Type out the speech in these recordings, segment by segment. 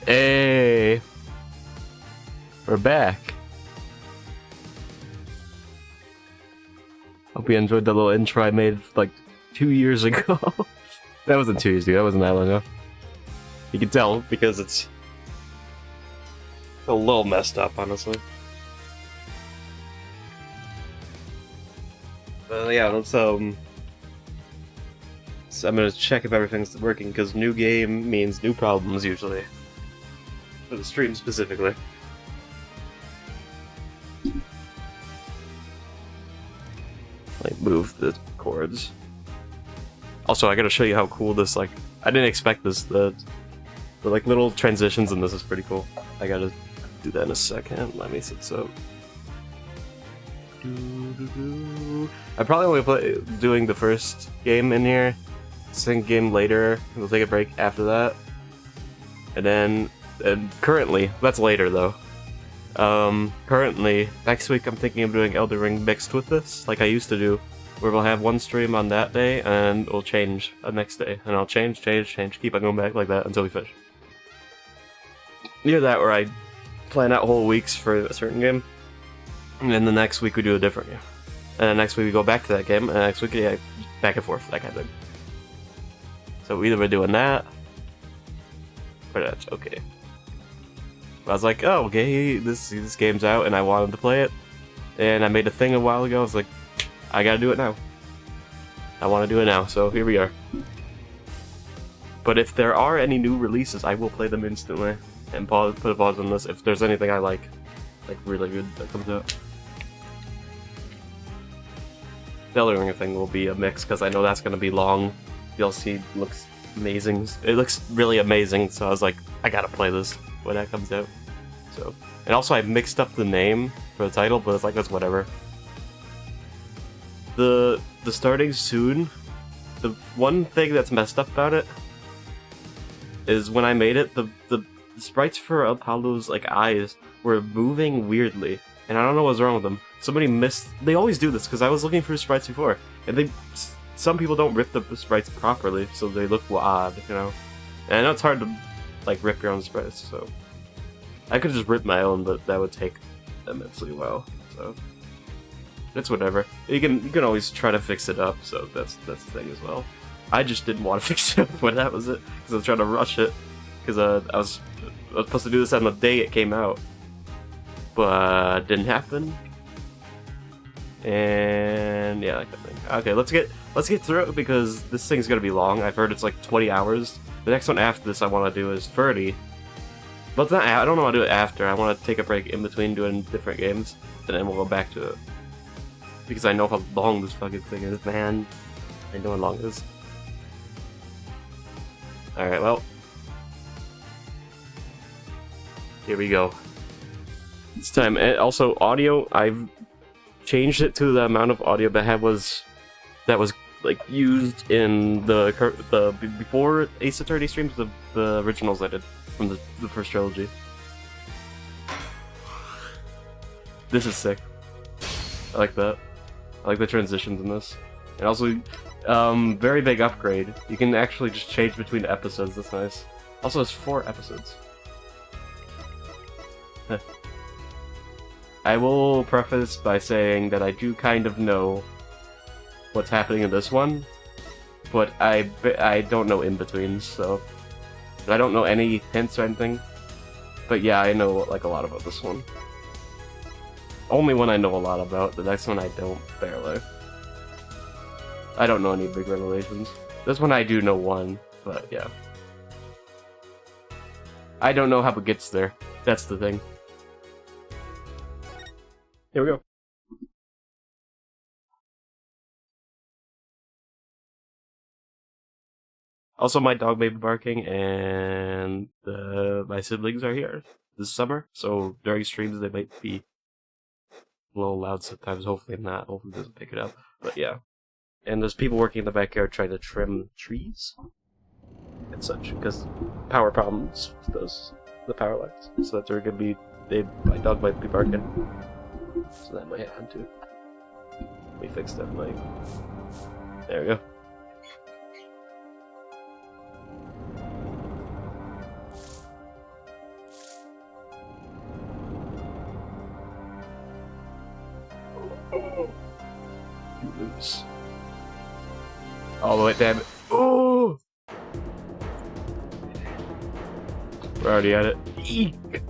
Hey, we're back. Hope you enjoyed the little intro I made like 2 years ago. That wasn't 2 years ago, that wasn't that long ago. You can tell because it's a little messed up, honestly. Yeah, let's so I'm gonna check if everything's working, because new game means new problems usually. For the stream specifically. Like, move the cords. Also, I gotta show you how cool this, like, I didn't expect this, the like little transitions in this is pretty cool. I gotta do that in a second. Let me set this up. I probably only doing the first game in here. Second game later. We'll take a break after that. And currently, that's later though. Currently, next week I'm thinking of doing Elden Ring mixed with this, like I used to do, where we'll have one stream on that day and we'll change the next day. And I'll change, keep on going back like that until we finish. Near that, where I plan out whole weeks for a certain game, and then the next week we do a different game. And then next week we go back to that game, and next week, yeah, back and forth, that kind of thing. So either we're doing that, or that's okay. I was like, oh, okay, this game's out, and I wanted to play it, and I made a thing a while ago. I was like, I gotta do it now. I want to do it now, so here we are. But if there are any new releases, I will play them instantly, and put a pause on this if there's anything I like really good that comes out. The Elden Ring thing will be a mix, because I know that's gonna be long. DLC looks amazing. It looks really amazing, so I was like, I gotta play this when that comes out. So, and also I mixed up the name for the title, but it's like, that's whatever. The starting soon, the one thing that's messed up about it is when I made it, the sprites for Apollo's like eyes were moving weirdly, and I don't know what's wrong with them. Somebody missed. They always do this, because I was looking for sprites before, and some people don't rip the sprites properly, so they look odd, you know. And I know it's hard to like rip your own sprites, so I could just rip my own, but that would take immensely well. So it's whatever. You can always try to fix it up. So that's the thing as well. I just didn't want to fix it up when that was it, because I was trying to rush it, because I was supposed to do this on the day it came out, but didn't happen. And yeah, that kind of thing. Okay, let's get through it, because this thing's gonna be long. I've heard it's like 20 hours. The next one after this I want to do is 30. But it's not, I don't know how to do it after. I want to take a break in between doing different games, and then we'll go back to it. Because I know how long this fucking thing is, man. I know how long it is. Alright, well. Here we go. It's time. And also, audio, I've changed it to the amount of audio that was like used in the before Ace Attorney streams, the originals I did from the first trilogy. This is sick. I like that. I like the transitions in this. And also, very big upgrade. You can actually just change between episodes. That's nice. Also, it's 4 episodes. I will preface by saying that I do kind of know what's happening in this one, but I don't know in-betweens, so I don't know any hints or anything. But yeah, I know like a lot about this one. Only one I know a lot about. The next one I don't, barely. I don't know any big revelations. This one I do know one, but yeah. I don't know how it gets there. That's the thing. Here we go. Also, my dog may be barking, and my siblings are here this summer, so during streams they might be a little loud sometimes. Hopefully not. Hopefully it doesn't pick it up. But yeah. And there's people working in the backyard trying to trim trees and such, because power problems with the power lines. So that they're gonna be, my dog might be barking. So that might happen too. We fixed that mic. There we go. You lose. All the way, damn it. Oh! We're already at it. Eek!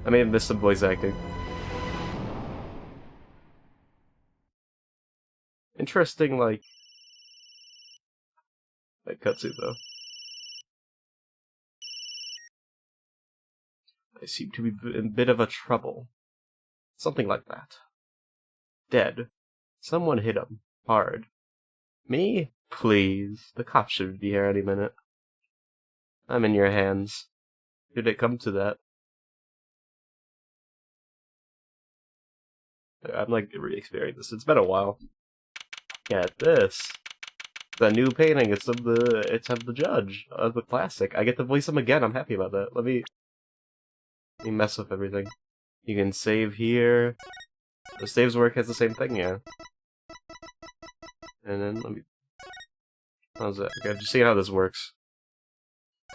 I may have missed some voice acting. Interesting, like cutscene though. I seem to be in a bit of a trouble. Something like that. Dead. Someone hit him. Hard. Me? Please. The cops should be here any minute. I'm in your hands. Did it come to that? I'm like re-experiencing this. It's been a while. Get this. The new painting. It's of the judge of the classic. I get to voice him again. I'm happy about that. Let me mess with everything. You can save here. The saves work has the same thing, yeah. And then let me. How's that? Okay, just see how this works.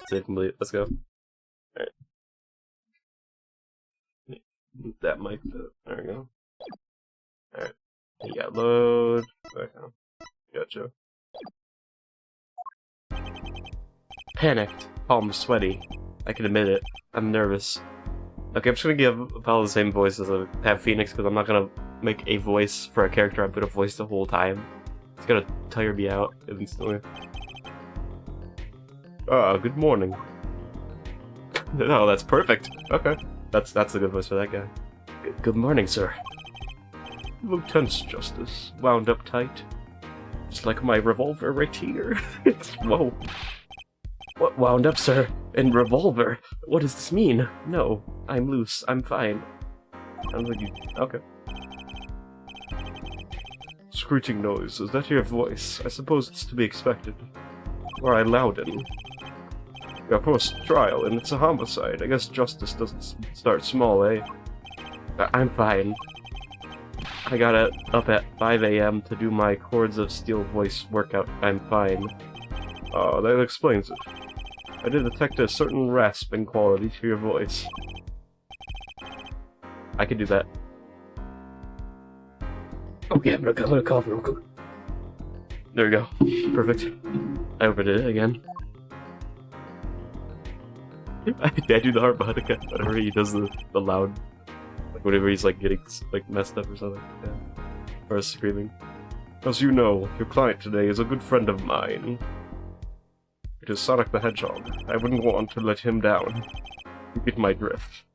Save complete. Let's go. Alright. That mic. There we go. Alright. You got load. Okay. Gotcha. Panicked. Palms sweaty. I can admit it. I'm nervous. Okay, I'm just gonna give Apollo the same voice as I have Phoenix, because I'm not gonna make a voice for a character I'm gonna voice the whole time. It's gonna tire me out instantly. Good morning. Oh, that's perfect. Okay. That's a good voice for that guy. Good morning, sir. You look tense, Justice. Wound up tight. Just like my revolver right here. Whoa. What wound up, sir? And revolver? What does this mean? No, I'm loose. I'm fine. Sounds like you... Okay. Screeching noise. Is that your voice? I suppose it's to be expected. Or I Loudon. Your first trial, and it's a homicide. I guess justice doesn't start small, eh? I'm fine. I got up at 5 AM to do my Chords of Steel voice workout. I'm fine. Oh, that explains it. I did detect a certain rasping quality to your voice. I can do that. Okay, I'm gonna cough real quick. There we go. Perfect. I overdid it again. I do the harmonica whenever he does the loud, like whenever he's like getting like messed up or something, yeah. Or screaming. As you know, your client today is a good friend of mine. It is Sonic the Hedgehog. I wouldn't want to let him down. You get my drift.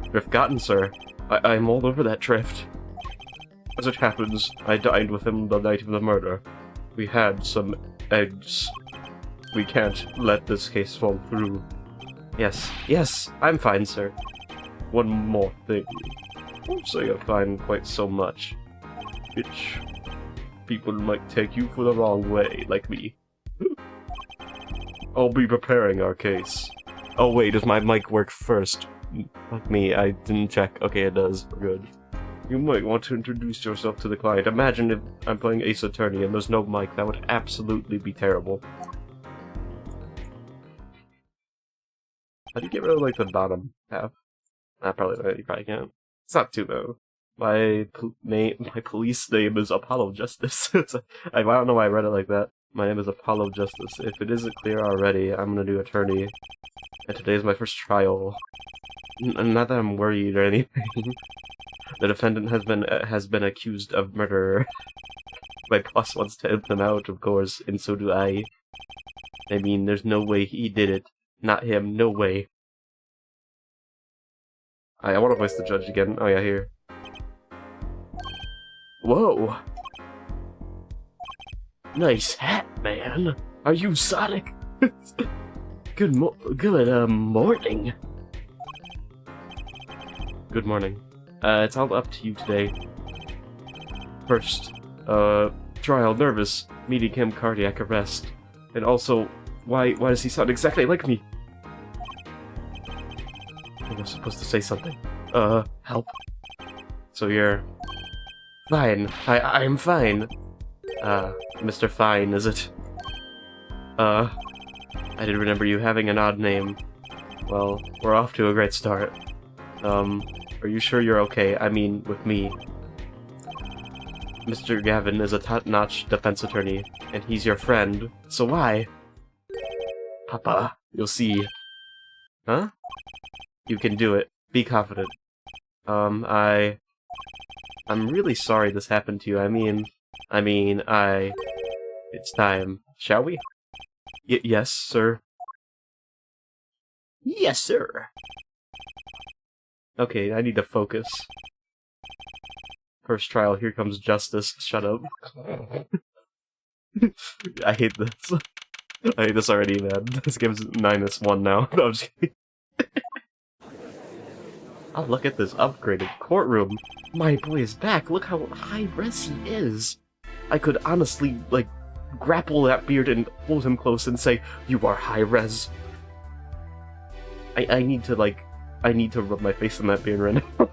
Drift gotten, sir. I'm all over that drift. As it happens, I dined with him the night of the murder. We had some eggs. We can't let this case fall through. Yes, I'm fine, sir. One more thing. Don't say I'm fine quite so much. Bitch. People might take you for the wrong way, like me. I'll be preparing our case. Oh wait, does my mic work first? Fuck me, I didn't check. Okay, it does. We're good. You might want to introduce yourself to the client. Imagine if I'm playing Ace Attorney and there's no mic. That would absolutely be terrible. How do you get rid of, like, the bottom half? Probably, you probably can't. It's not too, though. My police name is Apollo Justice. I don't know why I read it like that. My name is Apollo Justice. If it isn't clear already, I'm gonna do attorney. And today is my first trial. Not that I'm worried or anything. The defendant has been accused of murder. My boss wants to imp them out, of course, and so do I. I mean, there's no way he did it. Not him, no way. I want to voice the judge again. Oh yeah, here. Whoa! Nice hat, man. Are you Sonic? Good morning. Good morning. It's all up to you today. First, trial nervous, medium chem cardiac arrest. And also, why does he sound exactly like me? I think I'm supposed to say something. Help. So you're... Fine. I'm fine. Mr. Fine, is it? I did remember you having an odd name. Well, we're off to a great start. Are you sure you're okay? I mean, with me. Mr. Gavin is a top-notch defense attorney, and he's your friend, so why? Papa, you'll see. Huh? You can do it. Be confident. I'm really sorry this happened to you. I mean, it's time. Shall we? Yes, sir. Yes, sir. Okay, I need to focus. First trial, here comes justice. Shut up. I hate this. I hate this already, man. This game's -1 now. No, I'm just kidding. Oh, look at this upgraded courtroom. My boy is back. Look how high-res he is. I could honestly, like, grapple that beard and hold him close and say, "You are high-res." I need to rub my face in that beard right now.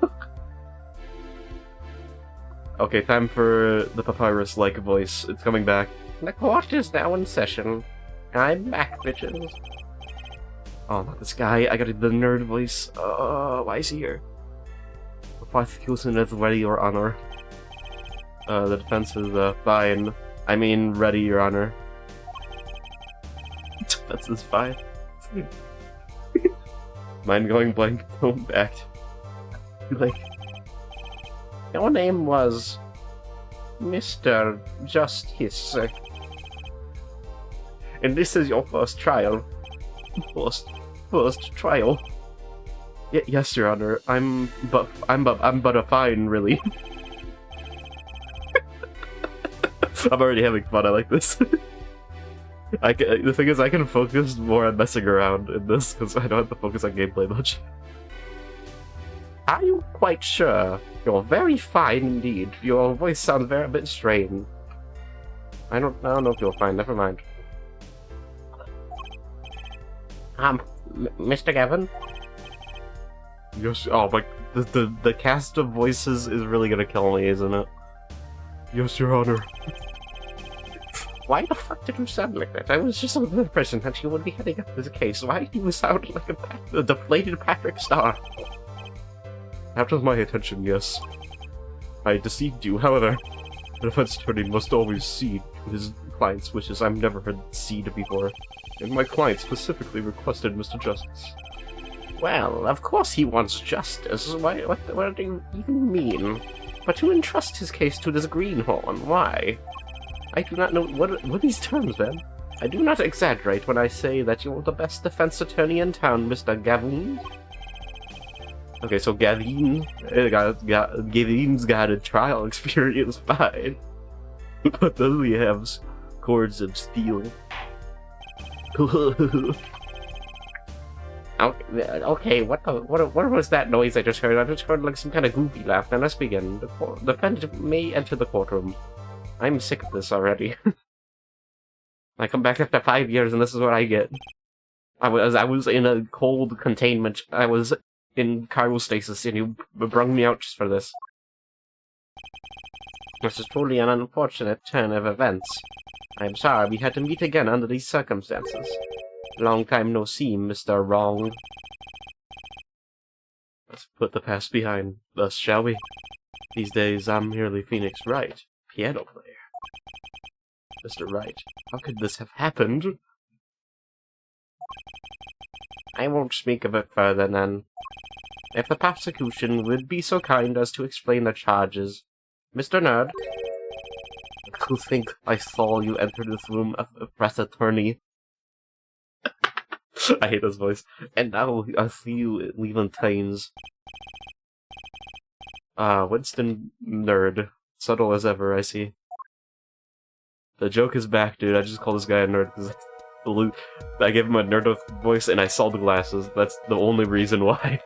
Okay, time for the papyrus-like voice. It's coming back. The court is now in session. I'm back, bitches. Oh, not this guy. I got the nerd voice. Why is he here? The prosecution is ready, Your Honor. The defense is, fine. I mean, ready, Your Honor. Defense is fine. Mind going blank, don't act. Like, your name was Mr. Justice. And this is your first trial. First trial. Yes, Your Honor. I'm but a fine, really. I'm already having fun. I like this. The thing is, I can focus more on messing around in this because I don't have to focus on gameplay much. Are you quite sure? You're very fine indeed. Your voice sounds a bit strained. I don't know if you're fine. Never mind. Mr. Gavin? Yes. Oh my. The cast of voices is really gonna kill me, isn't it? Yes, Your Honor. Why the fuck did you sound like that? I was just under the impression that you would be heading up this case. Why do you sound like a deflated Patrick Star? That was my attention, yes. I deceived you, however, the defense attorney must always cede to his client's wishes. I've never heard cede before, and my client specifically requested Mr. Justice. Well, of course he wants justice. What do you even mean? But to entrust his case to this greenhorn, why? I do not know what are these terms, man? I do not exaggerate when I say that you're the best defense attorney in town, Mr. Gavin. Okay, so Gavin's got a trial experience, fine. But does he have cords of steel? Okay, what was that noise I just heard? I just heard like some kind of goofy laugh. Now let's begin. The defendant may enter the courtroom. I'm sick of this already. I come back after 5 years and this is what I get. I was in a cold containment. I was in cryostasis and you brung me out just for this. This is truly an unfortunate turn of events. I'm sorry we had to meet again under these circumstances. Long time no see, Mr. Wrong. Let's put the past behind us, shall we? These days I'm merely Phoenix Wright, piano player. Mr. Wright, how could this have happened? I won't speak of it further, then. If the prosecution would be so kind as to explain the charges. Mr. Nerd? I think I saw you enter this room as a press attorney. I hate this voice. And now I see you leave in Thames. Winston Nerd. Subtle as ever, I see. The joke is back, dude. I just call this guy a nerd because I gave him a nerd voice and I saw the glasses. That's the only reason why.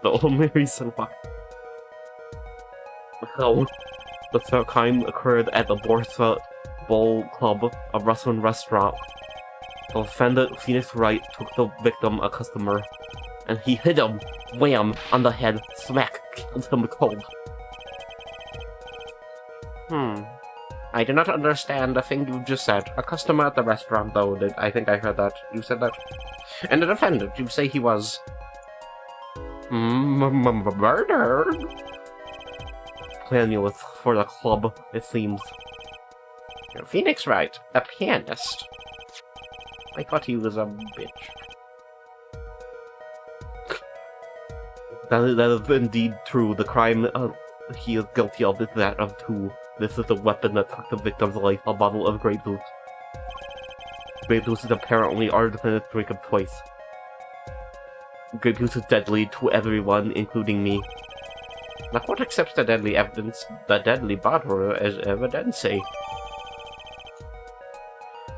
The only reason why. Oh, the third crime occurred at the Bortha Bowl Club, a Russian restaurant. The offended Phoenix Wright took the victim, a customer, and he hit him, wham, on the head, smack, killed him cold. I do not understand the thing you just said. A customer at the restaurant, though, I think I heard that. You said that. And the defendant, you say he was... Murder? Planulus for the club, it seems. Phoenix Wright, a pianist. I thought he was a bitch. That is indeed true. The crime he is guilty of is that of two. This is the weapon that took the victim's life, a bottle of grape juice. Grape juice is apparently our definitive drink of choice. Grape juice is deadly to everyone, including me. The court accepts the deadly evidence, the deadly bottle, as evidence.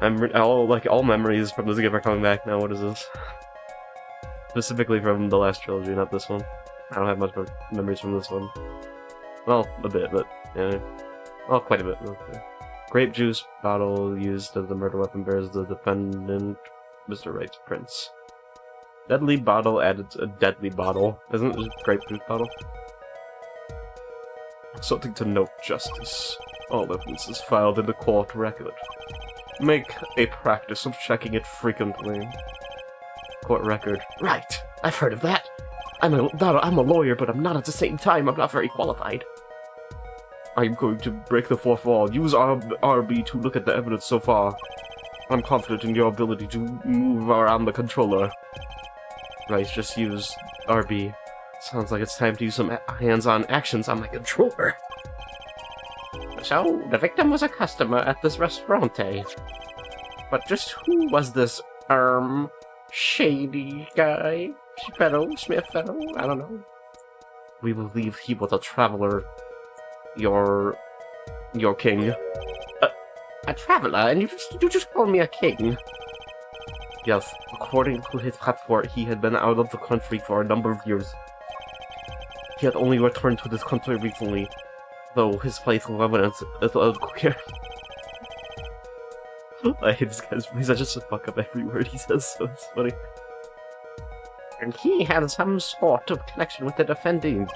All memories from this game are coming back now. What is this? Specifically from the last trilogy, not this one. I don't have much memories from this one. Well, a bit, but yeah. Well, quite a bit. Okay. Grape juice bottle used as the murder weapon bears the defendant, Mr. Wright's prints. Deadly bottle added a deadly bottle. Isn't it grape juice bottle? Something to note, Justice. All evidence is filed in the court record. Make a practice of checking it frequently. Court record. Right! I've heard of that! I'm a lawyer, but I'm not at the same time. I'm not very qualified. I'm going to break the fourth wall. Use RB to look at the evidence so far. I'm confident in your ability to move around the controller. Right, just use RB. Sounds like it's time to use some hands-on actions on my controller. So, the victim was a customer at this restaurante. But just who was this, shady guy? Smith fellow? I don't know. We believe he was a traveler. Your king. A traveler? And you just call me a king? Yes, according to his passport, he had been out of the country for a number of years. He had only returned to this country recently, though his place of evidence is unclear. I hate this guy's voice. I just fuck up every word he says, so it's funny. And he had some sort of connection with the defendant.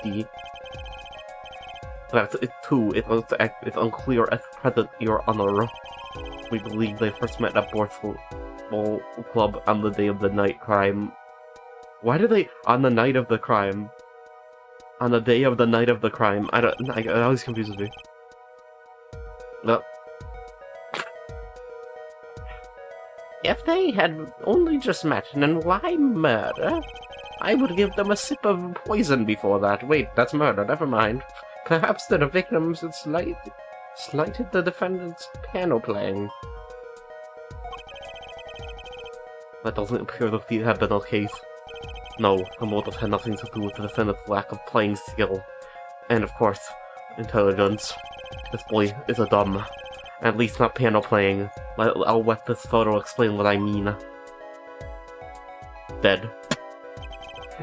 That's it too. It's unclear at present, Your Honor. We believe they first met at Borstal Club on the day of the night crime. Why do they on the night of the crime? On the day of the night of the crime. It always confuses me. No. If they had only just met, then why murder? I would give them a sip of poison before that. Wait, that's murder, never mind. Perhaps the victims had slighted the defendant's piano playing. That doesn't appear to have been the case. No, the motive had nothing to do with the defendant's lack of playing skill. And of course, intelligence. This boy is a dumb. At least not piano playing. I'll let this photo explain what I mean. Dead.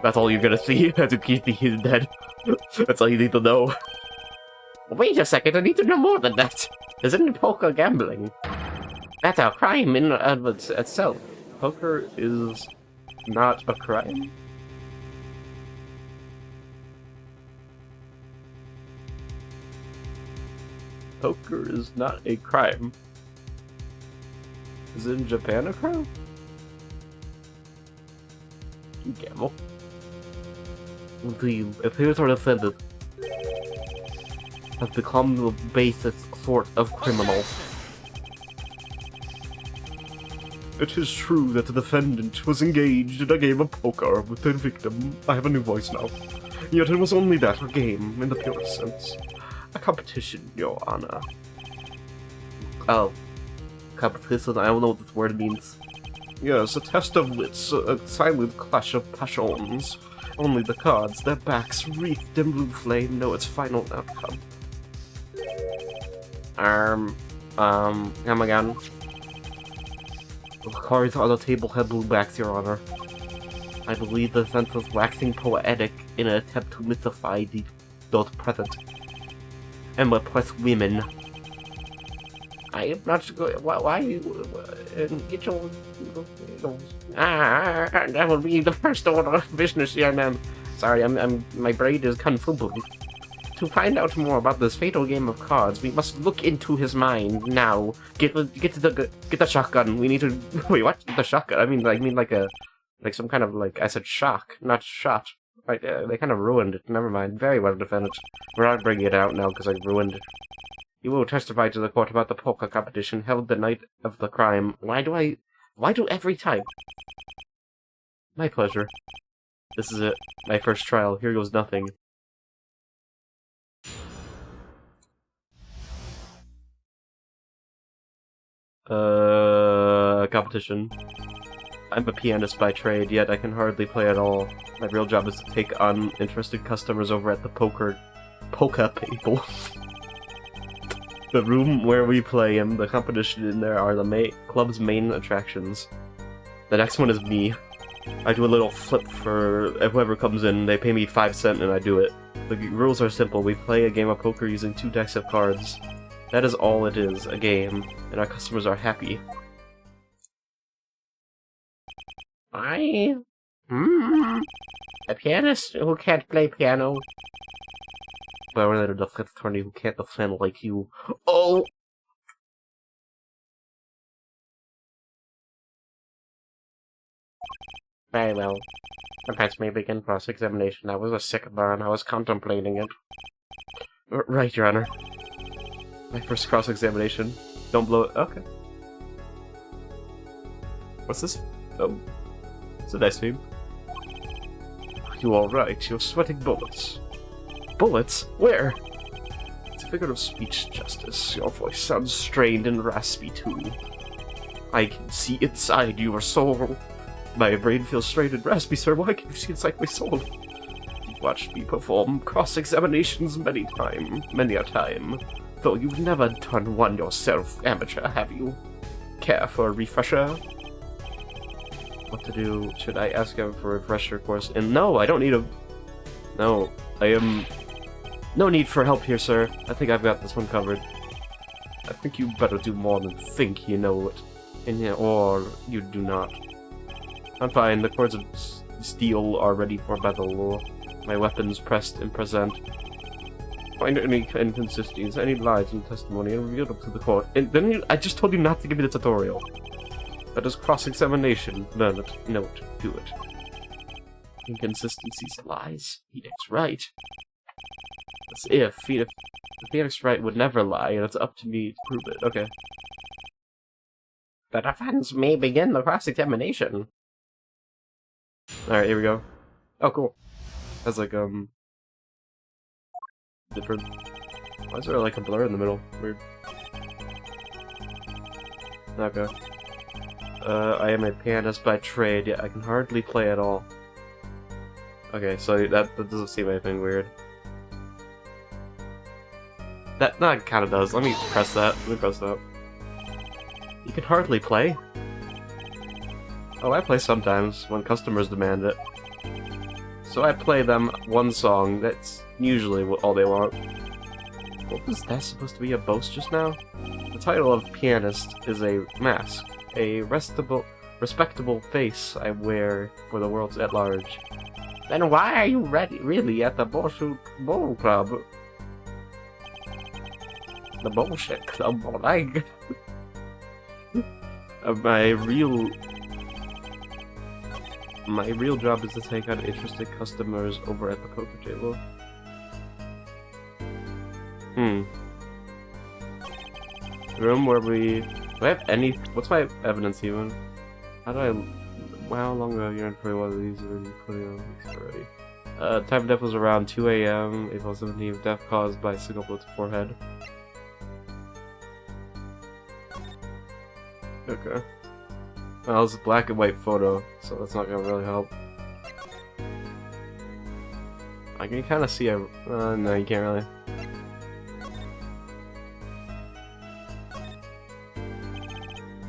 That's all you're gonna see as you keep he's dead. That's all you need to know. Wait a second, I need to know more than that. Isn't poker gambling? That's a crime in itself. Poker is not a crime? Poker is not a crime. Is in Japan a crime? You gamble. The appearance or defendant has become the basic sort of criminal. It is true that the defendant was engaged in a game of poker with the victim. I have a new voice now. Yet it was only that, a game in the purest sense. A competition, Your Honor. Oh. Competition, I don't know what this word means. Yes, a test of wits, a silent clash of passions. Only the cards, their backs wreathed in blue flame, know its final outcome. Come again. The cards on the table had blue backs, Your Honor. I believe the defense was waxing poetic in an attempt to mystify those present. And repress women. I am not sure why get your that will be the first order of business, young man. Sorry, my brain is confuzzled. To find out more about this fatal game of cards, we must look into his mind now. Get the shotgun. We need to wait. What? Get the shotgun? I mean like some kind of I said shock, not shot. Right, they kind of ruined it. Never mind. Very well defended. We're not bringing it out now because I ruined it. You will testify to the court about the poker competition held the night of the crime. Why do every time? My pleasure. This is it. My first trial. Here goes nothing. Competition. I'm a pianist by trade, yet I can hardly play at all. My real job is to take on interested customers over at the polka table. The room where we play and the competition in there are the club's main attractions. The next one is me. I do a little flip for whoever comes in. They pay me 5 cents and I do it. The rules are simple. We play a game of poker using 2 decks of cards. That is all it is, a game, and our customers are happy. A pianist who can't play piano. But I wanted a fifth attorney who can't defend like you. Oh! Very well. Perhaps may begin cross-examination. That was a sick burn. I was contemplating it. Right, Your Honor. My first cross-examination. Don't blow it. Okay. What's this? Oh. It's a nice theme. You alright? You're sweating bullets. Bullets? Where? It's a figure of speech, Justice. Your voice sounds strained and raspy, too. I can see inside your soul. My brain feels strained and raspy, sir. Why can you see inside my soul? You've watched me perform cross-examinations many a time. Though you've never done one yourself, amateur, have you? Care for a refresher? What to do? Should I ask him for a refresher course? And no, I don't need a... No, I am... No need for help here, sir. I think I've got this one covered. I think you better do more than think you know it. Or you do not. I'm fine. The cords of steel are ready for battle. My weapons pressed and present. Find any inconsistencies, any lies in testimony, and reveal them to the court. And then I just told you not to give me the tutorial. That is cross-examination. Learn it, know it, do it. Inconsistencies, lies. Phoenix Wright. As if Phoenix Wright would never lie, and it's up to me to prove it. Okay. The defense may begin the cross-examination. Alright, here we go. Oh, cool. Has like, different... Why is there like a blur in the middle? Weird. Okay. I am a pianist by trade, yet I can hardly play at all. Okay, so that doesn't seem anything weird. That kind of does. Let me press that. Let me press that. You can hardly play? Oh, I play sometimes, when customers demand it. So I play them one song, that's usually all they want. What was that supposed to be, a boast just now? The title of pianist is a mask. A respectable face I wear for the world at large. Then why are you really at the Bullshit Bull Club? The Bullshit Club, like... My real job is to take on interested customers over at the poker table. Room where we... Do I have any... What's my evidence even? How do I... How long ago you earned for one of these and putting on weeks already? Time of death was around 2 AM, April 17th, death caused by a single bullet to forehead. Okay. Well, it's a black and white photo, so that's not gonna really help. I can kind of see no, you can't really.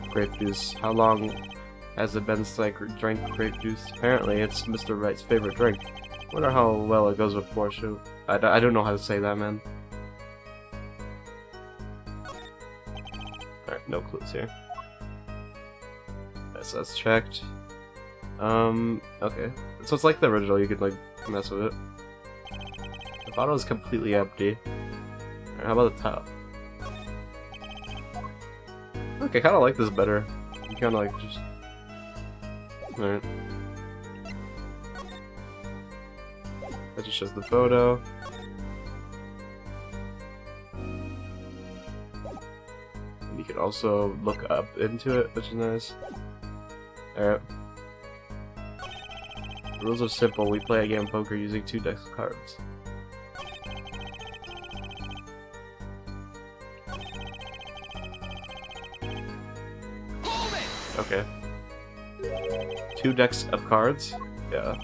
Grape juice. How long has it been since I drank grape juice? Apparently, it's Mr. Wright's favorite drink. Wonder how well it goes with Porsche. I don't know how to say that, man. Alright, no clues here. So that's checked. Okay. So it's like the original, you could like mess with it. The bottle is completely empty. Right, how about the top? Okay, kinda like this better. You kinda like just... Alright. That just shows the photo. And you can also look up into it, which is nice. Alright. The rules are simple. We play a game of poker using 2 decks of cards. Okay. 2 decks of cards? Yeah.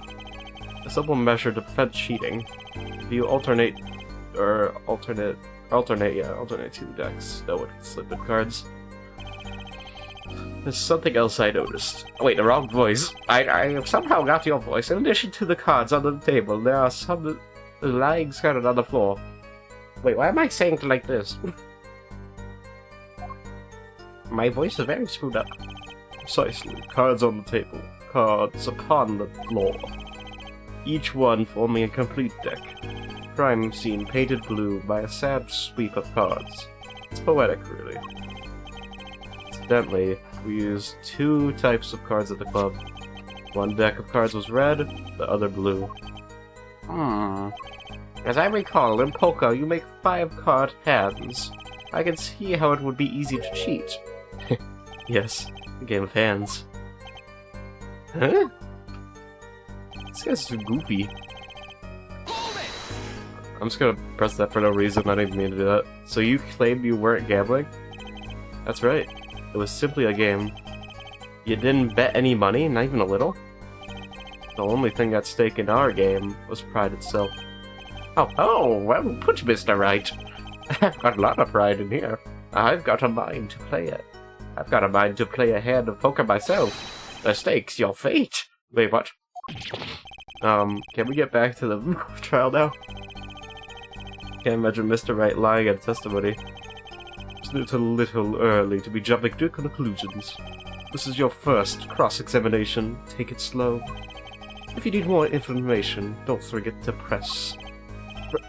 A simple measure to prevent cheating. If you alternate 2 decks, no one can slip in cards. There's something else I noticed. Wait, the wrong voice. I somehow got your voice. In addition to the cards on the table, there are some lying scattered on the floor. Wait, why am I saying it like this? My voice is very screwed up. Precisely. Cards on the table. Cards upon the floor. Each one forming a complete deck. Crime scene painted blue by a sad sweep of cards. It's poetic, really. Incidentally, we used 2 types of cards at the club. One deck of cards was red, the other blue. As I recall, in poker you make 5-card hands. I can see how it would be easy to cheat. Yes, a game of hands. Huh? This guy's too goofy. I'm just gonna press that for no reason, I didn't mean to do that. So you claimed you weren't gambling? That's right. It was simply a game. You didn't bet any money, not even a little? The only thing at stake in our game was pride itself. Oh, well put, Mr. Right. I've got a lot of pride in here. I've got a mind to play it. I've got a mind to play a hand of poker myself. The stakes, your fate. Wait, what? Can we get back to the trial now? Can't imagine Mr. Right lying at testimony. It's a little early to be jumping to conclusions. This is your first cross-examination. Take it slow. If you need more information, don't forget to press.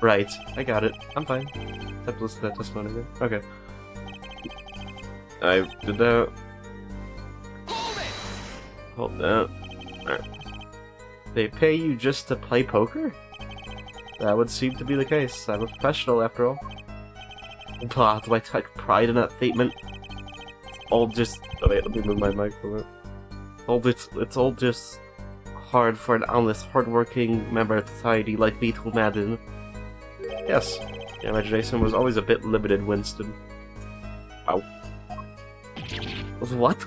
Right, I got it. I'm fine. Have to listen to that testimony again. Okay. I did that. Hold that. Alright. They pay you just to play poker? That would seem to be the case. I'm a professional, after all. Blah, do I take pride in that statement? It's all just... Oh wait, let me move my mic for a minute. It's all just hard for an honest, hard-working member of society like me to imagine. Yes, your imagination was always a bit limited, Winston. Ow. What?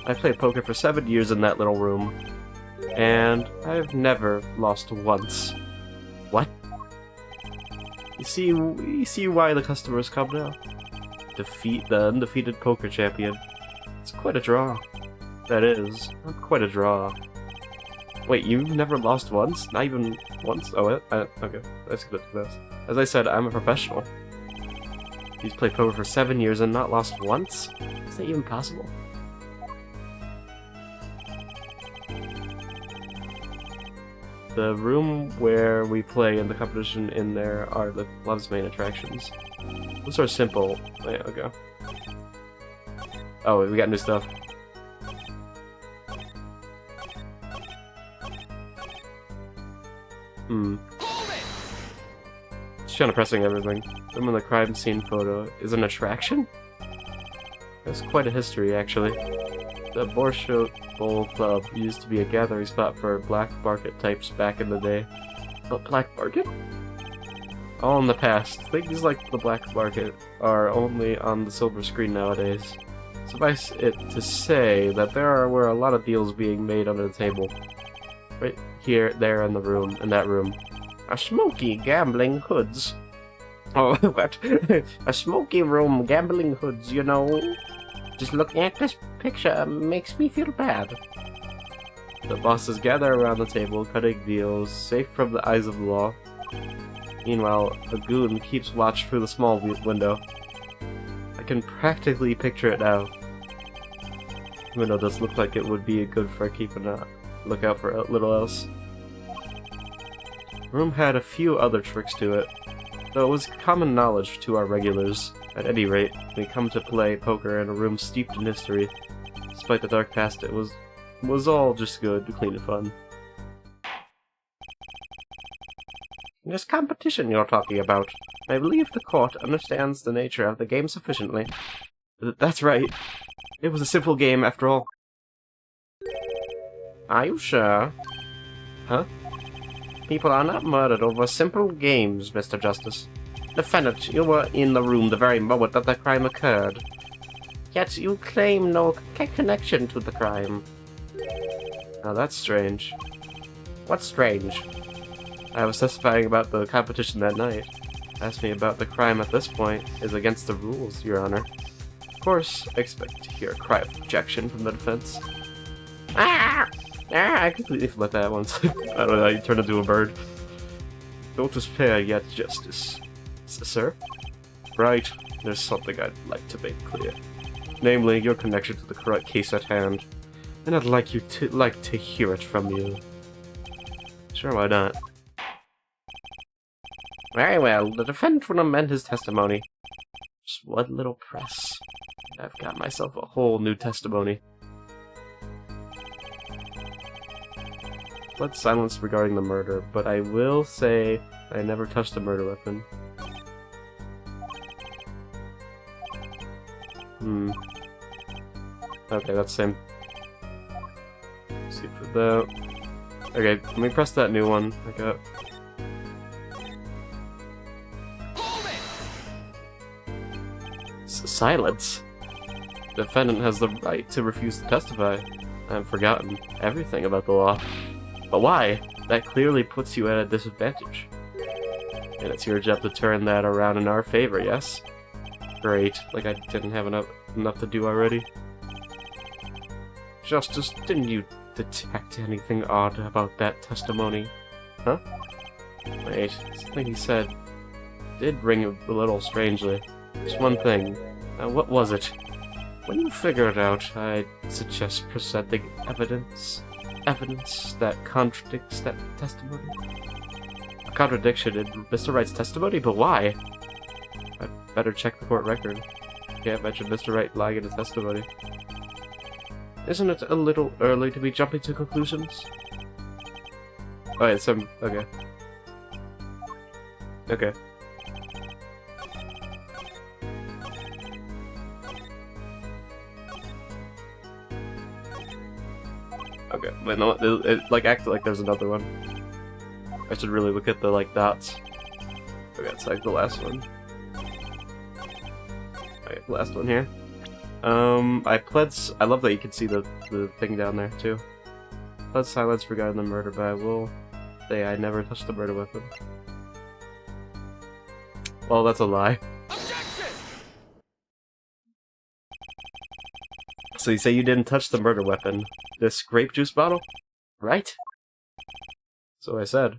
I played poker for 7 years in that little room, and I've never lost once. What? You see why the customers come now? Defeat the undefeated poker champion. It's quite a draw. That is, quite a draw. Wait, you've never lost once? Not even once? Oh, okay. Let's get to this. As I said, I'm a professional. He's played poker for 7 years and not lost once? Is that even possible? The room where we play and the competition in there are the club's main attractions. Those are simple. Oh, yeah, okay. Oh, we got new stuff. Just kind of pressing everything. Room in the crime scene photo is an attraction? There's quite a history, actually. The Borscht Bowl Club used to be a gathering spot for black market types back in the day. But black market? All in the past. Things like the black market are only on the silver screen nowadays. Suffice it to say that there were a lot of deals being made under the table. Right here, there, in that room. A smoky gambling hoods. Oh, what? A smoky room, gambling hoods, you know? Just looking at this picture makes me feel bad. The bosses gather around the table, cutting deals, safe from the eyes of the law. Meanwhile, a goon keeps watch through the small window. I can practically picture it now. The window does look like it would be good for keeping a lookout for little else. The room had a few other tricks to it, though it was common knowledge to our regulars. At any rate, we come to play poker in a room steeped in history. Despite the dark past, it was all just good, clean and fun. This competition you're talking about. I believe the court understands the nature of the game sufficiently. That's right. It was a simple game, after all. Are you sure? Huh? People are not murdered over simple games, Mr. Justice. Defendant, you were in the room the very moment that the crime occurred. Yet you claim no connection to the crime. Now that's strange. What's strange? I was testifying about the competition that night. Asked me about the crime at this point is against the rules, Your Honor. Of course, I expect to hear a cry of objection from the defense. Ah! I completely flipped that once. I don't know how you turn into a bird. Don't despair yet, Justice. Sir? Right. There's something I'd like to make clear. Namely, your connection to the correct case at hand. And I'd like to hear it from you. Sure, why not? Very well, the defendant will amend his testimony. Just one little press. I've got myself a whole new testimony. Blood silence regarding the murder, but I will say I never touched a murder weapon. Okay, that's the same. Let's see for that. Okay, let me press that new one. I got. Silence. The defendant has the right to refuse to testify. I've forgotten everything about the law. But why? That clearly puts you at a disadvantage. And it's your job to turn that around in our favor, yes? Great. Like I didn't have enough to do already. Justice, didn't you detect anything odd about that testimony? Huh? Wait, something he said did ring a little strangely. Just one thing. What was it? When you figure it out, I'd suggest presenting evidence that contradicts that testimony. A contradiction in Mr. Wright's testimony? But why? I'd better check the court record. Can't mention Mr. Wright lying in his testimony. Isn't it a little early to be jumping to conclusions? Oh, yeah, okay. Okay. Okay, wait, no, it like acted like there's another one. I should really look at the like dots. Okay, it's like the last one. Okay, the last one here. I love that you can see the thing down there too. Pled silence regarding the murder, but I will say I never touched the murder weapon. Well, that's a lie. So you say you didn't touch the murder weapon. This grape juice bottle? Right? So I said.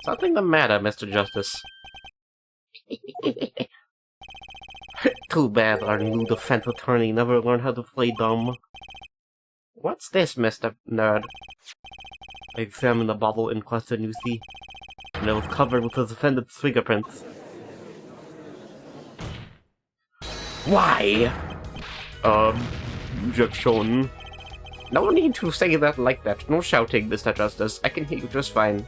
Something the matter, Mr. Justice? Too bad our new defense attorney never learned how to play dumb. What's this, Mr. Nerd? I examined the bottle in question, you see, and it was covered with the defendant's fingerprints. Why? Objection. No need to say that like that. No shouting, Mr. Justice. I can hear you just fine.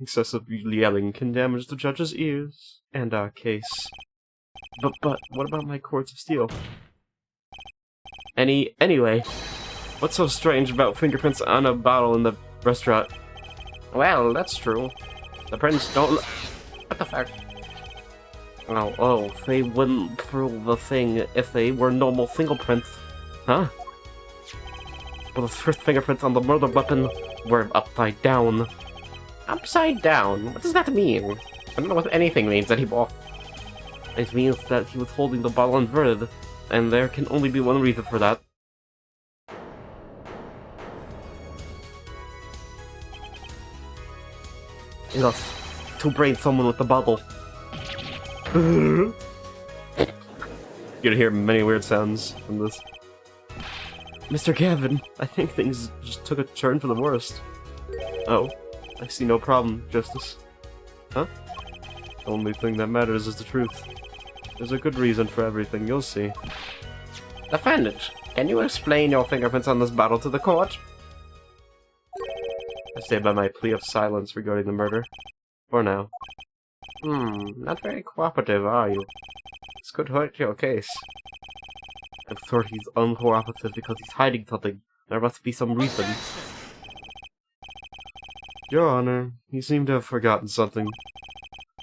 Excessive yelling can damage the judge's ears and our case. But what about my cords of steel? Anyway, what's so strange about fingerprints on a bottle in the restaurant? Well, that's true. The prints don't look... What the fuck? Oh, they wouldn't prove the thing if they were normal fingerprints. Huh? But the first fingerprints on the murder weapon were upside down. Upside down? What does that mean? I don't know what anything means anymore. It means that he was holding the bottle inverted, and there can only be one reason for that. Enough to brain someone with the bottle. You're gonna hear many weird sounds from this. Mr. Gavin, I think things just took a turn for the worst. Oh, I see no problem, Justice. Huh? The only thing that matters is the truth. There's a good reason for everything, you'll see. Defendant, Can you explain your fingerprints on this bottle to the court? I stand by my plea of silence regarding the murder. For now. Not very cooperative, are you? This could hurt your case. I'm sure he's uncooperative because he's hiding something. There must be some reason. Your Honor, you seem to have forgotten something.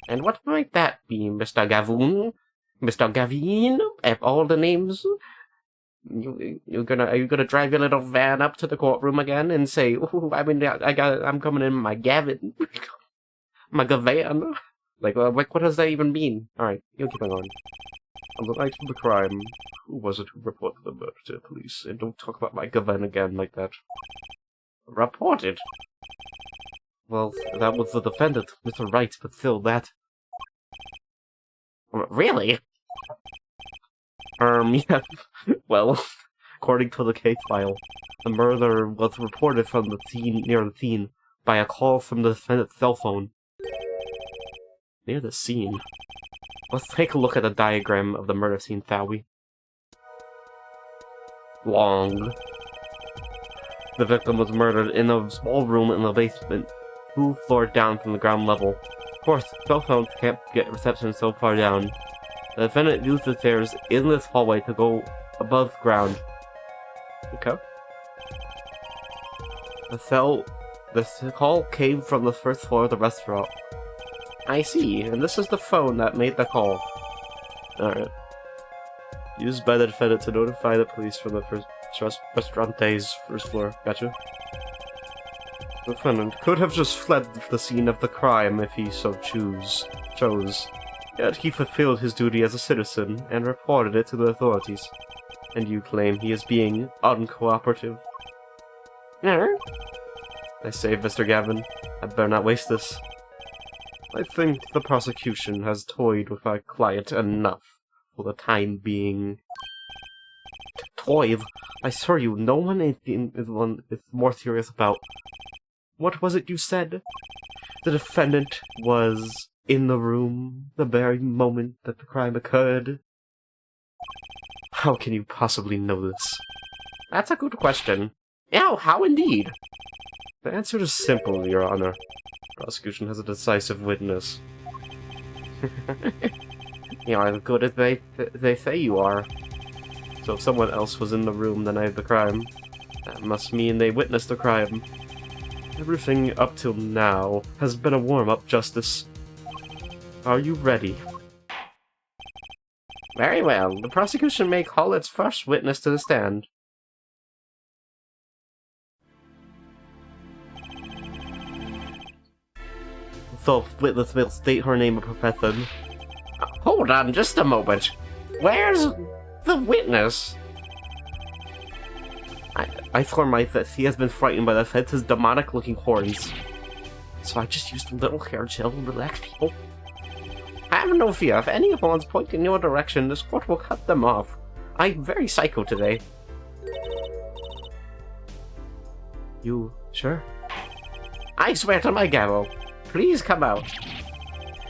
And what might that be, Mr. Gavoon? Mr. Gavin? Of all the names? Are you gonna drive your little van up to the courtroom again and say, "Ooh, I'm coming in my Gavin, my Gavan"? Like, what does that even mean? All right, you keep on going. On the night of the crime, who was it who reported the murder to the police? And don't talk about my Gavan again like that. Reported? Well, that was the defendant, Mr. Wright, but still, that... Really? Yeah. Well, according to the case file, the murder was reported from the scene, near the scene, by a call from the defendant's cell phone. Near the scene? Let's take a look at the diagram of the murder scene, shall we? Long. The victim was murdered in a small room in the basement, 2 floors down from the ground level. Of course, cell phones can't get reception so far down. The defendant used the stairs in this hallway to go above ground. Okay. The call came from the first floor of the restaurant. I see, and this is the phone that made the call. Alright. Used by the defendant to notify the police from the restaurante's first floor. Gotcha. The defendant could have just fled the scene of the crime if he so chose. Yet he fulfilled his duty as a citizen and reported it to the authorities. And you claim he is being uncooperative. I say, Mr. Gavin, I'd better not waste this. I think the prosecution has toyed with our client enough for the time being. Toyed? I swear you, no one is more serious about... What was it you said? The defendant was in the room the very moment that the crime occurred? How can you possibly know this? That's a good question. Yeah, how indeed? The answer is simple, Your Honor. The prosecution has a decisive witness. You're as good as they say you are. So if someone else was in the room the night of the crime, that must mean they witnessed the crime. Everything up till now has been a warm-up, Justice. Are you ready? Very well. The prosecution may call its first witness to the stand. So, witness will state her name and profession. Hold on just a moment. Where's the witness? I swear my fist, he has been frightened by the fence's demonic-looking horns. So I just used a little hair gel to relax people. Have no fear. If any horns point in your direction, this court will cut them off. I'm very psycho today. You sure? I swear to my gavel. Please come out.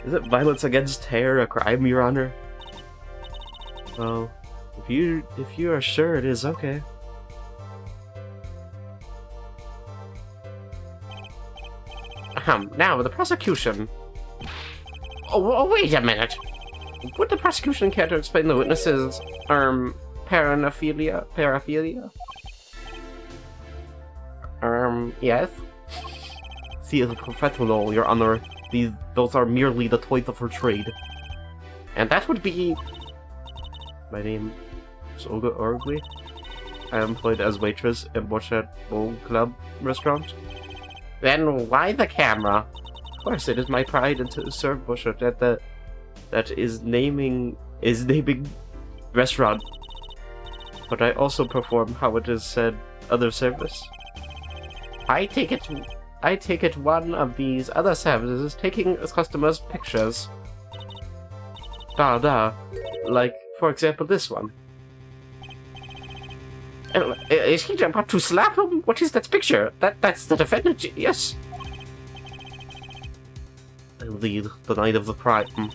Is it violence against hair a crime, Your Honor? Well, if you are sure it is, okay. Now, the prosecution. Oh, wait a minute. Would the prosecution care to explain the witness's, paraphilia? Yes? See, as a professional, Your Honor, those are merely the toys of her trade. And that would be... My name is Olga Orgli. I am employed as waitress at Bochet Bowl Club restaurant. Then why the camera? Of course, it is my pride to serve Bochet at that is naming restaurant. But I also perform, how it is said, other service. I take it one of these other services is taking customers' pictures. Like, for example, this one. Is he about to slap him? What is that picture? That's the defendant, yes. Indeed, the night of the crime.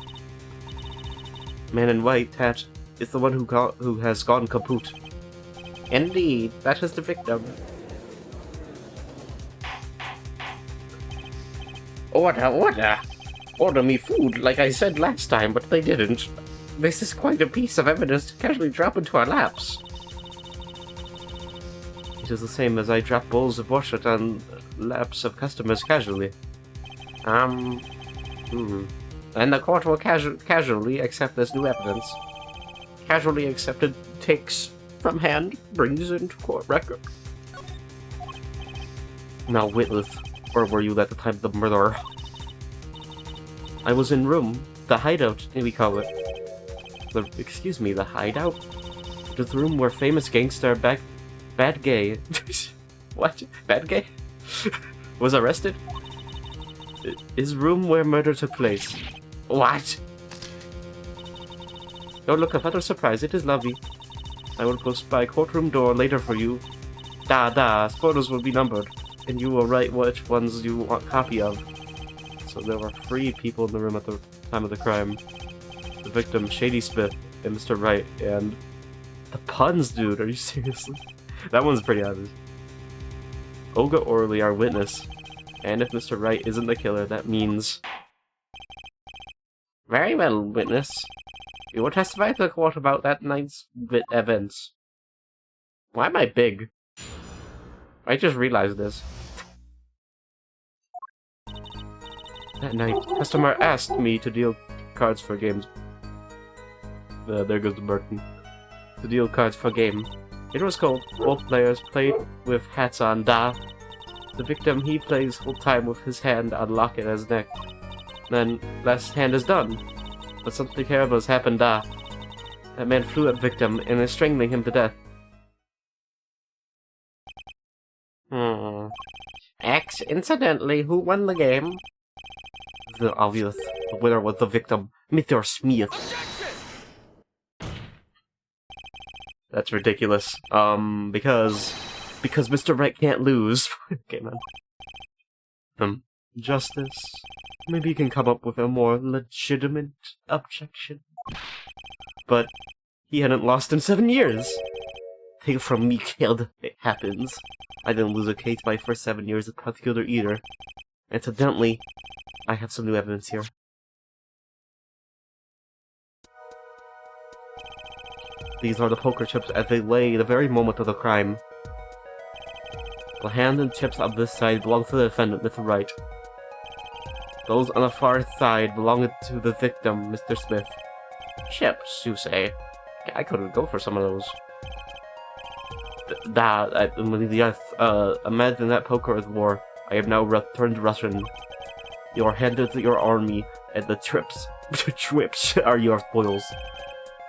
Man in white hat is the one who has gone kaput. Indeed, that is the victim. Order! Order me food, like I said last time, but they didn't. This is quite a piece of evidence to casually drop into our laps. It is the same as I drop bowls of water on laps of customers casually. And the court will casually accept this new evidence. Casually accepted takes from hand, brings into court record. Now, witness, where were you at the time of the murder? I was in room, the hideout, we call it. The hideout? It is the room where famous gangster Bad Gay... What? Bad Gay? was arrested? Is room where murder took place. What? Don't look up at a surprise, it is lovely. I will post by courtroom door later for you. Photos will be numbered, and you will write which ones you want copy of. So there were 3 people in the room at the time of the crime. The victim, Shady Smith, and Mr. Wright, and... The puns, dude, are you seriously? That one's pretty obvious. Olga Orley, our witness. And if Mr. Wright isn't the killer, that means... Very well, witness. You will testify to the court about that night's events. Why am I big? I just realized this. That night, customer asked me to deal cards for games. There goes the Burton. To deal cards for game. It was cold. Both players played with hats on. The victim, he plays full time with his hand on lock at his neck. Then, last hand is done. But something terrible has happened, That man flew at victim and is strangling him to death. Incidentally, who won the game? The obvious. The winner was the victim, Mr. Smith. That's ridiculous. Because Mr. Wright can't lose. Okay, man. Justice. Maybe you can come up with a more legitimate objection. But he hadn't lost in 7 years. Take it from me, kid. It happens. I didn't lose a case my first 7 years as prosecutor either. Incidentally, I have some new evidence here. These are the poker chips as they lay the very moment of the crime. The hand and chips on this side belong to the defendant, Mr. Wright. Those on the far side belong to the victim, Mr. Smith. Chips, you say? I couldn't go for some of those. Yes, imagine that poker is war. I have now turned Russian. You are handed to your army, and the trips are your spoils.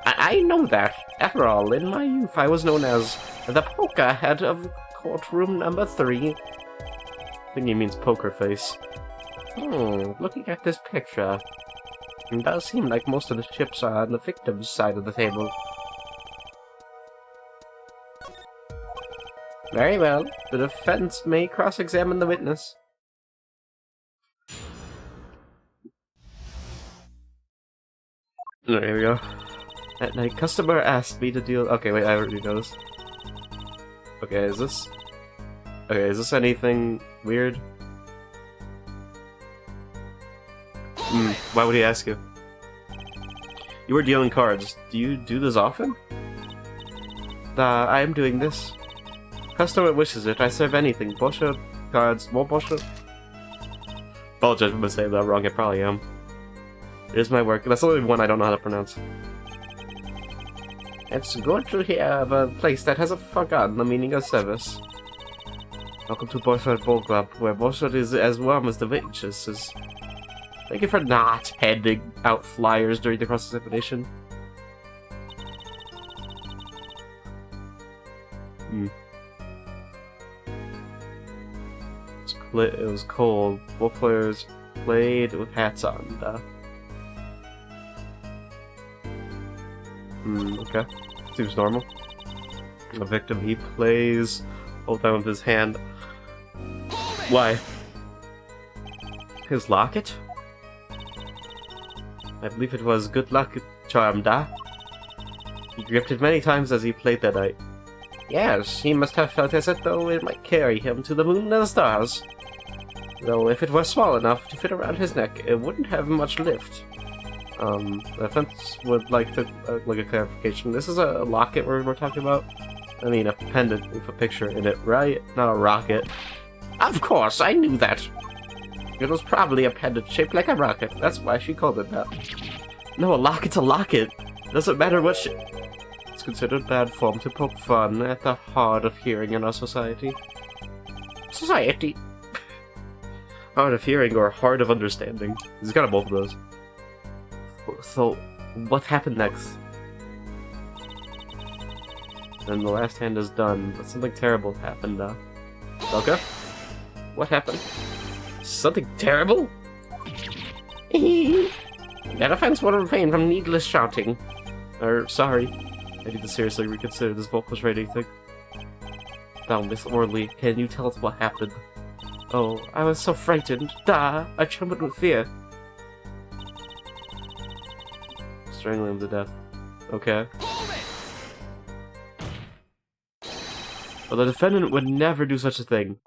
I know that. After all, in my youth, I was known as the poker head of courtroom number 3. I think he means poker face. Looking at this picture, it does seem like most of the chips are on the victim's side of the table. Very well, the defense may cross-examine the witness. There we go. At night, customer asked me to deal... Okay, wait, I already know this. Okay, is this anything weird? Why would he ask you? You were dealing cards. Do you do this often? I am doing this. Customer wishes it. I serve anything. Bullshit, cards, more bullshit. Apologize if I'm saying that wrong. I probably am. It is my work. That's the only one I don't know how to pronounce. It's good to hear of a place that hasn't forgotten the meaning of service. Welcome to Bullshit Bowl Club, where bullshit is as warm as the waitresses. Thank you for not handing out flyers during the cross-examination. It was cold. Both players played with hats on. Okay. Seems normal. The victim, he plays hold down with his hand. Why? His locket? I believe it was good luck charm, He gripped it many times as he played that night. Yes, he must have felt as though it might carry him to the moon and the stars. Though if it were small enough to fit around his neck, it wouldn't have much lift. The fence would like to like a clarification. This is a locket we're talking about. I mean, a pendant with a picture in it, right? Not a rocket. Of course, I knew that. It was probably a pendant shaped like a rocket. That's why she called it that. No, a locket's a locket. Doesn't matter what It's considered bad form to poke fun at the hard of hearing in our society. Society? Hard of hearing or hard of understanding. He's got both of those. So, what happened next? And the last hand is done, but something terrible happened, Okay? What happened? Something terrible? That offense will refrain from needless shouting. Sorry. I need to seriously reconsider this vocals rating thing. Now, Miss Orley, can you tell us what happened? Oh, I was so frightened. I trembled with fear. Strangling him to death. Okay. Well, the defendant would never do such a thing.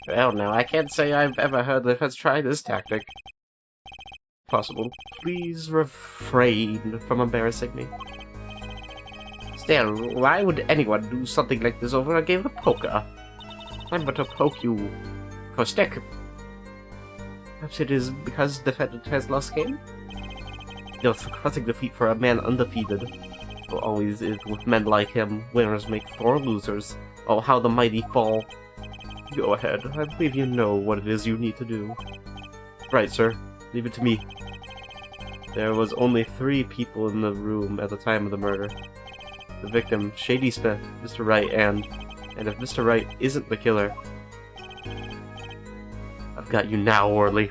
Well, now, I can't say I've ever heard the defense try this tactic. Possible. Please refrain from embarrassing me. Still, why would anyone do something like this over a game of poker? I'm but to poke you for stick. Perhaps it is because the defendant has lost game? It's a crushing defeat for a man undefeated. So always is with men like him. Winners make for losers. Oh, how the mighty fall. Go ahead. I believe you know what it is you need to do. Right, sir. Leave it to me. There was only 3 people in the room at the time of the murder. The victim, Shady Smith, Mr. Wright, and if Mr. Wright isn't the killer, I've got you now, Orley.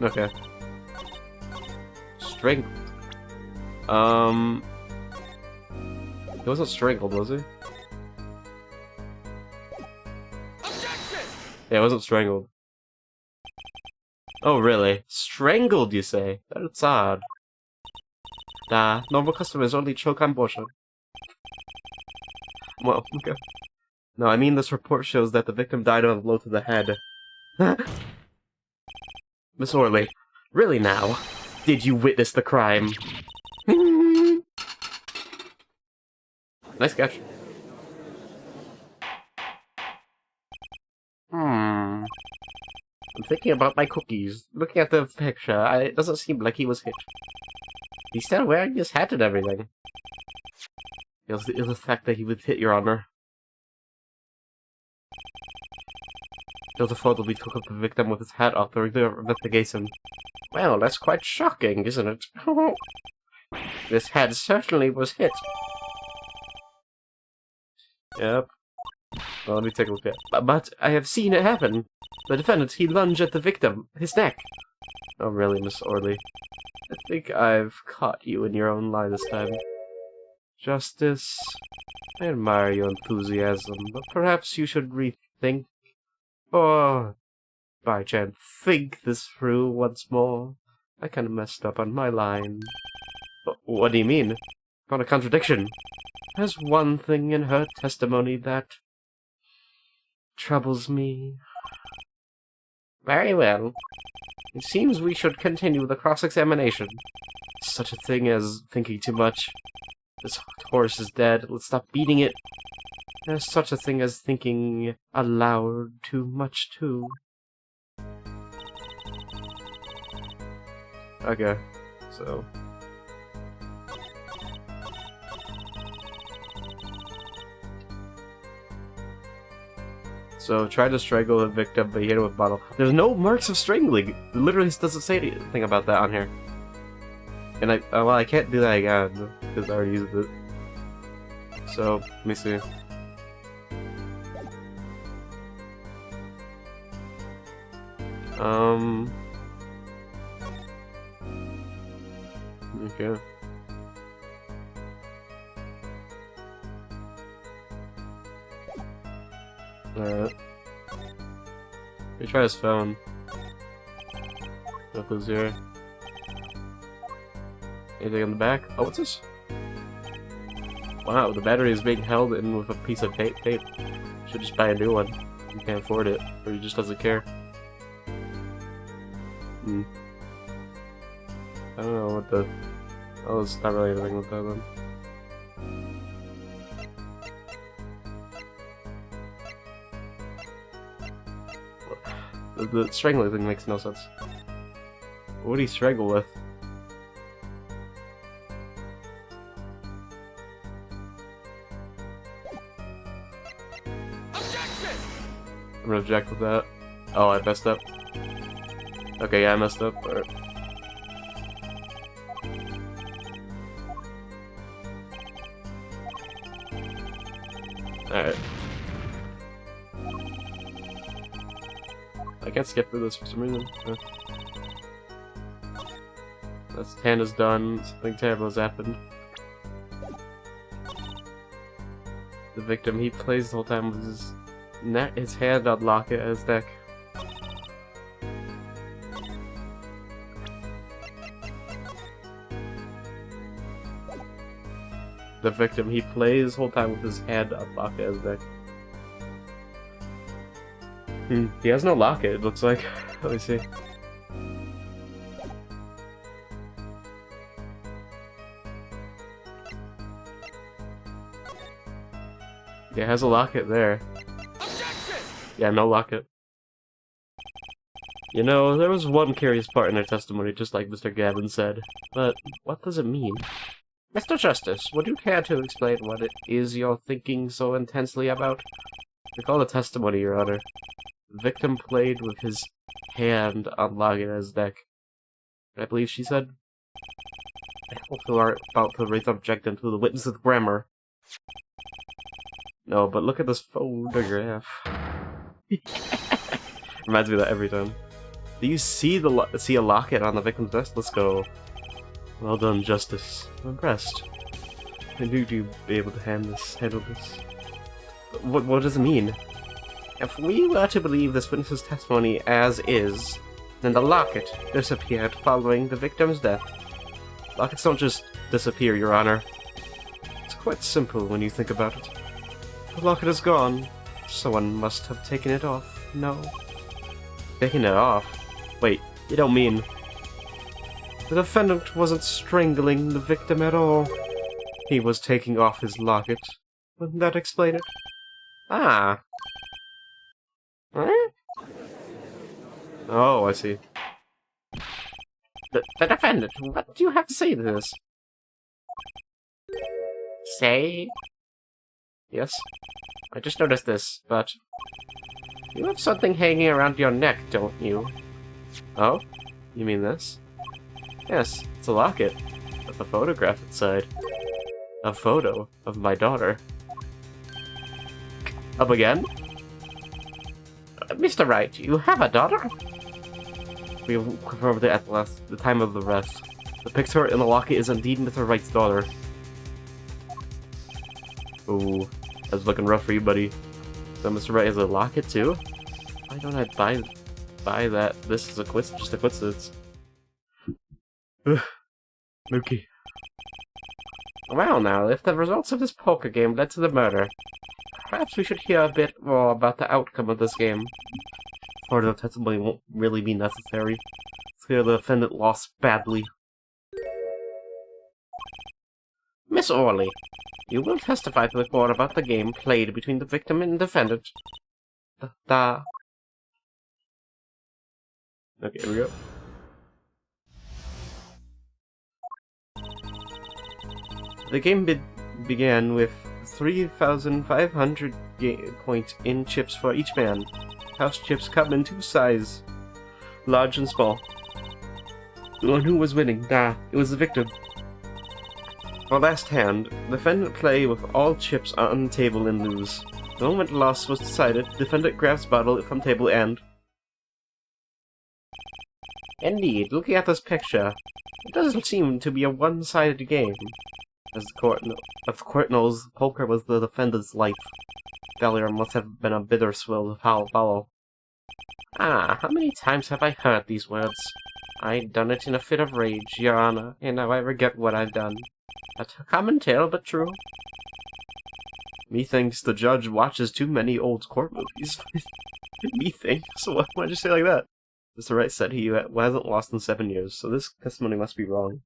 Okay. Strangled. He wasn't strangled, was he? Objection! Yeah, it wasn't strangled. Oh, really? Strangled, you say? That's odd. Normal customers only choke on bullshit. Well, okay. No, I mean this report shows that the victim died of a blow to the head. Miss Orley, really now? Did you witness the crime? Nice catch. I'm thinking about my cookies. Looking at the picture, it doesn't seem like he was hit. He's still wearing his hat and everything. It was the fact that he was hit, Your Honor. It was a photo we took of the victim with his hat off during the investigation. Well, that's quite shocking, isn't it? This head certainly was hit. Yep. Well, let me take a look at it. But I have seen it happen. The defendant, he lunged at the victim, his neck. Oh, really, Miss Orley? I think I've caught you in your own lie this time. Justice, I admire your enthusiasm, but perhaps you should rethink, or, by chance, think this through once more. I kinda messed up on my line. What do you mean? Found a contradiction. There's one thing in her testimony that troubles me. Very well. It seems we should continue the cross-examination. Such a thing as thinking too much. This horse is dead. Let's stop beating it. There's such a thing as thinking aloud too much, too. Okay, so... So, try to strangle the victim, but he hit him with a bottle. There's no marks of strangling! It literally doesn't say anything about that on here. And well, I can't do that again, because I already used it. So, let me see. Okay. Alright. Let me try his phone. Knuckles here. Anything in the back? Oh, what's this? Wow, the battery is being held in with a piece of tape. Should just buy a new one. You can't afford it, or he just doesn't care. I don't know what the... Oh, it's not really anything with that then. The strangling thing makes no sense. What would he strangle with? Objection! I'm gonna object with that. Oh, I messed up. Okay, yeah, I messed up. Alright. Alright. I can't skip through this for some reason. That's 10 is done. Something terrible has happened. The victim, he plays the whole time with his hand on locket at his deck. The victim, he plays the whole time with his hand on locket at his deck. He has no locket, it looks like. Let me see. Yeah, it has a locket there. Objection! Yeah, no locket. You know, there was one curious part in their testimony, just like Mr. Gavin said. But what does it mean? Mr. Justice, would you care to explain what it is you're thinking so intensely about? Recall the testimony, Your Honor. The victim played with his hand on Lagana's deck. I believe she said. I also are about to raise objection to the witness's grammar. No, but look at this photograph. Reminds me of that every time. Do you see a locket on the victim's vest? Let's go. Well done, Justice. I'm impressed. I knew you'd be able to handle this. What does it mean? If we were to believe this witness's testimony as is, then the locket disappeared following the victim's death. Lockets don't just disappear, Your Honor. It's quite simple when you think about it. The locket is gone. Someone must have taken it off. No. Taken it off? Wait, you don't mean... The defendant wasn't strangling the victim at all. He was taking off his locket. Wouldn't that explain it? Ah. Huh? Oh, I see. The defendant, what do you have to say to this? Say? Yes? I just noticed this, but... You have something hanging around your neck, don't you? Oh? You mean this? Yes, it's a locket. With a photograph inside. A photo of my daughter. Up again? Mr. Wright, you have a daughter? We confirmed it at the time of the arrest. The picture in the locket is indeed Mr. Wright's daughter. Ooh, that's looking rough for you, buddy. So Mr. Wright has a locket too? Why don't I buy that? This is just a coincidence. Mookie. Well now, if the results of this poker game led to the murder, perhaps we should hear a bit more about the outcome of this game. Further testimony won't really be necessary. It's clear the defendant lost badly. Miss Orley, you will testify to the court about the game played between the victim and defendant. Okay, here we go. The game began with 3,500 points in chips for each man. House chips come in two sizes, large and small. The one who was winning, it was the victim. For last hand, the defendant play with all chips on the table and lose. The moment loss was decided, defendant grabs bottle from table and... Indeed, looking at this picture, it doesn't seem to be a one-sided game. As the court knows, poker was the defendant's life. Failure must have been a bitter swill to follow. Ah, how many times have I heard these words? I done it in a fit of rage, Your Honor, and now I regret what I've done. A common tale, but true. Methinks the judge watches too many old court movies. Methinks? Why'd you say it like that? It's the right set. He hasn't lost in 7 years, so this testimony must be wrong.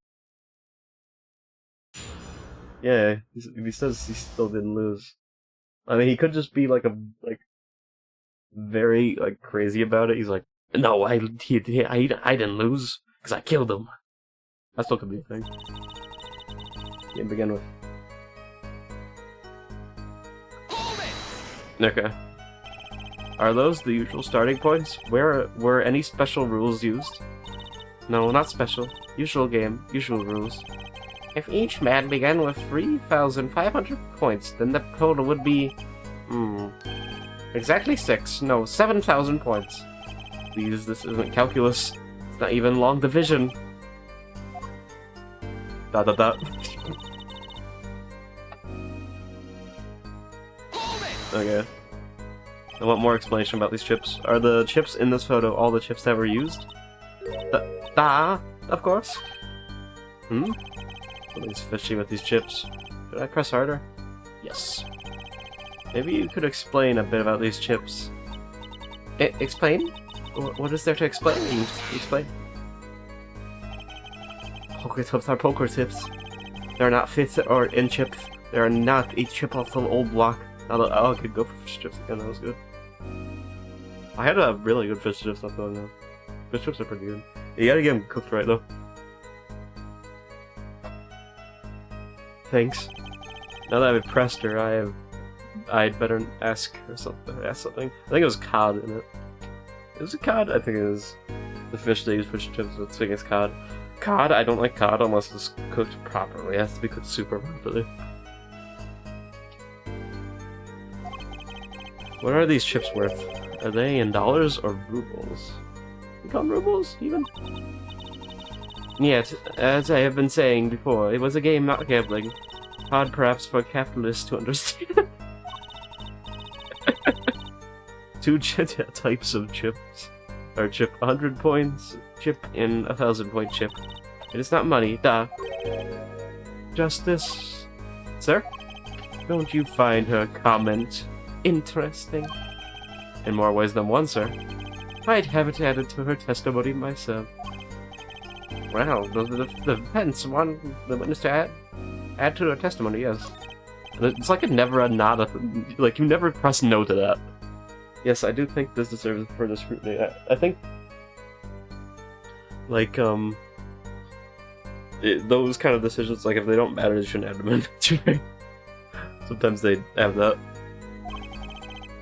Yeah, he says he still didn't lose. I mean, he could just be very crazy about it. He's like, no, I didn't lose because I killed him. That still could be a thing. Game begin with. Okay. Are those the usual starting points? Were any special rules used? No, not special. Usual game, usual rules. If each man began with 3,500 points, then the total would be... exactly 6. No, 7,000 points. Please, this isn't calculus. It's not even long division. ... Okay. I want more explanation about these chips. Are the chips in this photo all the chips that were used? Of course. Something's fishy with these chips. Should I press harder? Yes. Maybe you could explain a bit about these chips. Explain? What is there to explain? Can you explain? Poker tips are poker tips. They're not fit or in chips. They are not a chip off the old block. I could go for fish chips again, that was good. I had a really good fish chips not long now. Fish chips are pretty good. You gotta get them cooked right though. Thanks. Now that I've pressed her, I'd better ask her something. I think it was cod in it. Is it cod? I think it is. The fish they use fish chips with, I think it's cod. Cod? I don't like cod unless it's cooked properly. It has to be cooked super properly. What are these chips worth? Are they in dollars or rubles? You call them rubles, even? Yet, as I have been saying before, it was a game, not gambling. Hard perhaps for capitalists to understand. 2 types of chips. Or chip 100 points, chip in 1,000 point chip. It is not money, duh. Justice. Sir? Don't you find her comment interesting? In more ways than one, sir. I'd have it added to her testimony myself. Well, does the defense want the witness to add to her testimony? Yes. It's like a like you never press no to that. Yes, I do think this deserves further scrutiny. I think, like, those kind of decisions, like, if they don't matter, they shouldn't add them in. Sometimes they have that.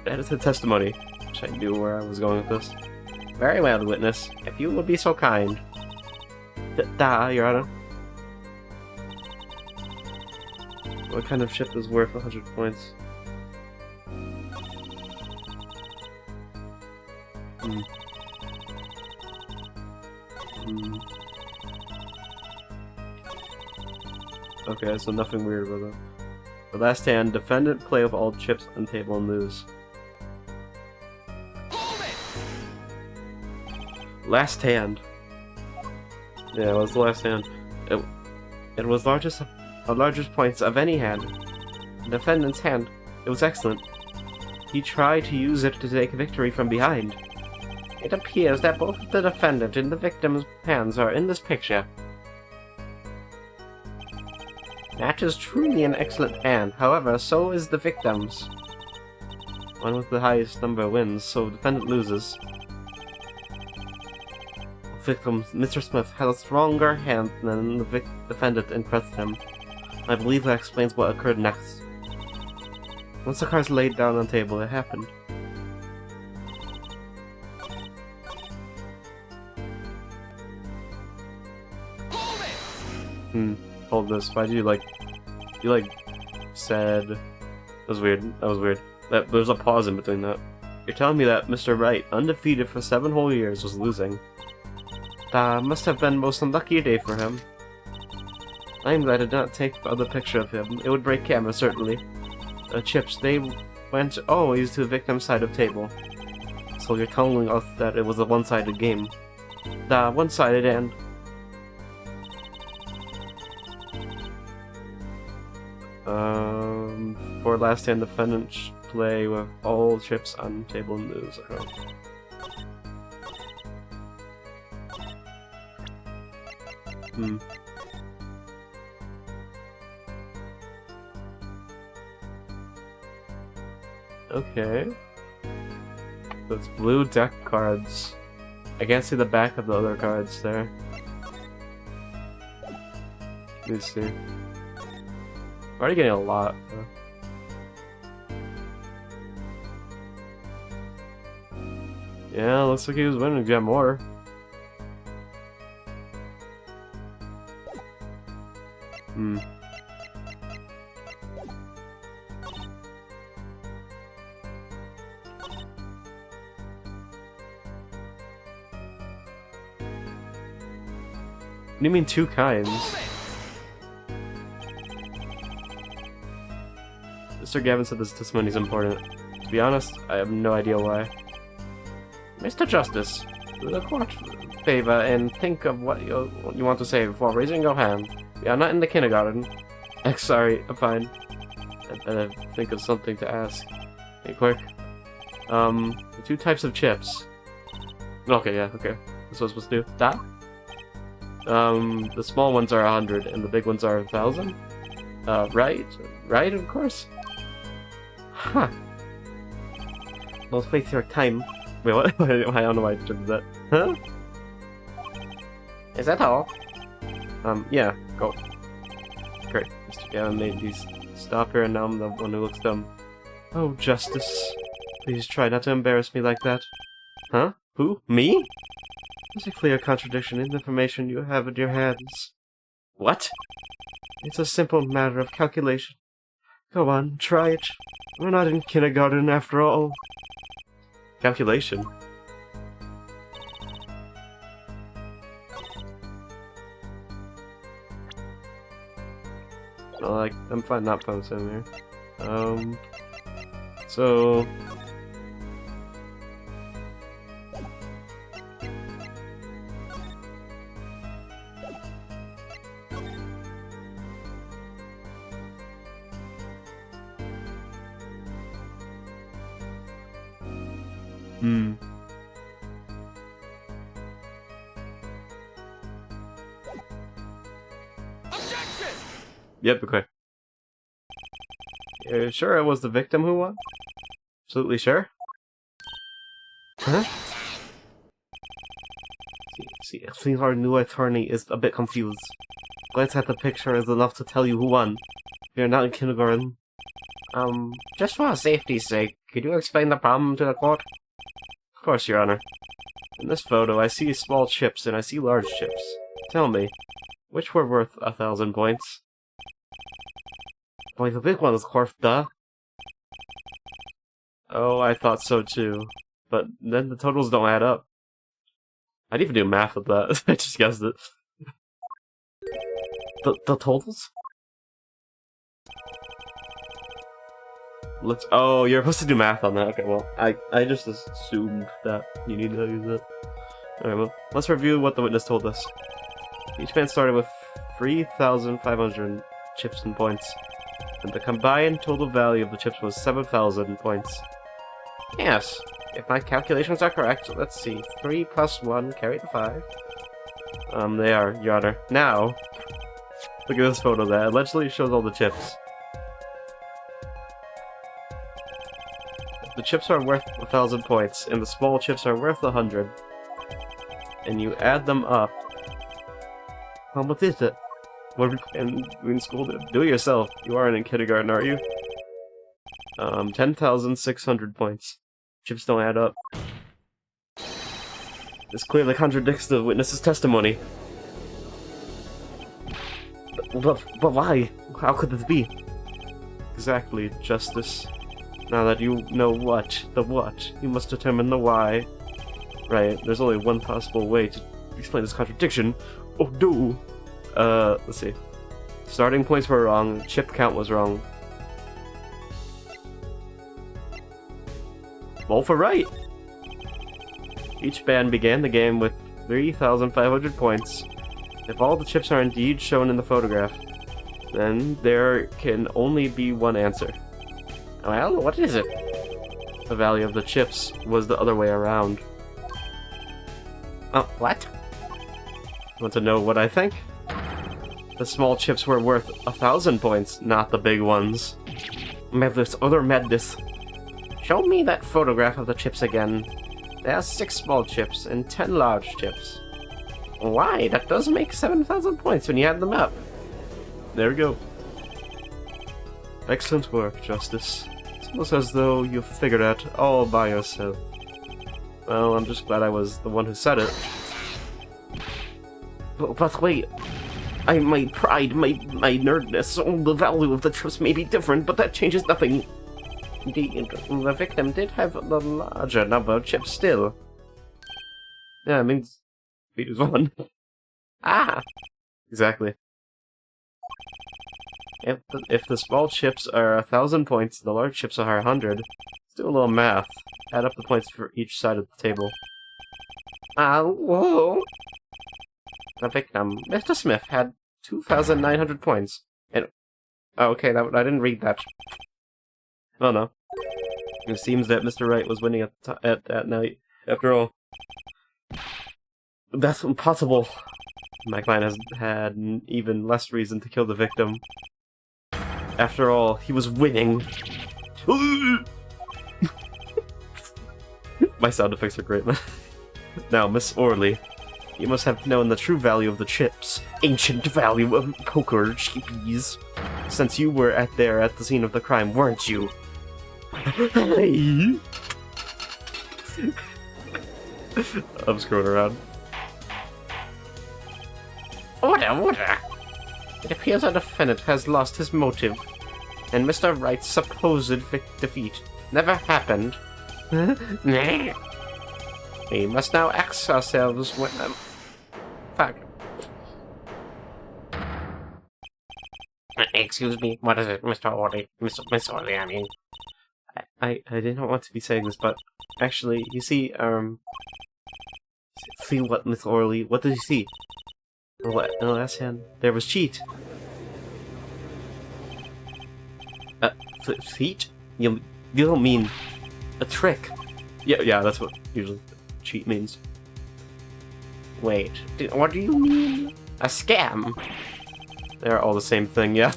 That is a testimony, which I knew where I was going with this. Very well, witness. If you would be so kind. Your Honor. What kind of ship is worth 100 points? Okay, so nothing weird about that. The last hand, defendant play with all chips on table and lose. Last hand. Yeah, it was the last hand. It was the largest points of any hand. The defendant's hand. It was excellent. He tried to use it to take victory from behind. It appears that both the defendant and the victim's hands are in this picture. That is truly an excellent hand. However, so is the victim's. One with the highest number wins, so defendant loses. Victim, Mr. Smith, has a stronger hand than the defendant and pressed him. I believe that explains what occurred next. Once the cards laid down on the table, it happened. Hold this. Why'd you said... That was weird. That was weird. There's a pause in between that. You're telling me that Mr. Wright, undefeated for 7 whole years, was losing. Must have been most unlucky day for him. I am glad I did not take another picture of him. It would break camera, certainly. Chips, they went always to the victim's side of table. So you're telling us that it was a one-sided game. The one-sided end. For last stand, defendants play with all chips on table and lose. Okay. Those blue deck cards. I can't see the back of the other cards there. Let me see. Already getting a lot. Yeah, looks like he was winning to get more. What do you mean 2 kinds? Mr. Gavin said this testimony is important. To be honest, I have no idea why. Mr. Justice, do the court favor and think of what you want to say before raising your hand. We are not in the kindergarten. Sorry, I'm fine. I think of something to ask. Hey, quick. The 2 types of chips. Okay, yeah, okay. That's what I was supposed to do. That? The small ones are 100 and the big ones are 1,000? Right? Right, of course. Huh. Don't waste your time. Wait, what? I don't know why I did that. Huh? Is that all? Yeah, go. Great. Mr. Gavin made these stop here and now I'm the one who looks dumb. Oh, Justice. Please try not to embarrass me like that. Huh? Who? Me? There's a clear contradiction in the information you have in your hands. What? It's a simple matter of calculation. Go on, try it. We're not in kindergarten after all. Calculation? Well, like, I'm fine not posting here. So... Objection! Yep, okay. You're sure it was the victim who won? Absolutely sure? Huh? See, our new attorney is a bit confused. Glance at the picture is enough to tell you who won. You're not in kindergarten. Just for safety's sake, could you explain the problem to the court? Of course, Your Honor. In this photo, I see small chips and I see large chips. Tell me, which were worth 1,000 points? Boy, the big one is worth duh. Oh, I thought so too. But then the totals don't add up. I'd even do math with that. I just guessed it. The totals? Let's. Oh, you're supposed to do math on that. Okay, well, I just assumed that you need to use it. Alright, well, let's review what the witness told us. Each man started with 3,500 chips and points, and the combined total value of the chips was 7,000 points. Yes, if my calculations are correct, let's see. 3 plus 1 carry the 5. They are, Your Honor. Now, look at this photo that allegedly shows all the chips. The chips are worth 1,000 points, and the small chips are worth 100. And you add them up. How much is it? What are we in school? Do it yourself. You aren't in kindergarten, are you? 10,600 points. Chips don't add up. This clearly contradicts the witness's testimony. But why? How could this be? Exactly, Justice. Now that you know the what, you must determine the why. Right, there's only one possible way to explain this contradiction. Oh, do! Let's see. Starting points were wrong, chip count was wrong. Both are right! Each band began the game with 3,500 points. If all the chips are indeed shown in the photograph, then there can only be one answer. Well, what is it? The value of the chips was the other way around. Oh, what? Want to know what I think? The small chips were worth 1,000 points, not the big ones. Madness, other madness. Show me that photograph of the chips again. There are 6 small chips and 10 large chips. Why? That does make 7,000 points when you add them up. There we go. Excellent work, Justice. It's almost as though you figured it all by yourself. Well, I'm just glad I was the one who said it. But wait, my pride, my nerdness, the value of the chips may be different, but that changes nothing. The victim did have the larger number of chips still. Yeah, it means Peter's won. Ah! Exactly. If the small chips are 1,000 points, the large chips are 100. Let's do a little math. Add up the points for each side of the table. Whoa! The victim, Mr. Smith, had 2,900 points. And oh, okay, I didn't read that. Oh no. It seems that Mr. Wright was winning at that night. After all, that's impossible. My client has had even less reason to kill the victim. After all, he was winning. My sound effects are great, man. Now, Miss Orley, you must have known the true value of the chips. Ancient value of poker chippies. Since you were there at the scene of the crime, weren't you? Hey. I'm screwing around. Order! It appears our defendant has lost his motive, and Mr. Wright's supposed defeat never happened. We must now ask ourselves when... fuck. Excuse me, what is it, Mr. Orley? Miss Orley, I mean. I did not want to be saying this, but actually, you see, see what, Miss Orley? What did you see? In the last hand, there was cheat. Feat? You don't mean a trick? Yeah, that's what usually cheat means. Wait, what do you mean? A scam? They're all the same thing, yeah.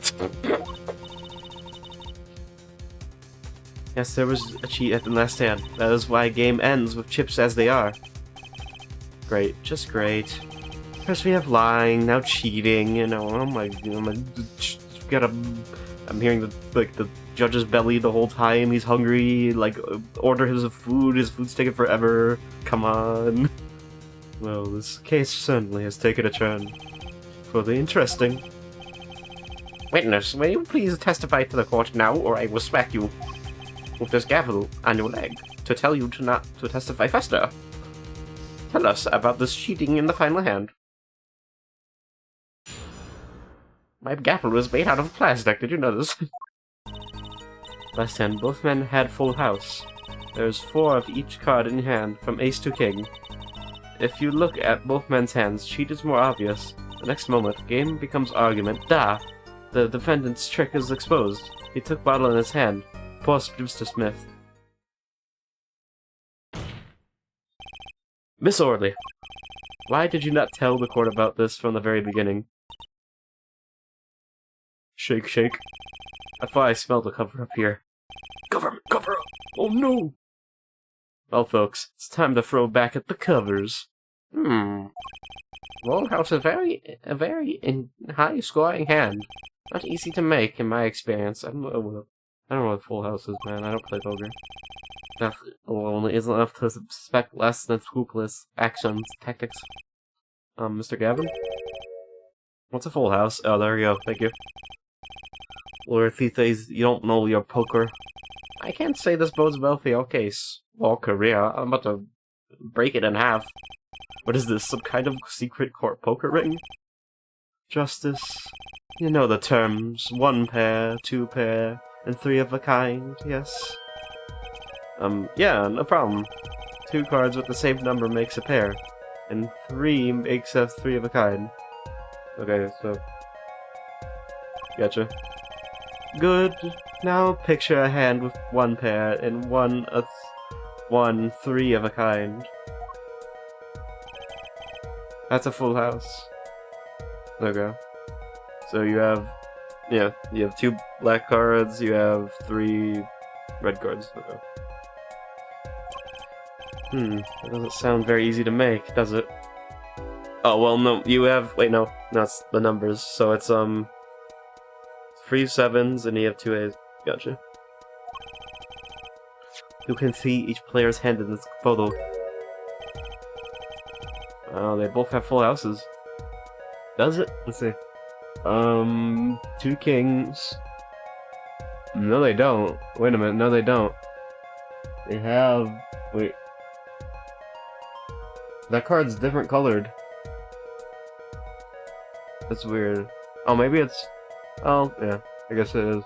Yes, there was a cheat at the last hand. That is why a game ends with chips as they are. Great, just great. First we have lying, now cheating, you know, I'm hearing the judge's belly the whole time, he's hungry, like, order his food's taking forever, come on. Well, this case certainly has taken a turn for the interesting. Witness, will you please testify to the court now, or I will smack you with this gavel on your leg to tell you not to testify faster. Tell us about this cheating in the final hand. My gavel was made out of plastic, did you notice? Last hand, both men had full house. There's 4 of each card in hand, from ace to king. If you look at both men's hands, cheat is more obvious. The next moment, game becomes argument. Da! The defendant's trick is exposed. He took bottle in his hand. Poor Mr. Smith. Miss Orley, why did you not tell the court about this from the very beginning? Shake, shake. I thought I smelled a cover-up here. Cover up! Oh no! Well, folks, it's time to throw back at the covers. Rollhouse is a very high-scoring hand. Not easy to make, in my experience. I don't know what Full House is, man. I don't play poker. That only isn't enough to suspect less than scrupulous actions, tactics. Mr. Gavin? What's a Full House? Oh, there you go. Thank you. Lord Thithes, you don't know your poker. I can't say this bodes well for your case. Or career. I'm about to break it in half. What is this, some kind of secret court poker ring? Justice. You know the terms. 1 pair, 2 pair, and 3 of a kind, yes? Yeah, no problem. 2 cards with the same number makes a pair, and 3 makes a 3 of a kind. Okay, so... Gotcha. Good. Now picture a hand with 1 pair and 1 3 of a kind. That's a full house. Okay. So you have... Yeah, you have 2 black cards, you have 3 red cards. Okay. That doesn't sound very easy to make, does it? Oh, well, no, you have... Wait, no, that's the numbers. So it's, 3 7s, and you have 2 A's. Gotcha. You can see each player's hand in this photo. Oh, they both have full houses. Does it? Let's see. 2 kings. No, they don't. Wait a minute, no, they don't. They have... Wait. That card's different colored. That's weird. Oh, maybe it's... Oh, yeah. I guess it is.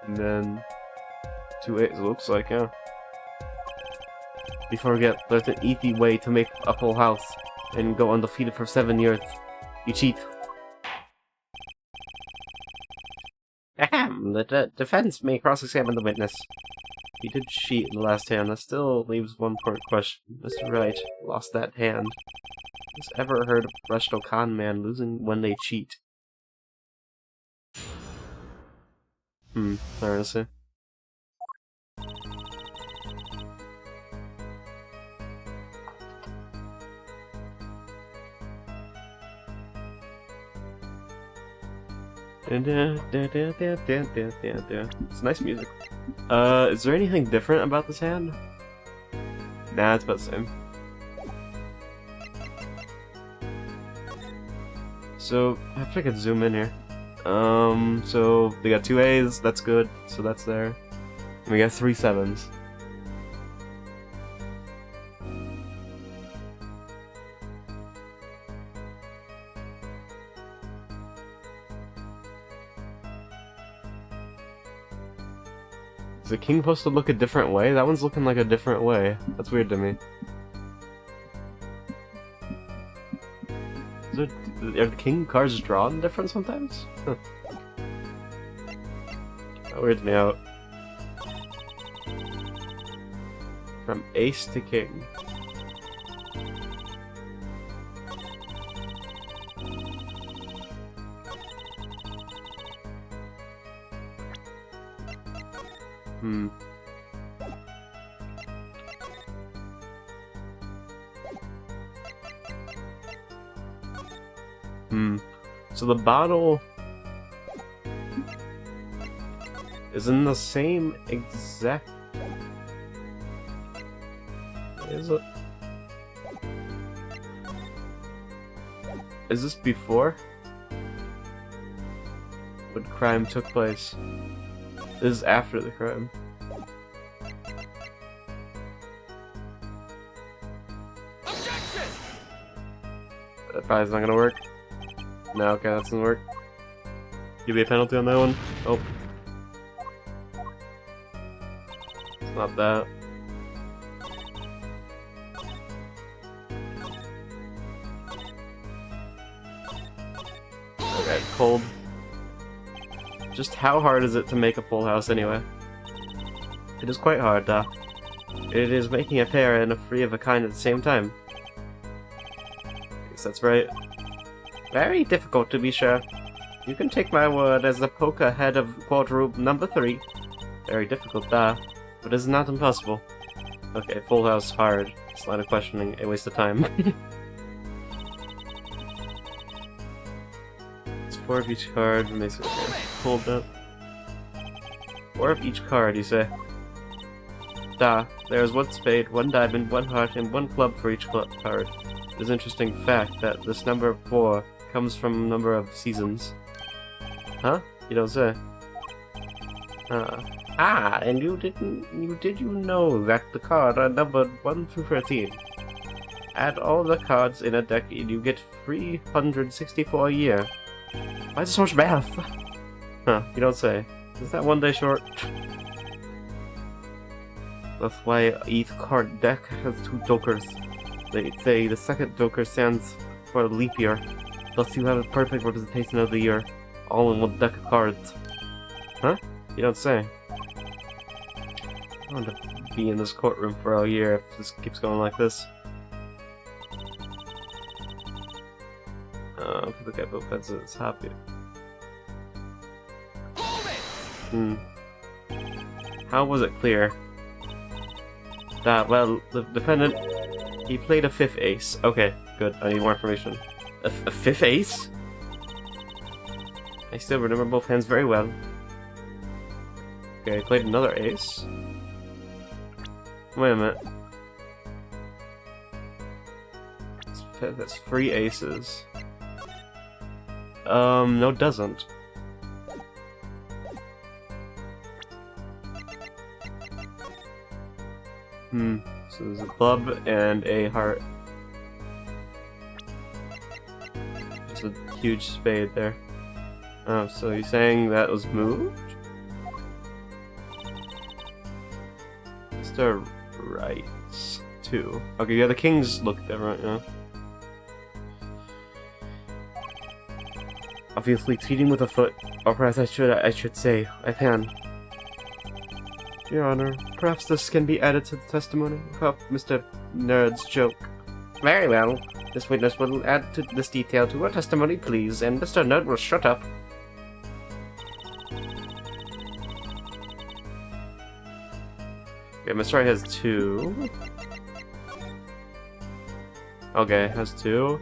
And then... 2 8s, it looks like, yeah. Before we get, there's an easy way to make a full house and go undefeated for 7 years. You cheat. Ahem, the defense may cross-examine the witness. He did cheat in the last hand. That still leaves one important question. Mr. Wright lost that hand. Has ever heard of Resto Con Man losing when they cheat? Honestly. It's nice music. Is there anything different about this hand? Nah, it's about the same. So, I could zoom in here. So they got 2 A's, that's good, so that's there. And we got 3 7s. Is the king supposed to look a different way? That one's looking like a different way. That's weird to me. Are the king cards drawn different sometimes? Huh. That weirds me out. From ace to king. So the bottle is in the same exact... Is it? Is this before? When crime took place? This is after the crime. Objection! That probably is not gonna work. No, okay, that doesn't work. Give me a penalty on that one. Oh. It's not that. Okay, cold. Just how hard is it to make a full house anyway? It is quite hard, It is making a pair and a free of a kind at the same time. Guess that's right. Very difficult, to be sure. You can take my word as the poke ahead of courtroom number 3. Very difficult, but it is not impossible. Okay, full house, hard. It's line of questioning, a waste of time. It's 4 of each card, makes it hold up. 4 of each card, you say? There is 1 spade, 1 diamond, 1 heart, and 1 club for each card. It is an interesting fact that this number 4 comes from a number of seasons. Huh? You don't say. And did you know that the cards are numbered 1 through 13? Add all the cards in a deck and you get 364 a year. Why is it so much math? Huh, you don't say. Is that 1 day short? That's why each card deck has 2 jokers. They say the second joker stands for a leap year. Thus you have a perfect representation of the year, all in one deck of cards. Huh? You don't say. I want to be in this courtroom for a year if this keeps going like this. The guy both ends is happy. How was it clear? That, well, the defendant, he played a 5th ace. Okay, good. I need more information. A 5th ace? I still remember both hands very well. Okay, I played another ace. Wait a minute. That's 3 aces. No it doesn't. So there's a club and a heart. There's a huge spade there. Oh, so you're saying that was moved? Mr. Rights. 2. Okay, yeah, the kings look different, yeah. Obviously, cheating with a foot, or perhaps I should say, a hand. Your Honor, perhaps this can be added to the testimony about Mr. Nerd's joke. Very well. This witness will add to this detail to her testimony, please, and Mr. Nerd will shut up. Okay, Mr. Right has 2. Okay, has 2.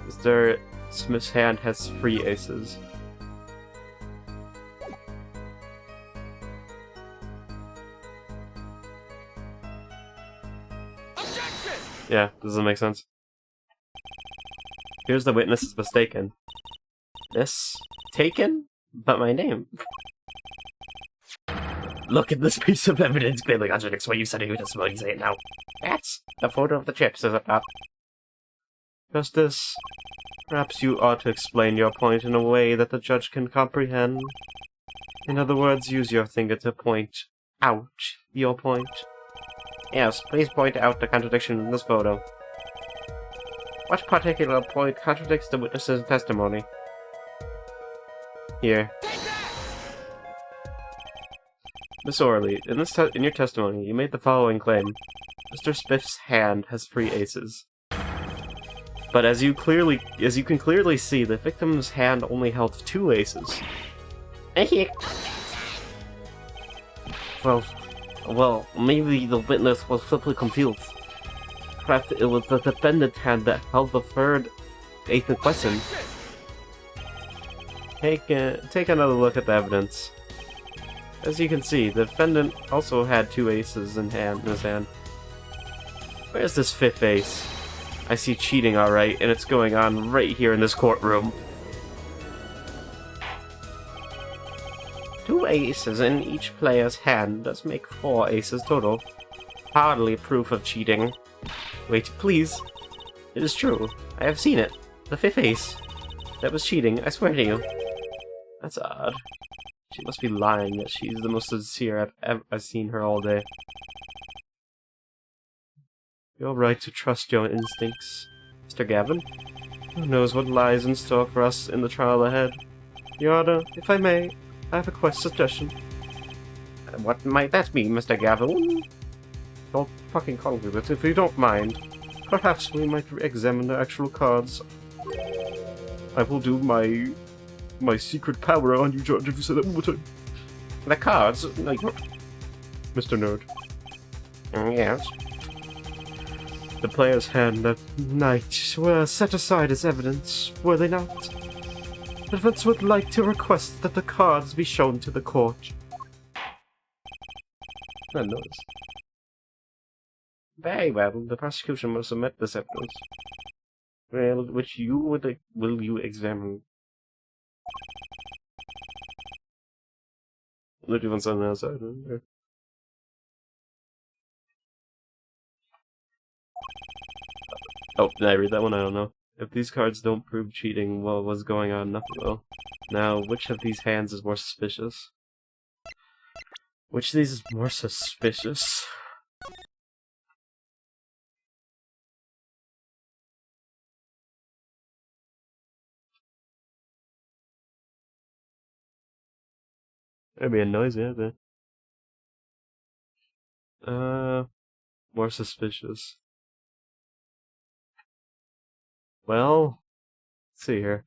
Mr. Smith's hand has 3 aces. Objection! Yeah, doesn't make sense. Here's the witness is mistaken. This taken, but my name. Look at this piece of evidence clearly contradicts what you said in your testimony. Say it now. That's the photo of the chips, is it not? Justice, perhaps you ought to explain your point in a way that the judge can comprehend. In other words, use your finger to point out your point. Yes, please point out the contradiction in this photo. What particular point contradicts the witness's testimony? Here. Miss Orley, in your testimony, you made the following claim. Mr. Smith's hand has 3 aces. But as you can clearly see, the victim's hand only held 2 aces. Well, maybe the witness was simply confused. Perhaps it was the defendant's hand that held the 3rd ace in question. Take another look at the evidence. As you can see, the defendant also had 2 aces in his hand. Where's this 5th ace? I see cheating, alright, and it's going on right here in this courtroom. 2 aces in each player's hand does make 4 aces total. Hardly proof of cheating. Wait, please. It is true. I have seen it. The 5th ace. That was cheating, I swear to you. That's odd. She must be lying that she's the most sincere I've seen her all day. You're right to trust your instincts, Mr. Gavin. Who knows what lies in store for us in the trial ahead? Your Honor, if I may, I have a suggestion. What might that be, Mr. Gavin? Don't fucking call me that if you don't mind. Perhaps we might examine the actual cards. I will do my secret power on you, Judge, if you say that one more time. The cards? Like, Mr. Nerd. Yes. The player's hand that night were set aside as evidence, were they not? The defense would like to request that the cards be shown to the court. I notice. Very well, the prosecution will submit this evidence. Well, which you will you examine? Look, you want something outside? Oh, did I read that one? I don't know. If these cards don't prove cheating, well, what's going on? Nothing will. Now, which of these hands is more suspicious? Which of these is more suspicious? That'd be a noise, yeah. More suspicious. Well, let's see here.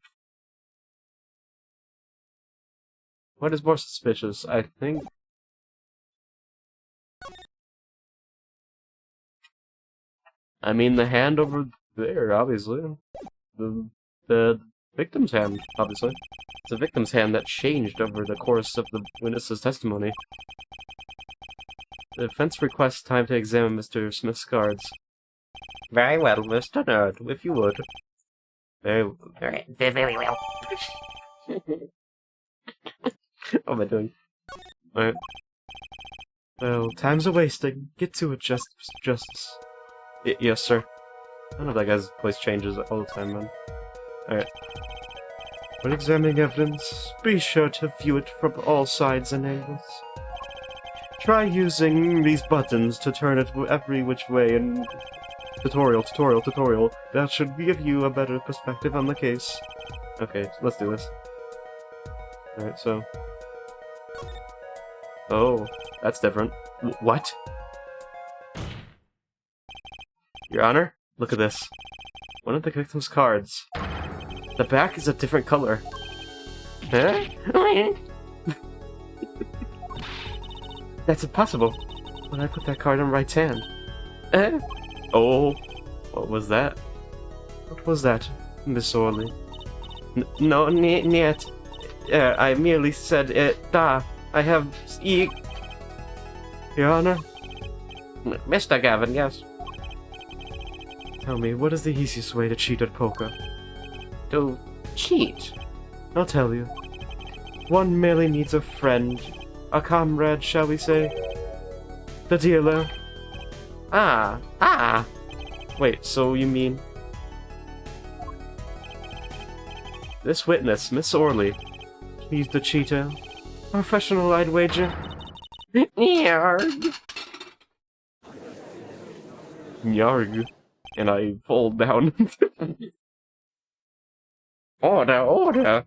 What is more suspicious? I think. I mean, the hand over there, obviously. The victim's hand, obviously. It's the victim's hand that changed over the course of the witness's testimony. The defense requests time to examine Mr. Smith's cards. Very well, Mr. Nerd, if you would. Very well. What am I doing? Alright. Well, time's a-wasting. Get to it, Justice. Yes, sir. I don't know if that guy's voice changes all the time, man. Alright. When examining evidence, be sure to view it from all sides and angles. Try using these buttons to turn it every which way and... Tutorial. That should give you a better perspective on the case. Okay, let's do this. Alright, so... Oh, that's different. What? Your Honor, look at this. One of the victim's cards. The back is a different color. Huh? That's impossible. When I put that card in right hand. Oh, what was that? What was that, Miss Orley? No, niet. I merely said da. I have Your Honor? Mr. Gavin, yes. Tell me, what is the easiest way to cheat at poker? To cheat? I'll tell you. One merely needs a friend. A comrade, shall we say? The dealer. Ah. Wait, so you mean... This witness, Miss Orley. She's the cheater. Professional, I'd wager. Yarg. Yarg. And I fall down. Order.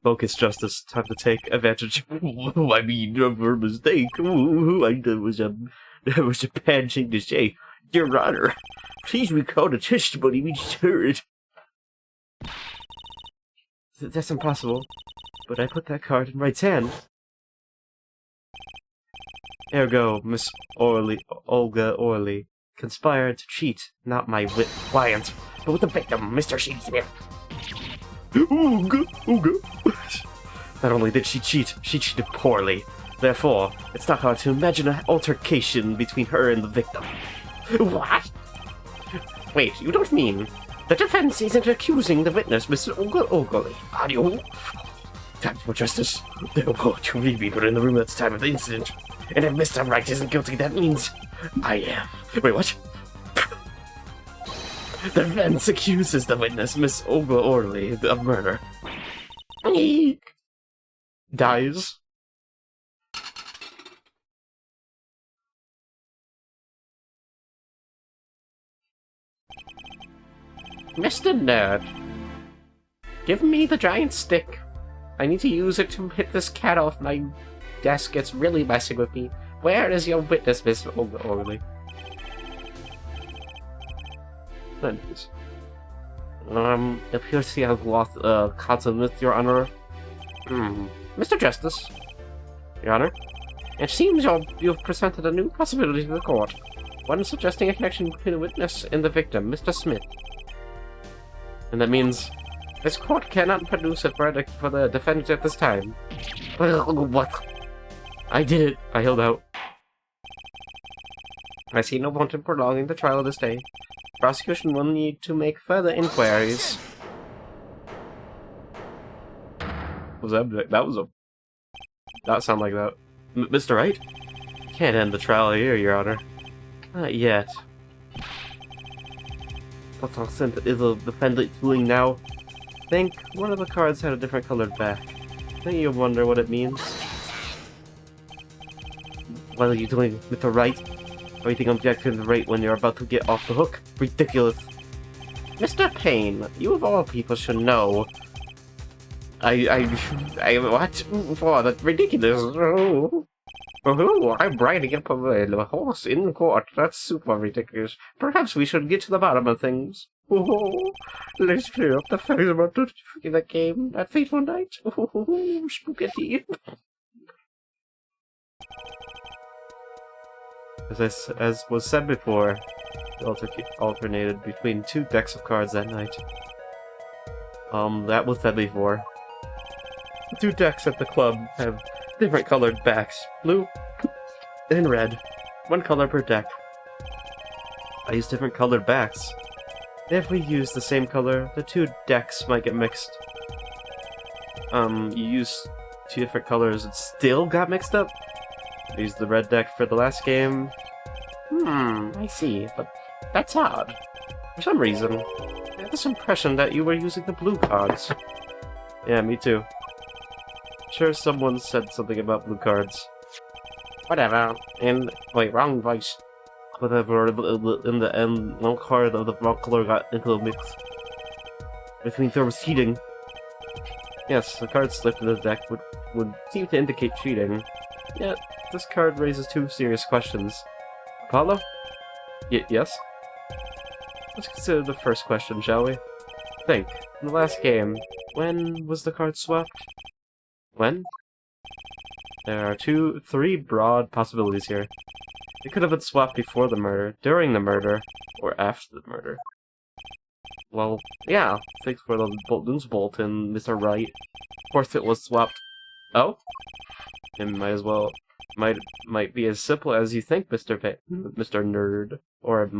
Focus, Justice. Time to take advantage. I mean, of her mistake. That was a bad thing to say. Your Honor, please recall the testimony we just heard. That's impossible. But I put that card in Right's hand. Ergo, Miss Olga Orley, conspired to cheat, not my client, but with the victim, Mr. Shady Smith. Ooga. Not only did she cheat, she cheated poorly. Therefore, it's not hard to imagine an altercation between her and the victim. What? Wait, you don't mean... The defense isn't accusing the witness, Mr. Ogilvy, are you? Time for justice. There were too many people in the room at the time of the incident. And if Mr. Wright isn't guilty, that means... I am. Wait, what? The defense accuses the witness, Miss Olga Orley, of murder. Dies. Mr. Nerd, give me the giant stick. I need to use it to hit this cat off my desk. It's really messing with me. Where is your witness, Miss Orley? Nice. Appears he has lost consonant, Your Honor. Mr. Justice. Your Honor? It seems you've presented a new possibility to the court. One suggesting a connection between the witness and the victim, Mr. Smith. And that means... This court cannot produce a verdict for the defendant at this time. What? I did it. I held out. I see no point in prolonging the trial this day. Prosecution will need to make further inquiries. Was that? That was a... That sounded like that. Mr. Wright? Can't end the trial here, Your Honor. Not yet. What is the defendant doing now? Think one of the cards had a different colored back. Think you'll wonder what it means? What are you doing, Mr. Wright? Everything objecting to the rate when you're about to get off the hook? Ridiculous. Mr. Payne, you of all people should know. What? Oh, that's ridiculous. Oh, I'm riding up a horse in court. That's super ridiculous. Perhaps we should get to the bottom of things. Oh, let's clear up the facts about that game, that fateful night. Oh, spaghetti. As was said before, we alternated between 2 decks of cards that night. That was said before. The 2 decks at the club have different colored backs, blue and red. 1 color per deck. I use different colored backs. If we use the same color, the 2 decks might get mixed. You use 2 different colors and still got mixed up? I used the red deck for the last game. I see, but that's odd. For some reason, I have this impression that you were using the blue cards. Yeah, me too. Sure, someone said something about blue cards. Whatever. And wait, wrong voice. Whatever, in the end, one card of the wrong color got into the mix. Which means there was cheating. Yes, the card slipped in the deck would seem to indicate cheating. Yet, this card raises 2 serious questions. Apollo? Yes? Let's consider the first question, shall we? Think. In the last game, when was the card swapped? When? There are 3 broad possibilities here. It could have been swapped before the murder, during the murder, or after the murder. Well, yeah, thanks for the news bulletin, Mr. Wright. Of course it was swapped. Oh? It might as well... might be as simple as you think, Mr. Nerd. Or it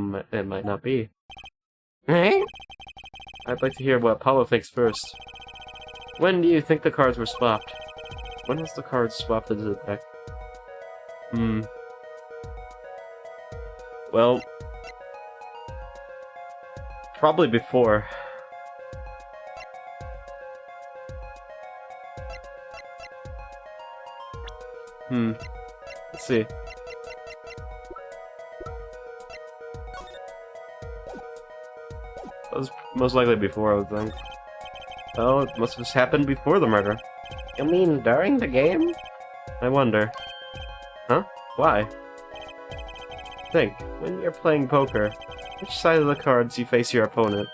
might not be. Eh? I'd like to hear what Apollo thinks first. When do you think the cards were swapped? When was the card swapped into the deck? Well... probably before. Let's see. That was most likely before, I would think. Oh, it must have happened before the murder. You mean during the game? I wonder. Huh? Why? Think, when you're playing poker, which side of the cards you face your opponent?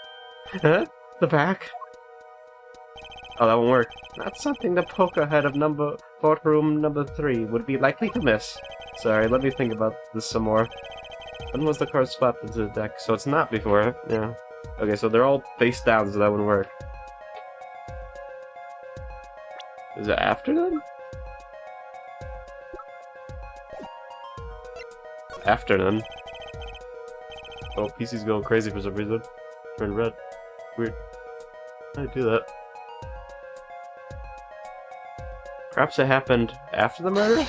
Huh? The back? Oh, that won't work. That's something the poker head of courtroom number 3 would be likely to miss. Sorry, let me think about this some more. When was the card swapped into the deck? So it's not before, yeah. Okay, so they're all face down, so that wouldn't work. Is it after then? After then. Oh, PC's going crazy for some reason. Turned red. Weird. How did I do that? Perhaps it happened after the murder?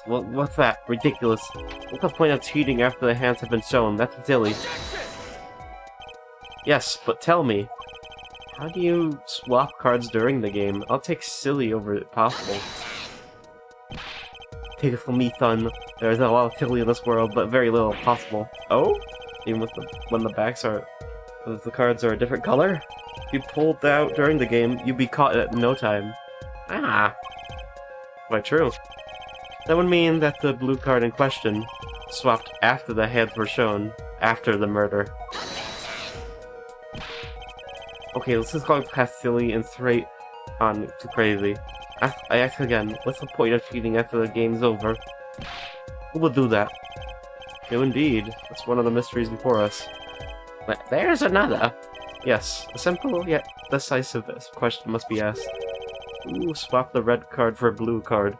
What's that? Ridiculous. What's the point of cheating after the hands have been shown? That's silly. Yes, but tell me. How do you swap cards during the game? I'll take silly over possible. Take it from me, son. There's a lot of silly in this world, but very little possible. Oh? Even with when the backs are... if the cards are a different color? If you pulled out during the game, you'd be caught at no time. Ah. Quite true. That would mean that the blue card in question swapped after the hands were shown, after the murder. Okay, let's just go past silly and straight on to crazy. I ask again, what's the point of cheating after the game's over? Who will do that? No, indeed. That's one of the mysteries before us. But there's another. Yes, a simple yet decisive question must be asked. Who swapped the red card for a blue card?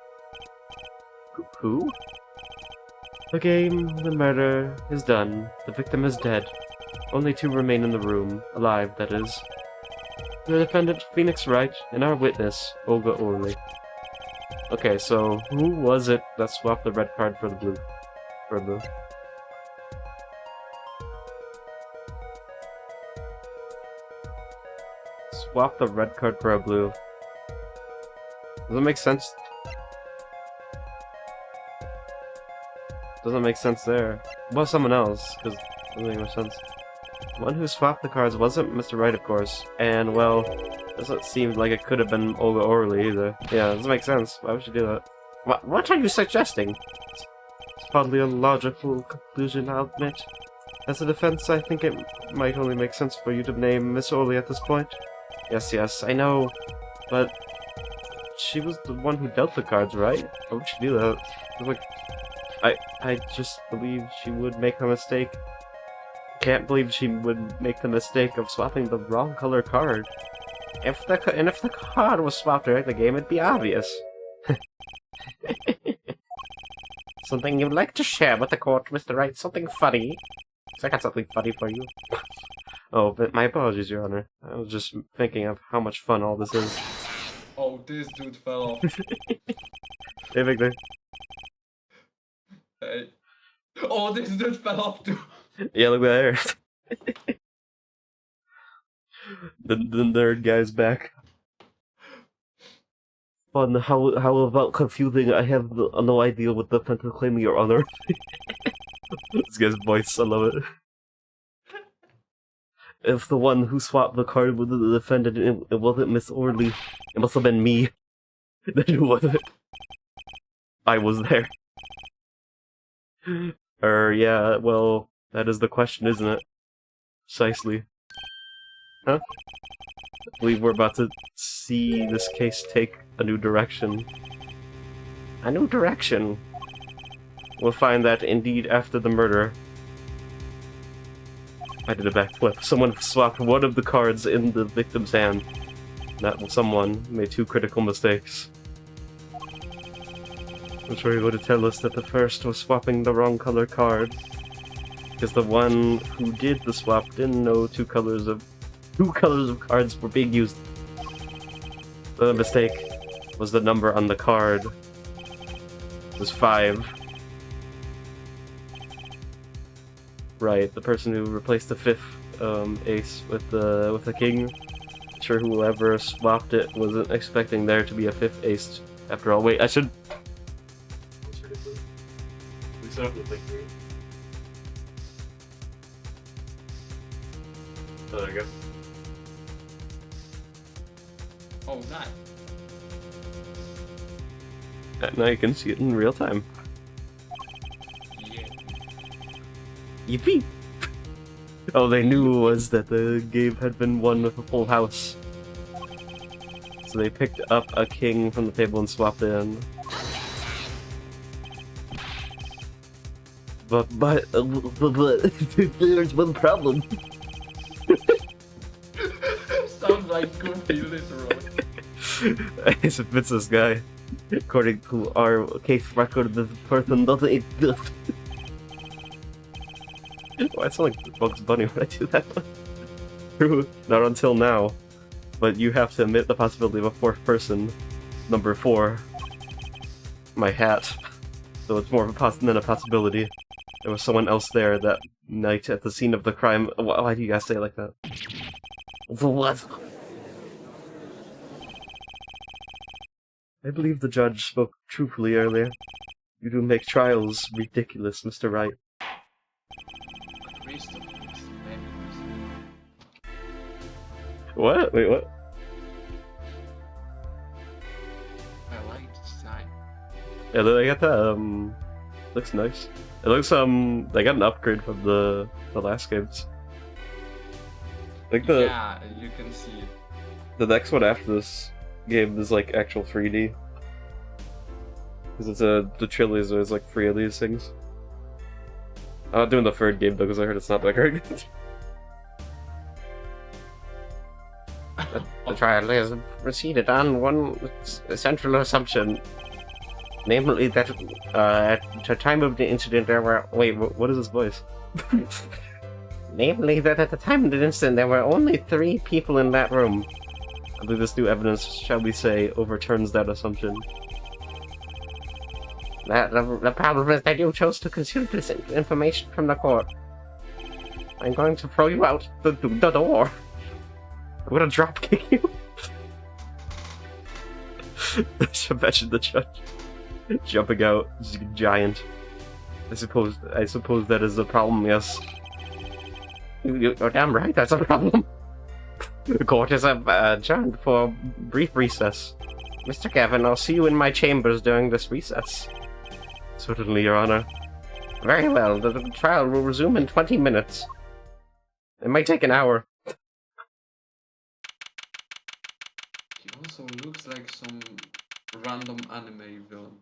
Who? The game, the murder, is done. The victim is dead. Only 2 remain in the room. Alive, that is. The defendant, Phoenix Wright, and our witness, Olga Orley. Okay, so who was it that swapped the red card for the blue? Swap the red card for a blue. Does that make sense? Doesn't make sense there. Well, someone else, because it doesn't make much sense. The one who swapped the cards wasn't Mr. Right, of course, and, well, doesn't seem like it could have been Olga Orly either. Yeah, it doesn't make sense. Why would you do that? What are you suggesting? It's hardly a logical conclusion, I'll admit. As a defense, I think it might only make sense for you to name Miss Orly at this point. Yes, I know, but she was the one who dealt the cards, right? Why would she do that? Like, I just believe she would make a mistake. Can't believe she would make the mistake of swapping the wrong color card. If the card was swapped during the game, it'd be obvious. Something you'd like to share with the court, Mr. Wright? Something funny? I got something funny for you. Oh, but my apologies, Your Honor. I was just thinking of how much fun all this is. Oh, this dude fell off. Hey, Victor. Hey. Oh, this dude fell off too. Yeah, look there. the nerd guy's back. Fun. How about confusing? I have no idea what the defendant claiming, Your Honor. This guy's voice, I love it. If the one who swapped the card with the defendant, it wasn't Miss Orly, it must have been me. Then who was it? I was there. Yeah, well, that is the question, isn't it? Precisely. Huh? I believe we're about to see this case take a new direction. A new direction? We'll find that indeed after the murder. I did a backflip. Someone swapped one of the cards in the victim's hand. That someone made two critical mistakes. I'm sure he would have tell us that the first was swapping the wrong color card. Because the one who did the swap didn't know two colors of cards were being used. The mistake was the number on the card. It was 5. Right, the person who replaced the 5th ace with the king. Sure, whoever swapped it wasn't expecting there to be a 5th ace. After all, wait, I should. We set up the thing. Oh, there you go. Oh, nice. Now you can see it in real time. Yeah. Yippee! All they knew was that the game had been won with a full house. So they picked up a king from the table and swapped it in. But there's one problem. Sounds like Goofy, literally. It's this guy. According to our case record, this person doesn't exist. Why I sound like Bugs Bunny when I do that one? True, not until now. But you have to admit the possibility of a 4th person. Number 4. My hat. So it's more of a than a possibility. There was someone else there that night at the scene of the crime. Why do you guys say it like that? The what? I believe the judge spoke truthfully earlier. You do make trials ridiculous, Mr. Wright. What? Wait, what? I like this design. Yeah, they got that, looks nice. It looks, they got an upgrade from the last games. I think Yeah, you can see it. the next one after this game is, like, actual 3D. Because it's the trilogy, so there's, like, 3 of these things. I'm not doing the 3rd game, though, because I heard it's not that great. The trial has proceeded on one central assumption. Namely that at the time of the incident there were... Wait, what is this voice? Namely that at the time of the incident there were only 3 people in that room. I believe this new evidence, shall we say, overturns that assumption. The problem is that you chose to conceal this information from the court. I'm going to throw you out the door. I'm gonna drop kick you. Just imagine the judge jumping out, just giant. I suppose that is a problem, yes. You're damn right, that's a problem. The court is adjourned for a brief recess. Mr. Gavin, I'll see you in my chambers during this recess. Certainly, Your Honor. Very well, the trial will resume in 20 minutes. It might take an hour. He also looks like some random anime villain.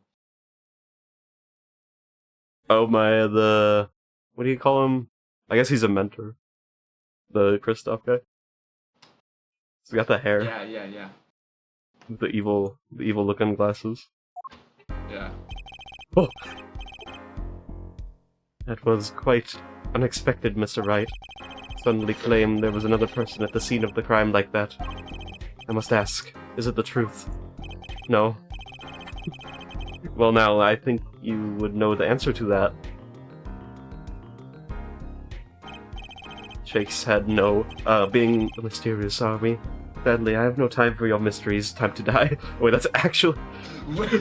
Oh my, what do you call him? I guess he's a mentor. The Kristoff guy. He's got the hair. Yeah. The evil looking glasses. Yeah. Oh. That was quite unexpected, Mr. Wright. Suddenly claim there was another person at the scene of the crime like that. I must ask, is it the truth? No. Well now, I think you would know the answer to that. Shakes head no. Being a mysterious army. Sadly, I have no time for your mysteries. Time to die. Wait, that's actually...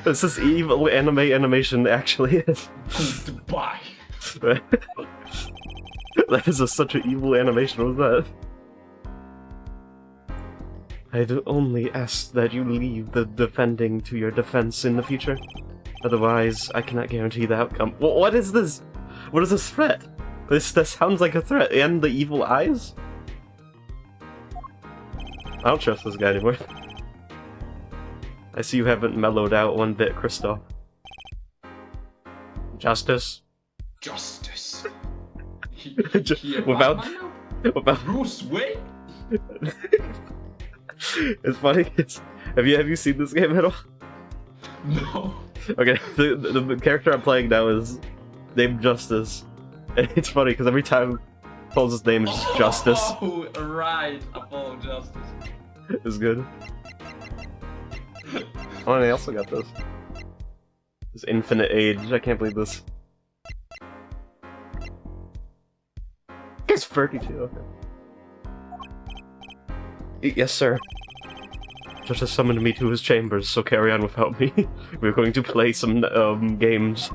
This is evil animation actually is. Goodbye. That is such an evil animation, what was that? I'd only ask that you leave the defending to your defense in the future. Otherwise, I cannot guarantee the outcome. What is this? What is this threat? This sounds like a threat. And the evil eyes? I don't trust this guy anymore. I see you haven't mellowed out one bit, Kristoff. Justice? Justice. Without Bruce Wayne? It's funny. Have you seen this game at all? No. Okay, the character I'm playing now is named Justice. And it's funny because every time he calls his name is just Justice. Oh, right. Apollo Justice. It's good. Oh, and I also got this. This infinite age. I can't believe this. It's 32. Okay. Yes, sir. Justice summoned me to his chambers, so carry on without me. We're going to play some games.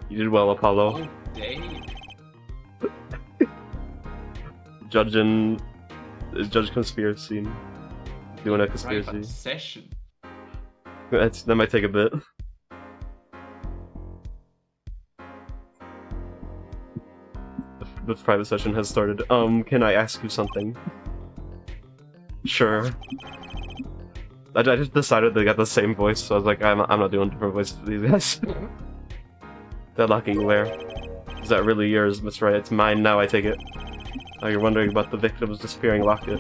You did well, Apollo. Oh, dang. Judge conspiracy. Doing a conspiracy. Private session. That might take a bit. The private session has started. Can I ask you something? Sure. I just decided they got the same voice, so I was like, I'm not doing different voices for these guys. That locket you wear. Is that really yours, Miss Wright? It's mine now, I take it. Oh, you're wondering about the victim's disappearing locket.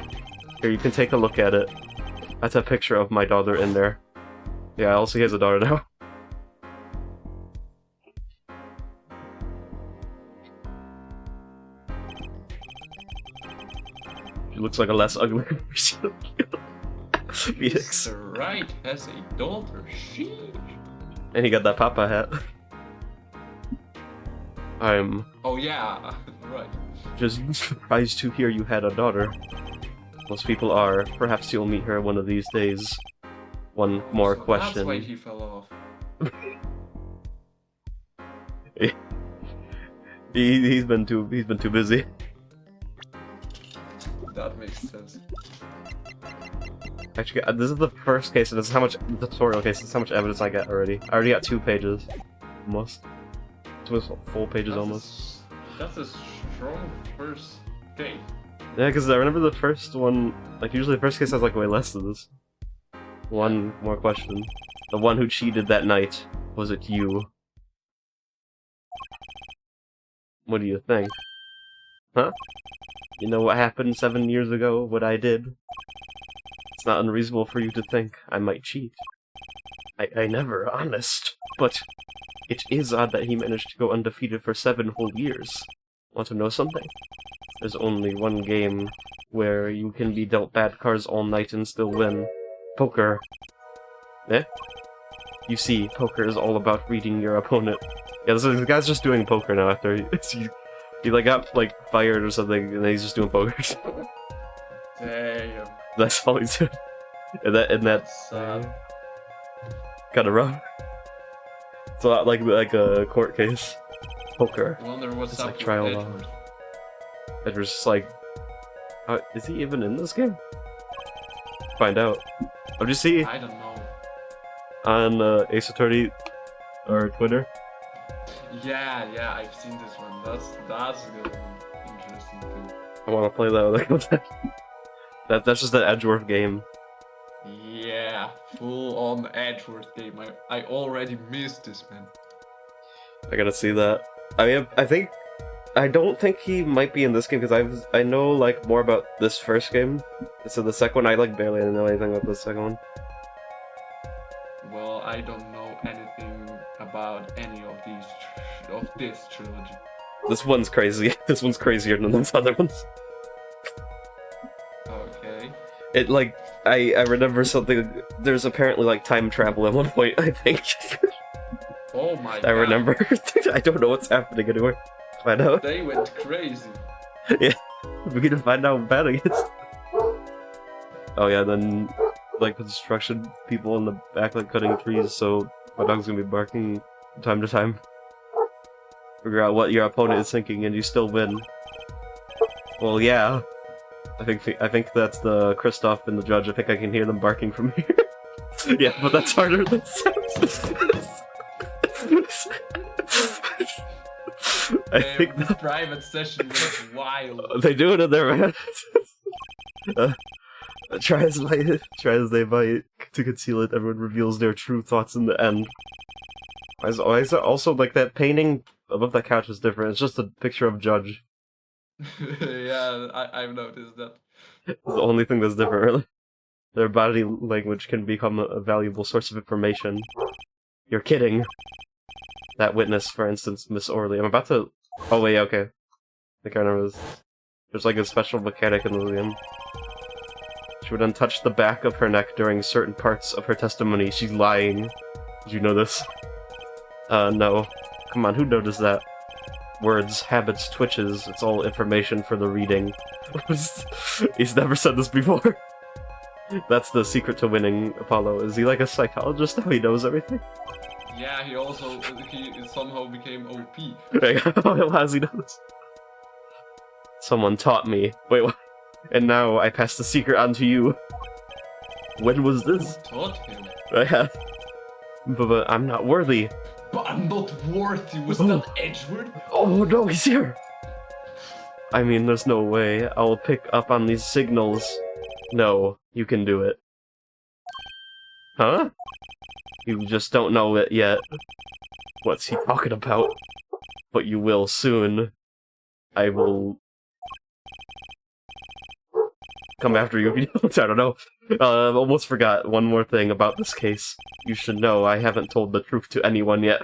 Here, you can take a look at it. That's a picture of my daughter in there. Yeah, also he has a daughter now. She looks like a less ugly version of Phoenix. Mr. Wright has a daughter. Sheesh. And he got that Papa hat. I'm Oh yeah, right. just surprised to hear you had a daughter. Most people are. Perhaps you'll meet her one of these days. One more So question. That's why he fell off. He's been too busy. That makes sense. Actually, this is the first case, and this is how much the tutorial case. This is how much evidence I got already. I already got 2 pages, almost. 2 full pages almost. That's a strong first case. Yeah, because I remember the first one. Like usually, the first case has like way less than this. One more question. The one who cheated that night, was it you? What do you think? Huh? You know what happened 7 years ago? What I did? It's not unreasonable for you to think I might cheat. I never, honest. But it is odd that he managed to go undefeated for 7 whole years. Want to know something? There's only one game where you can be dealt bad cards all night and still win. Poker. Eh? You see, poker is all about reading your opponent. Yeah, this guy's just doing poker now after he like got like fired or something, and then he's just doing poker. Damn. That's all he's doing. And that's Sad. kind of rough. It's a lot like a court case. Poker. I wonder what's It's up like with trial law. Edward. Edward's just like, is he even in this game? Find out. Oh, did you see I don't know. on Ace Attorney or Twitter? Yeah, I've seen this one. That's gonna be interesting too. I want to play that when that comes out. That's just an Edgeworth game. Yeah, full on Edward game. I already missed this, man. I gotta see that. I mean, I don't think he might be in this game because I know like more about this first game. So the second one, I like barely know anything about the second one. Well, I don't know anything about any of these of this trilogy. This one's crazy. This one's crazier than those other ones. Okay. It like I remember something. There's apparently like time travel at one point. I think. Oh my I god. remember. I don't know what's happening anyway. Find out. They went crazy. Yeah, we're gonna find out how bad it is. Oh yeah, then like construction people in the back like cutting trees, so my dog's gonna be barking from time to time. Figure out what your opponent is thinking, and you still win. Well, yeah. I think that's the Kristoff and the judge. I think I can hear them barking from here. Yeah, but that's harder than I think This private session was wild. they do it in their head. Try as they might to conceal it, everyone reveals their true thoughts in the end. Also, like, that painting above that couch is different. It's just a picture of Judge. Yeah, I've noticed that. It's the only thing that's different, really. Their body language can become a valuable source of information. You're kidding. That witness, for instance, Miss Orley. I'm about to... Oh, wait, okay. I think I remember this. There's like a special mechanic in the game. She would untouch the back of her neck during certain parts of her testimony. She's lying. Did you know this? No. Come on, who noticed that? Words, habits, twitches, it's all information for the reading. He's never said this before. That's the secret to winning, Apollo. Is he like a psychologist now? He knows everything? Yeah, he somehow became OP. How does he know this? Someone taught me. Wait, what? And now I pass the secret on to you. When was this? Taught him. I have. But I'm not worthy. But I'm not worthy. Was that Edward? Oh no, he's here! I mean, there's no way. I will pick up on these signals. No, you can do it. Huh? You just don't know it yet. What's he talking about? But you will soon. I will... come after you if you don't. I don't know. Almost forgot one more thing about this case. You should know I haven't told the truth to anyone yet.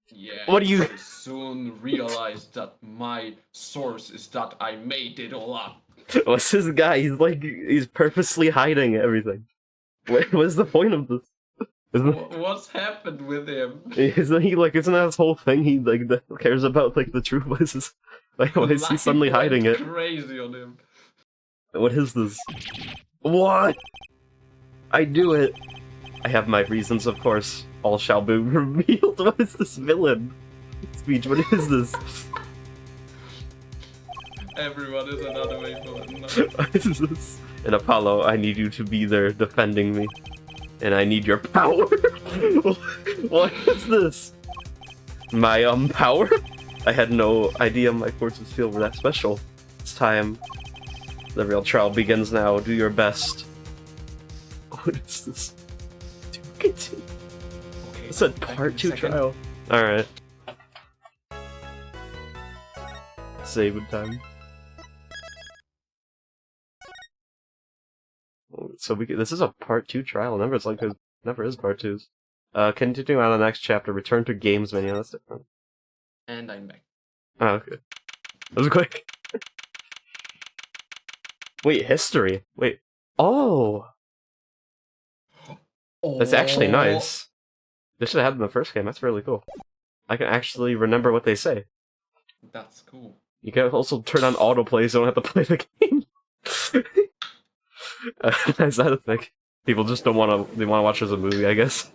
Yeah. What do you... soon realize that my source is that I made it all up. What's this guy? He's purposely hiding everything. What's the point of this? What's happened with him? Isn't that his whole thing? He cares about the truth. Why is he suddenly hiding it? Crazy on him. What is this? What? I do it. I have my reasons, of course. All shall be revealed. What is this villain speech? What is this? Everyone is another way villain. What is this? And Apollo, I need you to be there defending me. And I need your power. What is this? My power? I had no idea my forces field were that special. It's time. The real trial begins now. Do your best. What is this? Okay, it's a part 2 trial. Alright. Save time. So this is a part 2 trial. Never is part 2s. Continue on the next chapter. Return to games menu. That's different. And I'm back. Oh, okay. That was quick. Wait, history. Wait. Oh! That's actually nice. They should have had in the first game. That's really cool. I can actually remember what they say. That's cool. You can also turn on autoplay so you don't have to play the game. Is that a thing? People just don't want to. They want to watch it as a movie, I guess.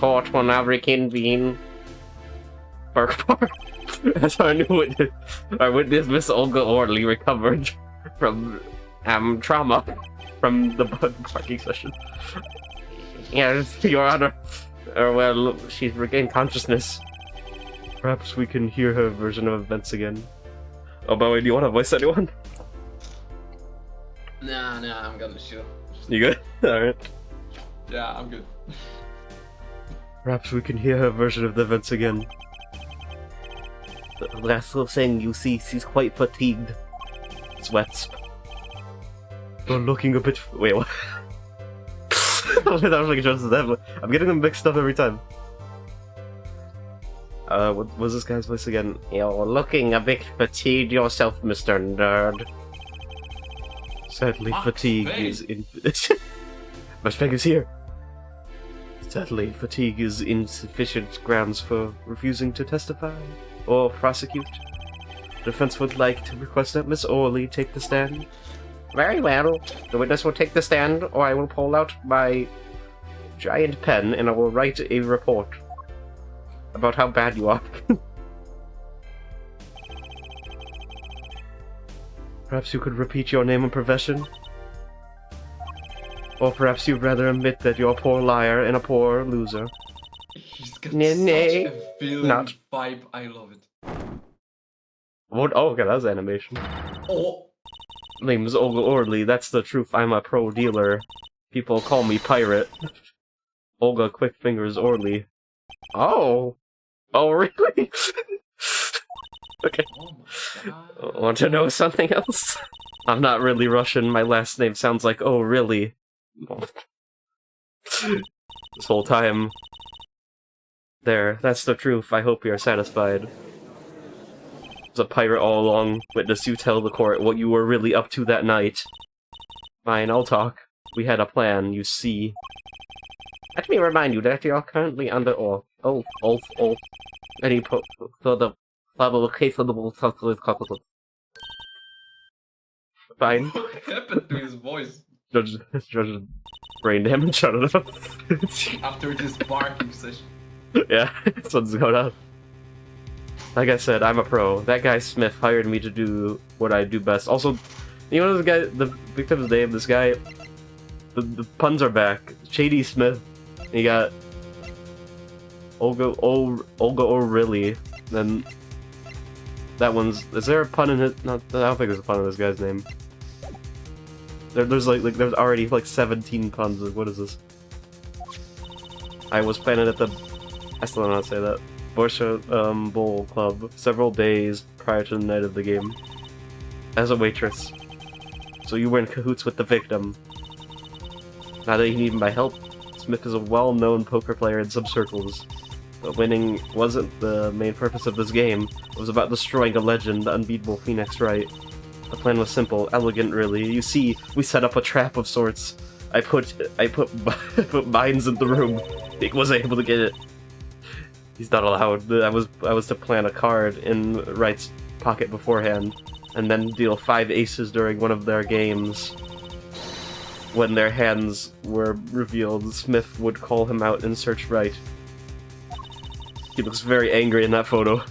court will now reconvene. Bark bark. As our new witness, Miss Olga Orley, recovered from trauma from the barking session. Yes, Your Honor. Well, she's regained consciousness. Perhaps we can hear her version of events again. Oh, by the way, do you want to voice anyone? Nah, I'm gonna chill. You good? Alright. Yeah, I'm good. Perhaps we can hear her version of the events again. That's the thing, you see, she's quite fatigued. Sweats. You're looking a bit... Wait, what? That was like just that. I'm getting them mixed up every time. What was this guy's voice again? You're looking a bit fatigued yourself, Mr. Nerd. Sadly, Max fatigue Payne. is Max Payne is here. Sadly, fatigue is insufficient grounds for refusing to testify or prosecute. Defense would like to request that Miss Orley take the stand. Very well. The witness will take the stand, or I will pull out my giant pen and I will write a report about how bad you are. Perhaps you could repeat your name and profession? Or perhaps you'd rather admit that you're a poor liar and a poor loser. He's got Nay, nay, such a villain not. vibe. I love it. What? Oh, okay, that was animation. Oh, Name's Olga Orley, that's the truth, I'm a pro dealer. People call me pirate. Olga Quick Fingers Orley. Oh. Oh, really? Okay. oh my god. Want to know something else? I'm not really Russian, my last name sounds like, oh, really? This whole time. There, that's the truth, I hope you're satisfied. I was a pirate all along. Witness, you tell the court what you were really up to that night. Fine, I'll talk. We had a plan, you see. Let me remind you that you are currently under oath. Any for the case of the Fine. What happened to his voice Judge brain damage, shut it up. after this barking session? Yeah, that's what's going on. Like I said, I'm a pro. That guy Smith hired me to do what I do best. Also, you know this guy, the victim's name, this guy, the puns are back. Shady Smith. You got Olga O'Reilly. Then that one's. Is there a pun in it? No, I don't think there's a pun in this guy's name. There's there's already like 17 puns. Like, what is this? I was planning at the. I still don't know how to say that. Borsha Bowl Club several days prior to the night of the game. As a waitress. So you were in cahoots with the victim. Not that you need my help. Smith is a well-known poker player in some circles. But winning wasn't the main purpose of this game. It was about destroying a legend, the unbeatable Phoenix Wright. The plan was simple, elegant really. You see, we set up a trap of sorts. I put mines in the room. Nick was able to get it. He's not allowed. I was to plant a card in Wright's pocket beforehand, and then deal 5 aces during one of their games. When their hands were revealed, Smith would call him out and search Wright. He looks very angry in that photo.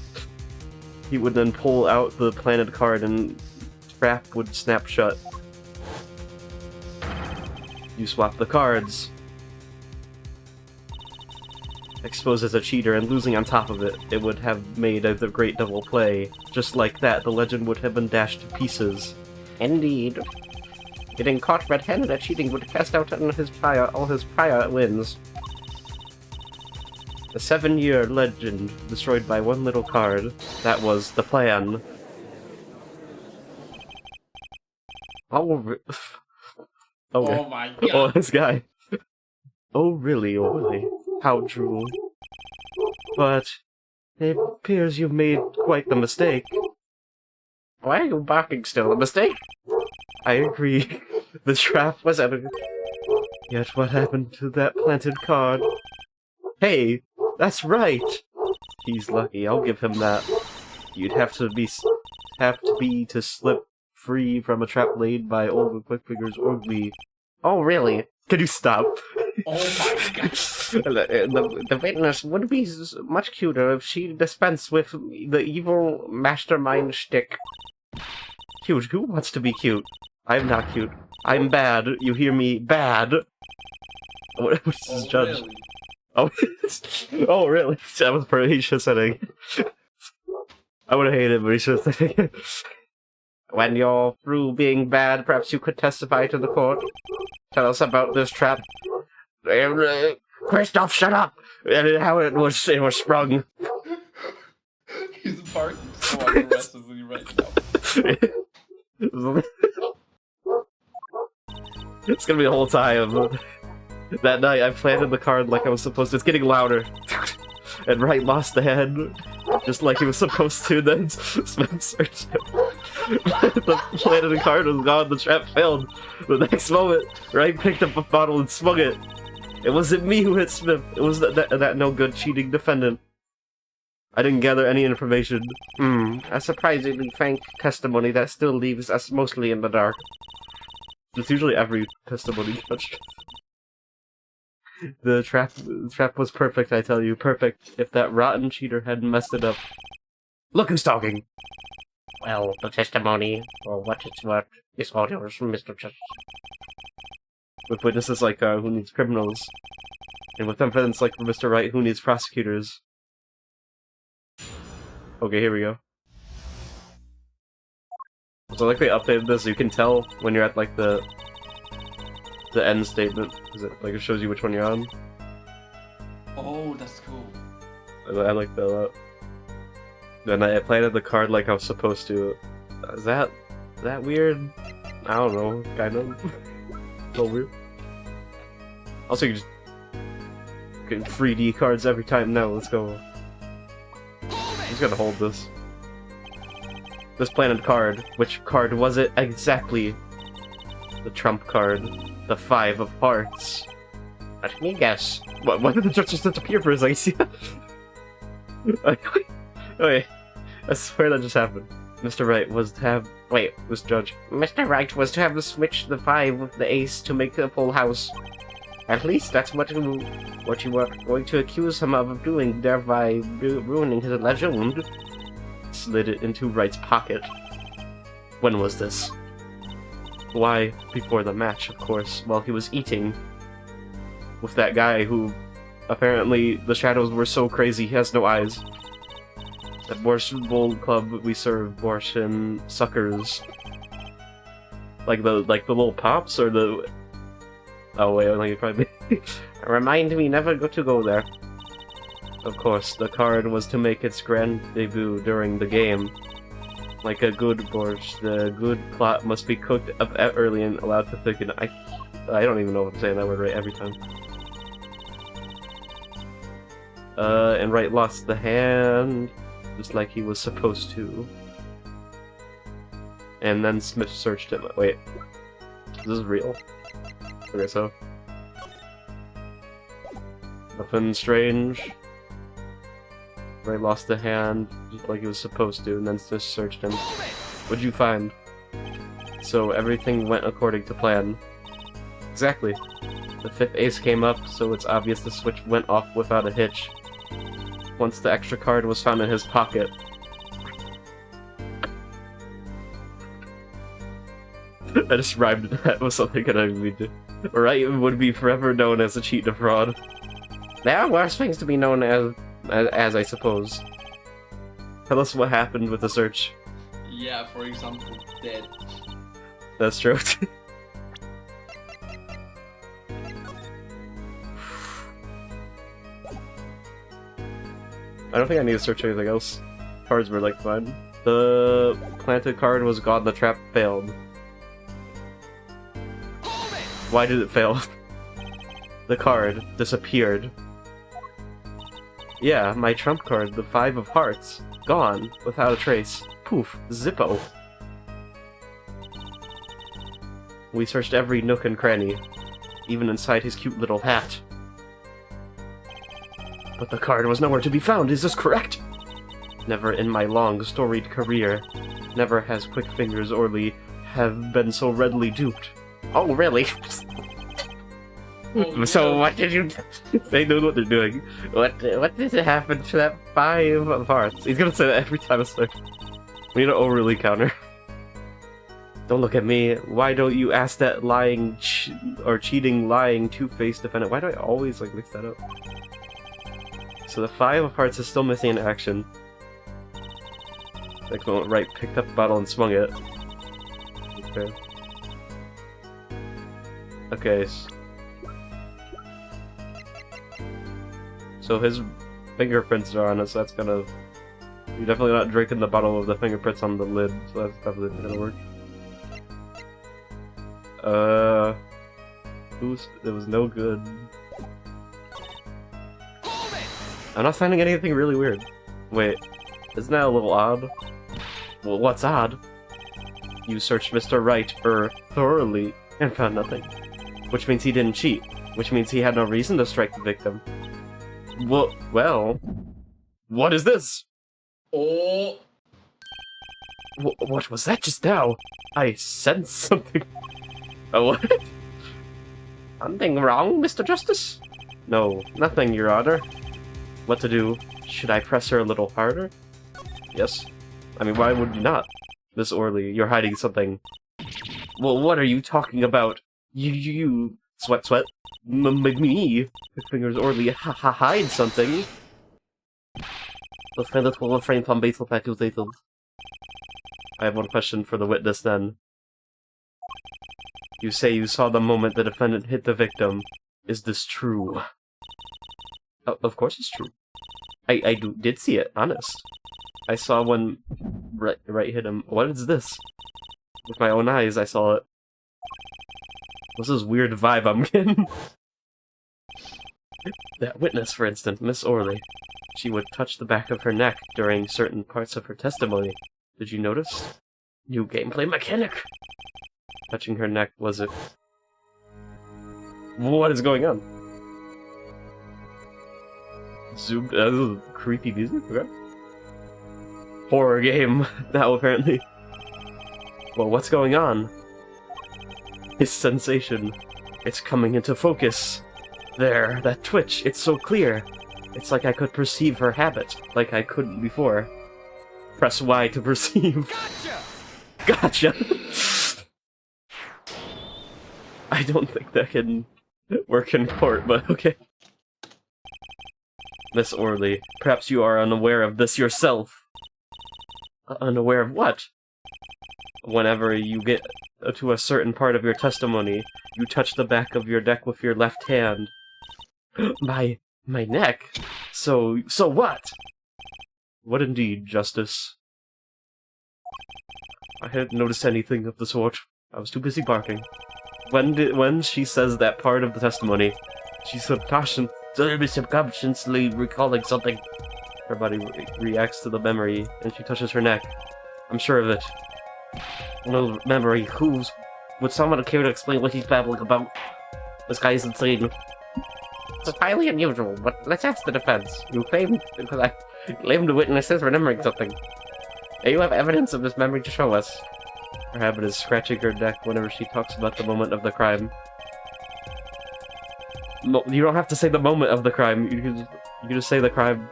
He would then pull out the planted card and trap would snap shut. You swap the cards. Exposed as a cheater and losing on top of it, it would have made a great double play. Just like that, the legend would have been dashed to pieces. Indeed. Getting caught red-handed at cheating would cast out all his prior wins. A 7-year legend destroyed by one little card. That was the plan. Oh, okay. Oh my god. Oh, this guy. Oh, really? Oh, really? How true. But it appears you've made quite the mistake. Why are you barking still? A mistake? I agree. The trap was elegant. Yet what happened to that planted card? Hey, that's right! He's lucky, I'll give him that. You'd have to be to slip free from a trap laid by Olga Quickfingers Orgly. Oh, really? Can you stop? Oh my god. The witness would be much cuter if she dispensed with the evil mastermind shtick. Cute? Who wants to be cute? I'm not cute. I'm bad. You hear me? Bad. What's this judge? Really? Oh, oh, really? That was pretty. He should have said it. I would have hated it, but he should have said it. When you're through being bad, perhaps you could testify to the court. Tell us about this trap. Christoph, shut up! And how it was sprung. He's barking so aggressively right now. It's gonna be the whole time. That night, I planted the card like I was supposed to. It's getting louder. And Wright lost the hand, just like he was supposed to. Then Smith searched him. The planted card was gone. The trap failed. The next moment, Wright picked up a bottle and swung it. It wasn't me who hit Smith. It was that no-good cheating defendant. I didn't gather any information. A surprisingly frank testimony that still leaves us mostly in the dark. It's usually every testimony judge. The trap was perfect, I tell you. Perfect. If that rotten cheater hadn't messed it up. Look who's talking! Well, the testimony, or what it's worth, is all yours, Mr. Judge. With witnesses like who needs criminals. And with evidence like Mr. Wright, who needs prosecutors. Okay, here we go. So like they updated this, you can tell when you're at like the end statement, because it shows you which one you're on. Oh, that's cool. I like that a lot. Then I planted the card like I was supposed to. Is that weird? I don't know, kind of. A little weird. Also, you just get 3D cards every time now. Let's go. I'm just gonna hold this. This planted card. Which card was it exactly? The trump card. The 5 of hearts. Let me guess. Why did the judge just disappear for a second? Wait, I swear that just happened. Mr. Wright was to have... Wait, this judge. Mr. Wright was to have the switch the 5 with the ace to make a full house. At least that's what you were going to accuse him of doing, thereby ruining his legend. Slid it into Wright's pocket. When was this? Why, before the match, of course, while he was eating with that guy who apparently the shadows were so crazy he has no eyes. At Borscht Bowl Club we serve borscht and suckers. Like the little pops or the... Oh wait, I think you probably... Remind me never to go there. Of course, the card was to make its grand debut during the game. Like a good borscht, the good plot must be cooked up early and allowed to thicken. I don't even know if I'm saying that word right every time. And Wright lost the hand, just like he was supposed to. And then Smith searched him. Wait, this is real? Okay, so... Nothing strange. Wright lost the hand, just like he was supposed to, and then just searched him. What'd you find? So everything went according to plan. Exactly. The 5th ace came up, so it's obvious the switch went off without a hitch. Once the extra card was found in his pocket. I just rhymed that with something that I mean to. Wright would be forever known as a cheat and fraud. There are worse things to be known as I suppose. Tell us what happened with the search. Yeah, for example, dead. That's true. I don't think I need to search anything else. Cards were like fine. The planted card was gone, the trap failed. Why did it fail? The card disappeared. Yeah, my trump card, the 5 of hearts. Gone, without a trace. Poof, Zippo. We searched every nook and cranny, even inside his cute little hat. But the card was nowhere to be found, is this correct? Never in my long, storied career, never has Quick Fingers Orly have been so readily duped. Oh, really? Oh, So no. what did you... They know what they're doing. What did happen to that 5 of hearts? He's gonna say that every time I start. We need to overly counter. Don't look at me. Why don't you ask that lying or cheating, lying, two-faced defendant? Why do I always like mix that up? So the 5 of hearts is still missing an action. Like the right, picked up the bottle and swung it. Okay. Okay. So his fingerprints are on it, so that's gonna... You're definitely not drinking the bottle with the fingerprints on the lid, so that's definitely not gonna work. It was no good. I'm not finding anything really weird. Wait, isn't that a little odd? Well, what's odd? You searched Mr. Wright, thoroughly, and found nothing. Which means he didn't cheat. Which means he had no reason to strike the victim. Well... What is this? Oh. What was that just now? I sensed something. Oh, what? Something wrong, Mr. Justice? No, nothing, Your Honor. What to do? Should I press her a little harder? Yes. I mean, why would you not? Miss Orley, you're hiding something. Well, what are you talking about? You... Sweat. Me? Fingers Orley, hide something. Defendant will refrain from basal accusations. I have one question for the witness, then. You say you saw the moment the defendant hit the victim. Is this true? Of course it's true. I did see it, honest. I saw when right hit him. What is this? With my own eyes, I saw it. What's this weird vibe I'm getting? That witness, for instance, Miss Orley. She would touch the back of her neck during certain parts of her testimony. Did you notice? New gameplay mechanic! Touching her neck, was it? What is going on? Zoomed. Creepy music? Okay. Horror game now, apparently. Well, what's going on? His sensation. It's coming into focus. There, that twitch, it's so clear. It's like I could perceive her habit, like I couldn't before. Press Y to perceive. Gotcha! I don't think that can work in court, but okay. Miss Orley, perhaps you are unaware of this yourself. Unaware of what? Whenever you get to a certain part of your testimony, you touch the back of your neck with your left hand. My neck? So what? What indeed, Justice? I hadn't noticed anything of the sort. I was too busy barking. When she says that part of the testimony, she's subconsciously recalling something. Her body reacts to the memory, and she touches her neck. I'm sure of it. No memory. Would someone care to explain what he's babbling about? This guy is insane. It's highly unusual, but let's ask the defense. You claimed the witness is remembering something. Do you have evidence of this memory to show us? Her habit is scratching her neck whenever she talks about the moment of the crime. No, you don't have to say the moment of the crime. You can just say the crime.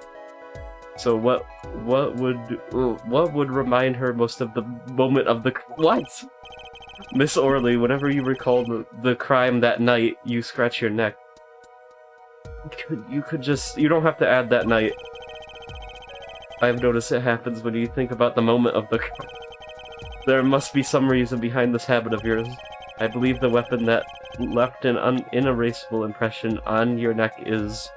So what would remind her most of the moment of the what? Miss Orley, whenever you recall the crime that night, you scratch your neck. You don't have to add that night. I've noticed it happens when you think about the moment of the crime. There must be some reason behind this habit of yours. I believe the weapon that left an inerasable impression on your neck is...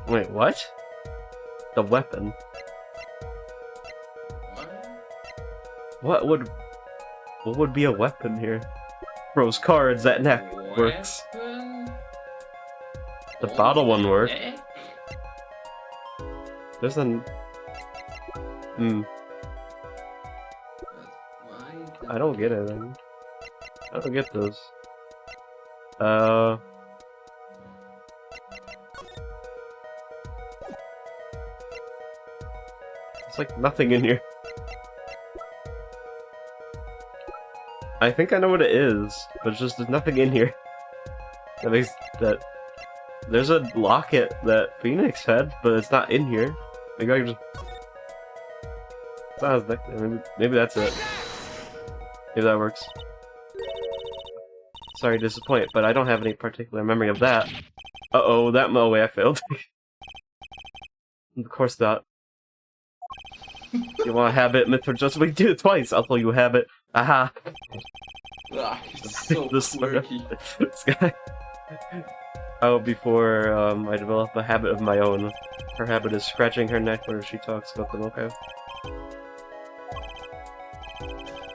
Wait, what? The weapon? What would be a weapon here? Throws cards, that neck works. The bottle one worked. There's an... I don't get it, then. I don't get those. It's like nothing in here. I think I know what it is, but it's just there's nothing in here. That makes that. There's a locket that Phoenix had, but it's not in here. Maybe I can just. It's not his neck. Maybe that's it. Maybe that works. Sorry to disappoint, but I don't have any particular memory of that. Uh-oh, that way I failed. Of course not. You want a habit, myth, or just we do it twice. I'll tell you a habit. Aha. It's so quirky. This guy. Oh, before I develop a habit of my own. Her habit is scratching her neck whenever she talks about them. Okay.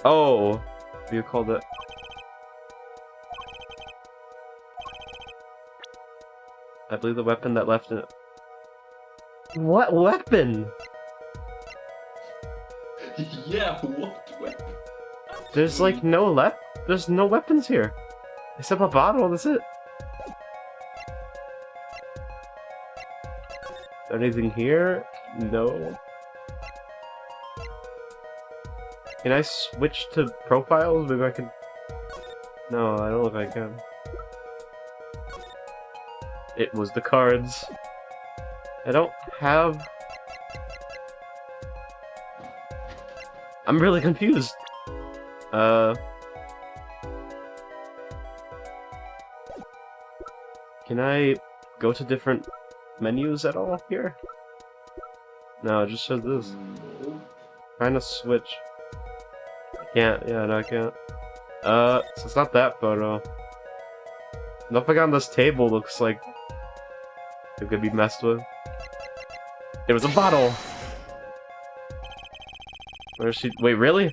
Oh, what do you call that? I believe the weapon that left in it. What weapon? Yeah, what weapon? There's like no There's no weapons here. Except a bottle, that's it. Is there anything here? No. Can I switch to profiles? Maybe I can... No, I don't look like I can. It was the cards. I don't have... I'm really confused. Can I go to different menus at all here? No, it just shows this. Trying to switch. I can't, yeah, no I can't. So it's not that photo. Nothing on this table looks like it could be messed with. It was a bottle! Where is she? Wait, really?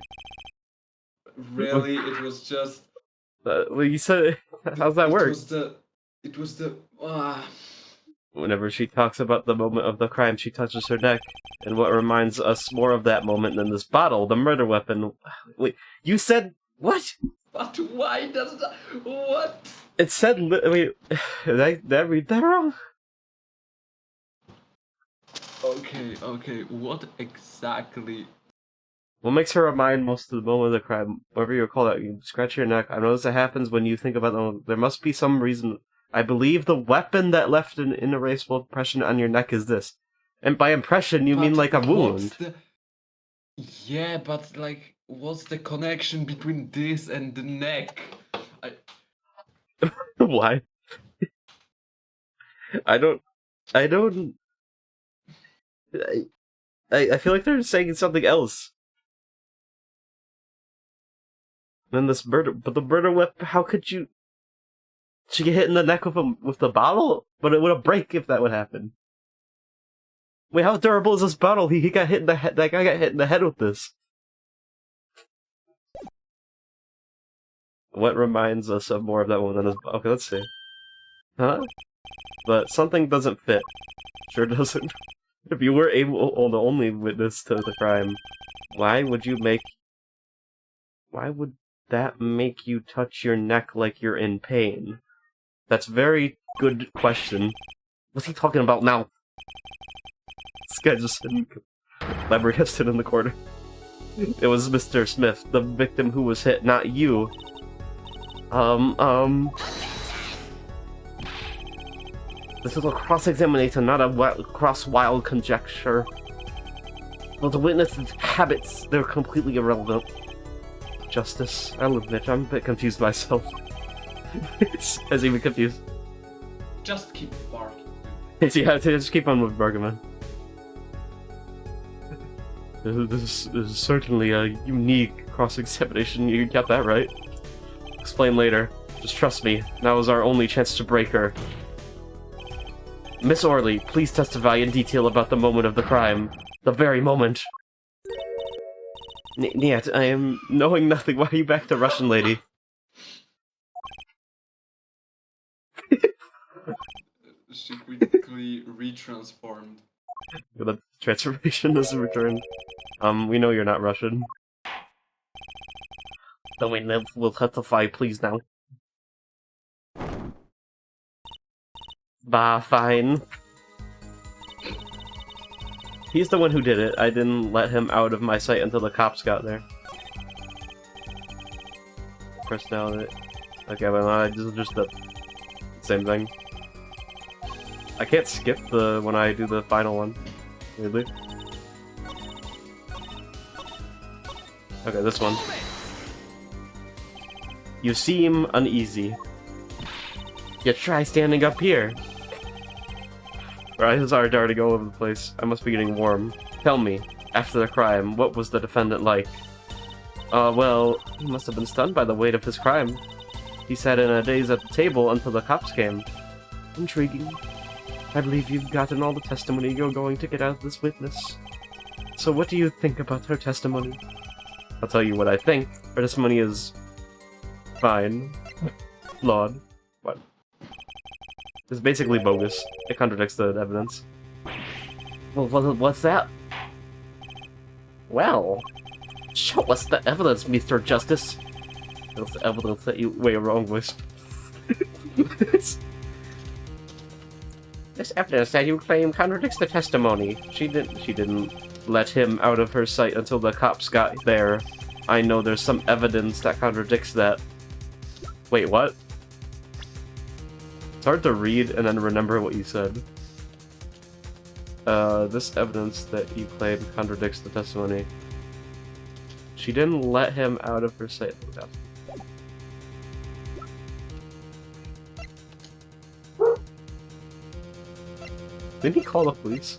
Really, it was just... Well, you said... How's that work? It was the... Whenever she talks about the moment of the crime, she touches her neck. And what reminds us more of that moment than this bottle, the murder weapon. Wait, you said... What? But why does that... What? It said... Wait, did I read that wrong? Okay, what exactly... What makes her remind most of the moment of the crime? Whatever you call that, you scratch your neck. I notice it happens when you think about them. There must be some reason. I believe the weapon that left an inerasable impression on your neck is this. And by impression, you mean like a wound. Yeah, but like, what's the connection between this and the neck? Why? I feel like they're saying something else. And this murder, but the murder weapon, how could you... She get hit in the neck with the bottle? But it would have break if that would happen. Wait, how durable is this bottle? He got hit in the head, that guy got hit in the head with this. What reminds us of more of that one than this... Okay, let's see. Huh? But something doesn't fit. Sure doesn't. If you were able the only witness to the crime, why would that make you touch your neck like you're in pain? That's a very good question. What's he talking about now? This guy just flabbergasted in the corner. It was Mr. Smith, the victim who was hit, not you. This is a cross-examination, not a cross-wild conjecture. Well, the witness's habits, they're completely irrelevant. Justice, I'll admit, I'm a bit confused myself. I was even confused. Just keep barking. Yeah, just keep on with barking, man. This is certainly a unique cross-examination. You got that right. Explain later. Just trust me. Now is our only chance to break her. Miss Orley, please testify in detail about the moment of the crime. The very moment. Niet, I am knowing nothing. Why are you back to Russian lady? She quickly retransformed. The transformation is returned. We know you're not Russian. The witness will testify, please now. Bah, fine. He's the one who did it. I didn't let him out of my sight until the cops got there. personality. Okay, well, I just the same thing. I can't skip the when I do the final one. Weirdly. Okay, this one. You seem uneasy. You try standing up here. Our eyes are darting all over the place. I must be getting warm. Tell me, after the crime, what was the defendant like? Well, he must have been stunned by the weight of his crime. He sat in a daze at the table until the cops came. Intriguing. I believe you've gotten all the testimony you're going to get out of this witness. So what do you think about her testimony? I'll tell you what I think. Her testimony is... fine. Flawed. What? It's basically bogus. It contradicts the evidence. Well, what's that? Well, show us the evidence, Mr. Justice. That's the evidence that you... Wait, wrong voice. This evidence that you claim contradicts the testimony. She didn't let him out of her sight until the cops got there. I know there's some evidence that contradicts that. Wait, what? It's hard to read and then remember what you said. This evidence that you claim contradicts the testimony. She didn't let him out of her sight. Didn't he call the police?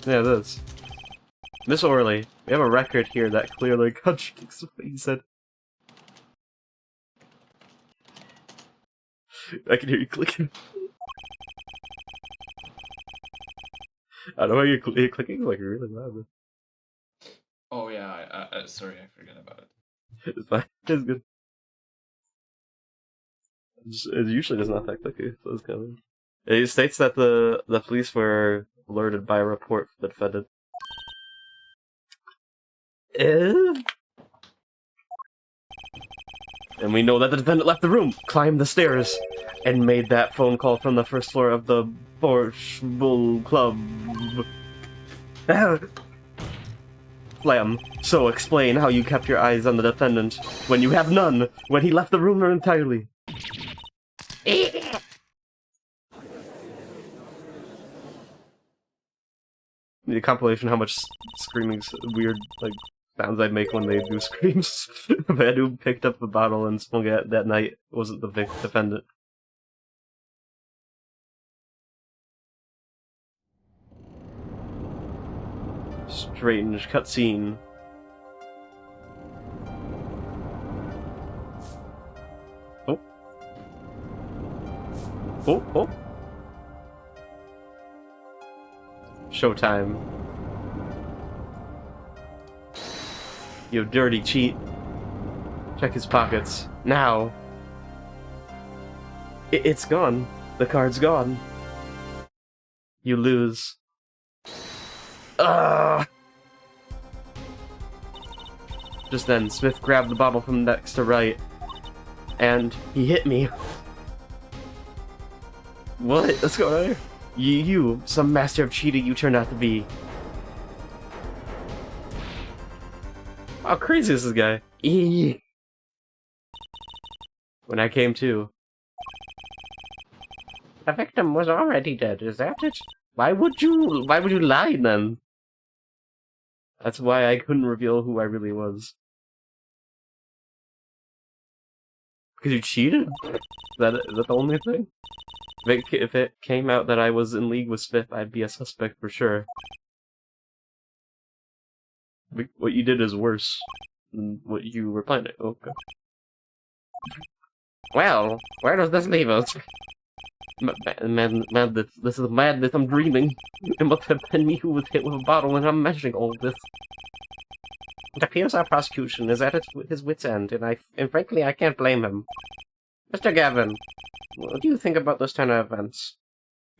Yeah, this. Miss Orley, we have a record here that clearly contradicts what he said. I can hear you clicking. I don't know how you're clicking like really loud. Oh yeah, sorry, I forgot about it. It's fine. It's good. It usually does not that clicky, so it's kind of... It states that the police were alerted by a report from the defendant. And we know that the defendant left the room, climbed the stairs, and made that phone call from the first floor of the Borscht Bull Club. Flam, so explain how you kept your eyes on the defendant when you have none, when he left the room entirely. Need a compilation of how much screaming weird like sounds I'd make when they do screams. The man who picked up the bottle and swung it that night wasn't the defendant. Strange cutscene. Oh. Oh, oh. Showtime. You dirty cheat. Check his pockets. Now. It's gone. The card's gone. You lose. Just then, Smith grabbed the bottle from next to right. And he hit me. What? What's going on here? You, some master of cheating you turned out to be. How crazy is this guy? When I came to. The victim was already dead, is that it? Why would you lie then? That's why I couldn't reveal who I really was. Because you cheated? Is that the only thing? If it came out that I was in league with Smith, I'd be a suspect for sure. What you did is worse than what you were planning. Okay. Well, where does this leave us? Madness. This is madness. I'm dreaming. It must have been me who was hit with a bottle and I'm imagining all of this. It appears our prosecution is at his wit's end, and frankly, I can't blame him. Mr. Gavin, what do you think about this turn of events?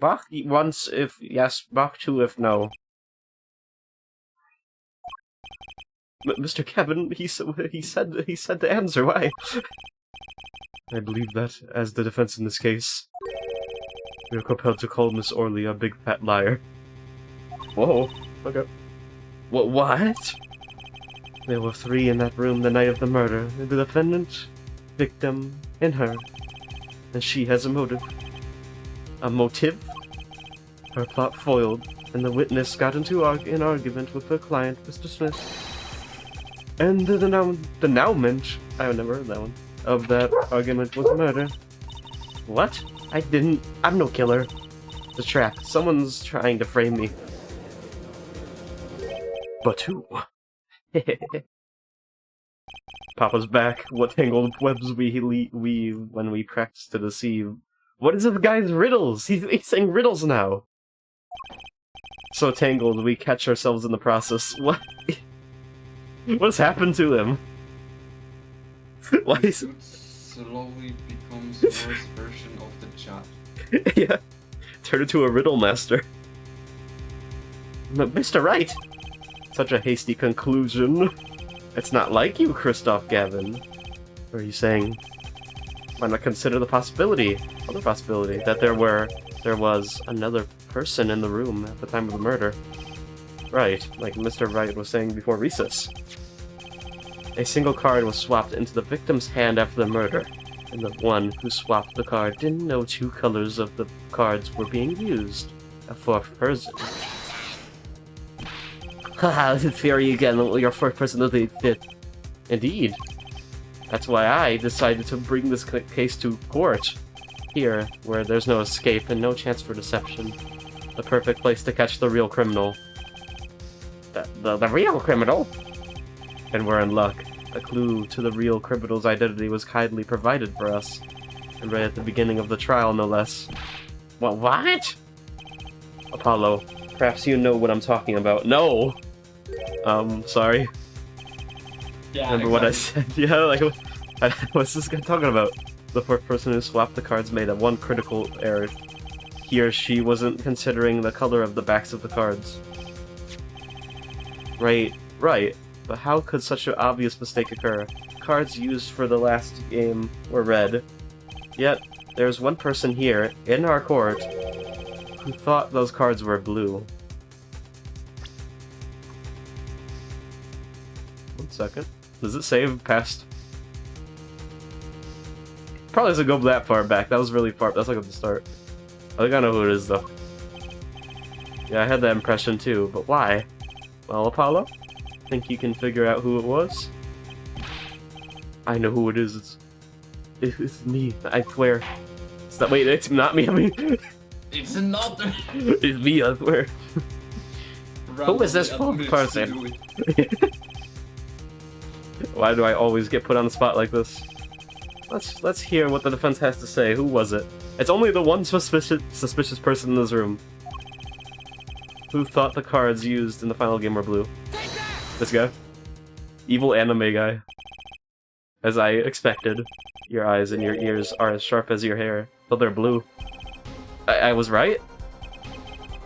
Bach once if yes, Bach two if no. Mr. Kevin, he said the answer. Why? I believe that, as the defense in this case, we are compelled to call Miss Orley a big fat liar. Whoa. Okay. What? There were 3 in that room the night of the murder. The defendant, victim, and her. And she has a motive. A motive? Her plot foiled, and the witness got into an argument with her client, Mr. Smith. And the denouement, I've never heard that one, of that argument was murder. What? I'm no killer. The trap. Someone's trying to frame me. But who? Papa's back. What tangled webs we weave when we practice to deceive. What is this guy's riddles? He's saying riddles now. So tangled, we catch ourselves in the process. What? What's happened to him? Why is It slowly becomes worse version of the chat. yeah, turn into a riddle master. Mr. Wright! Such a hasty conclusion. It's not like you, Christoph Gavin. Or are you saying, why not consider the other possibility, that there was another person in the room at the time of the murder? Right, like Mr. Wright was saying before recess. A single card was swapped into the victim's hand after the murder, and the one who swapped the card didn't know 2 colors of the cards were being used. A 4th person. Haha, theory again, your 4th person of the 5th. Indeed. That's why I decided to bring this case to court. Here, where there's no escape and no chance for deception. The perfect place to catch the real criminal. The real criminal? And we're in luck. A clue to the real criminal's identity was kindly provided for us. And right at the beginning of the trial, no less. What? Apollo, perhaps you know what I'm talking about. No! Sorry. Yeah, Remember what I said? Yeah, like, what's this guy talking about? The 4th person who swapped the cards made one critical error. He or she wasn't considering the color of the backs of the cards. Right. But how could such an obvious mistake occur? Cards used for the last game were red. Yet, there's one person here, in our court, who thought those cards were blue. 1 second. Does it save past? Probably doesn't go that far back. That was really far. That's like at the start. I think I know who it is, though. Yeah, I had that impression too, but why? Well, Apollo? Think you can figure out who it was? I know who it is. It's me. I swear. Wait, it's not me. I mean, It's another. it's me. I swear. Who is this 4th person? Why do I always get put on the spot like this? Let's hear what the defense has to say. Who was it? It's only the one suspicious person in this room. Who thought the cards used in the final game were blue? This guy. Evil anime guy. As I expected. Your eyes and your ears are as sharp as your hair, though they're blue. I was right?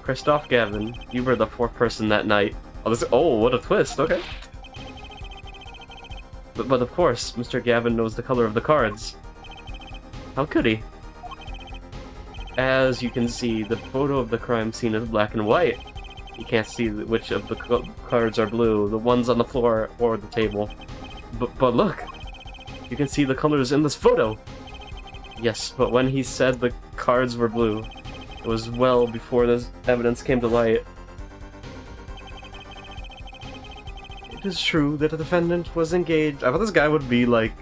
Christoph Gavin, you were the 4th person that night. Oh, what a twist, okay. But of course, Mr. Gavin knows the color of the cards. How could he? As you can see, the photo of the crime scene is black and white. You can't see which of the cards are blue, the ones on the floor or the table. But look! You can see the colors in this photo! Yes, but when he said the cards were blue, it was well before this evidence came to light. It is true that the defendant was engaged. I thought this guy would be like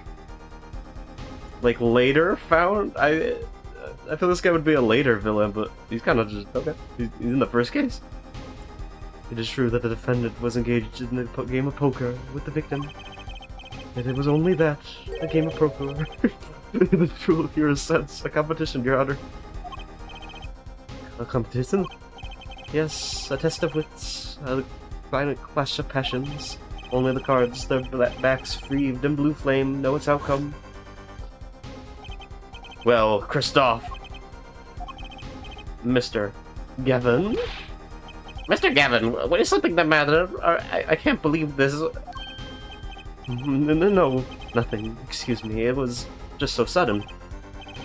later found. I feel this guy would be a later villain, but he's kind of just okay. He's in the first case. It is true that the defendant was engaged in a game of poker with the victim, and it was only that, a game of poker. In the true hero's sense, a competition, Your Honor. A competition? Yes, a test of wits, a violent clash of passions. Only the cards, their backs freed in blue flame, know its outcome. Well, Christoph. Mr. Gavin? Mr. Gavin, what is something the matter? I can't believe this. No, nothing. Excuse me, it was just so sudden.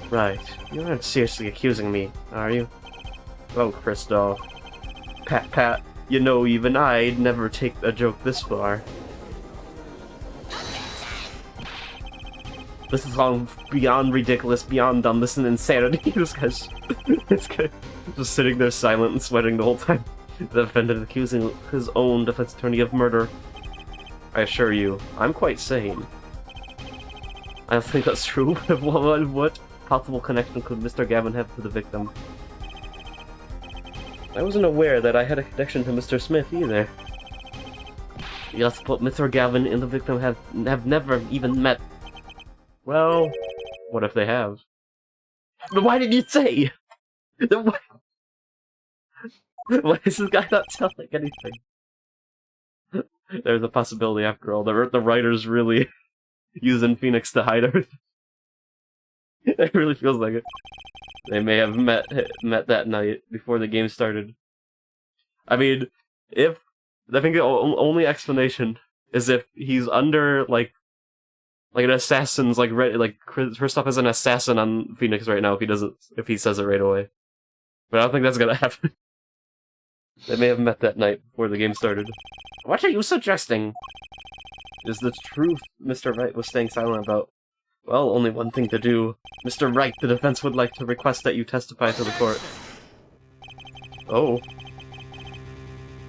Right, you aren't seriously accusing me, are you? Oh, Christoph. Pat. You know, even I'd never take a joke this far. This is all beyond ridiculous, beyond dumb. This is insanity. This guy's just sitting there silent and sweating the whole time. The defendant accusing his own defense attorney of murder. I assure you, I'm quite sane. I don't think that's true. What possible connection could Mr. Gavin have to the victim? I wasn't aware that I had a connection to Mr. Smith either. Yes, but Mr. Gavin and the victim have never even met. Well, what if they have? But why did you say? Why does this guy not sound like anything? There's a possibility after all. The writer's really using Phoenix to hide her. It really feels like it. They may have met that night before the game started. I mean, I think the only explanation is if he's under like an assassin's like Kristoff is an assassin on Phoenix right now if he says it right away. But I don't think that's gonna happen. They may have met that night before the game started. What are you suggesting? Is the truth Mr. Wright was staying silent about? Well, only one thing to do. Mr. Wright, the defense would like to request that you testify to the court. Oh.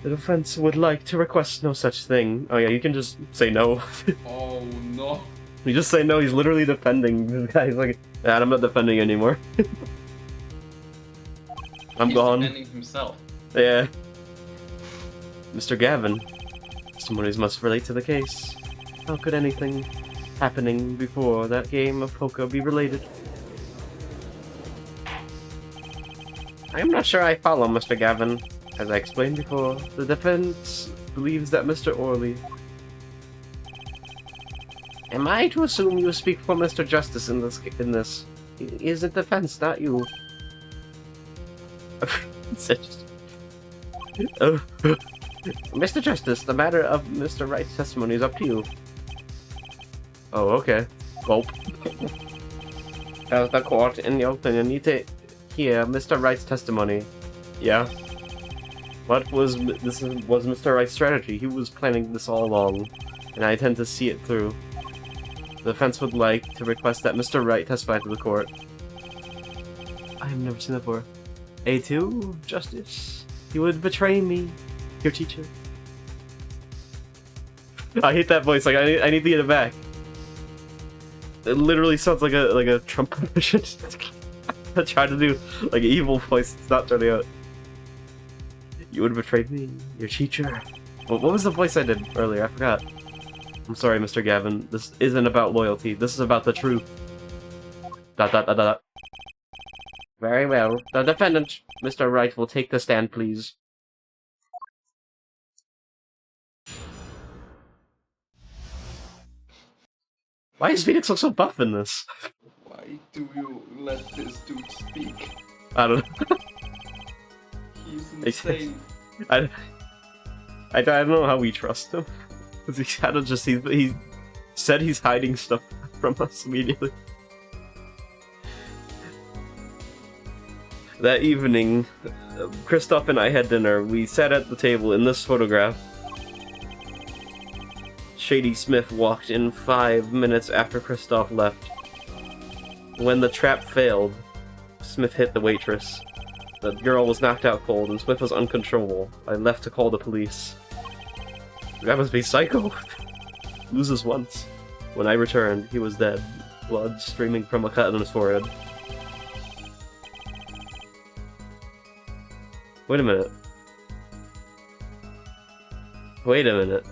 The defense would like to request no such thing. Oh yeah, you can just say no. Oh no. You just say no, he's literally defending this guy. He's like, nah, I'm not defending anymore. I'm gone. He's defending himself. Yeah. Mr. Gavin, testimonies must relate to the case. How could anything happening before that game of poker be related? I am not sure I follow, Mr. Gavin. As I explained before, The defense believes that Mr. Orley... am I to assume you speak for Mr. Justice in this? He is a defense, not you. Oh. Mr. Justice, the matter of Mr. Wright's testimony is up to you. Oh, okay. Gulp. As the court, in your opinion, need to hear Mr. Wright's testimony. Yeah. What was Mr. Wright's strategy? He was planning this all along, and I intend to see it through. The defense would like to request that Mr. Wright testify to the court. I have never seen that before. A2, Justice. You would betray me, your teacher. I hate that voice. Like I need to get it back. It literally sounds like a Trump impression. I tried to do like an evil voice. It's not turning out. You would betray me, your teacher. What was the voice I did earlier? I forgot. I'm sorry, Mr. Gavin. This isn't about loyalty. This is about the truth. ... Very well. The defendant, Mr. Wright, will take the stand, please. Why does Phoenix look so buff in this? Why do you let this dude speak? I don't know. He's insane. I don't know how we trust him. He kind of just he said he's hiding stuff from us immediately. That evening, Kristoff and I had dinner. We sat at the table in this photograph. Shady Smith walked in 5 minutes after Kristoff left. When the trap failed, Smith hit the waitress. The girl was knocked out cold, and Smith was uncontrollable. I left to call the police. That must be psycho. Loses once. When I returned, he was dead. Blood streaming from a cut on his forehead. Wait a minute. Wait a minute.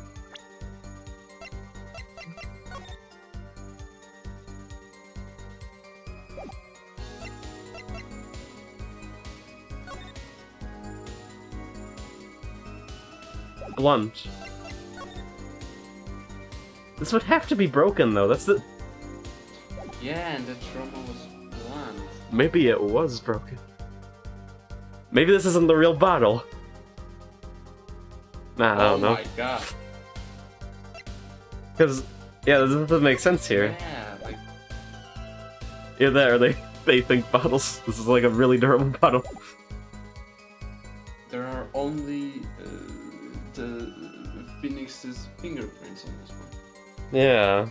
Blunt. This would have to be broken, though. That's the... Yeah, and the trauma was blunt. Maybe it was broken. Maybe this isn't the real bottle. Nah, I don't know. Oh my god. Because, yeah, this doesn't make sense here. Yeah, like... Either that or they think bottles... This is like a really durable bottle. There are only Phoenix's fingerprints on this one. Yeah.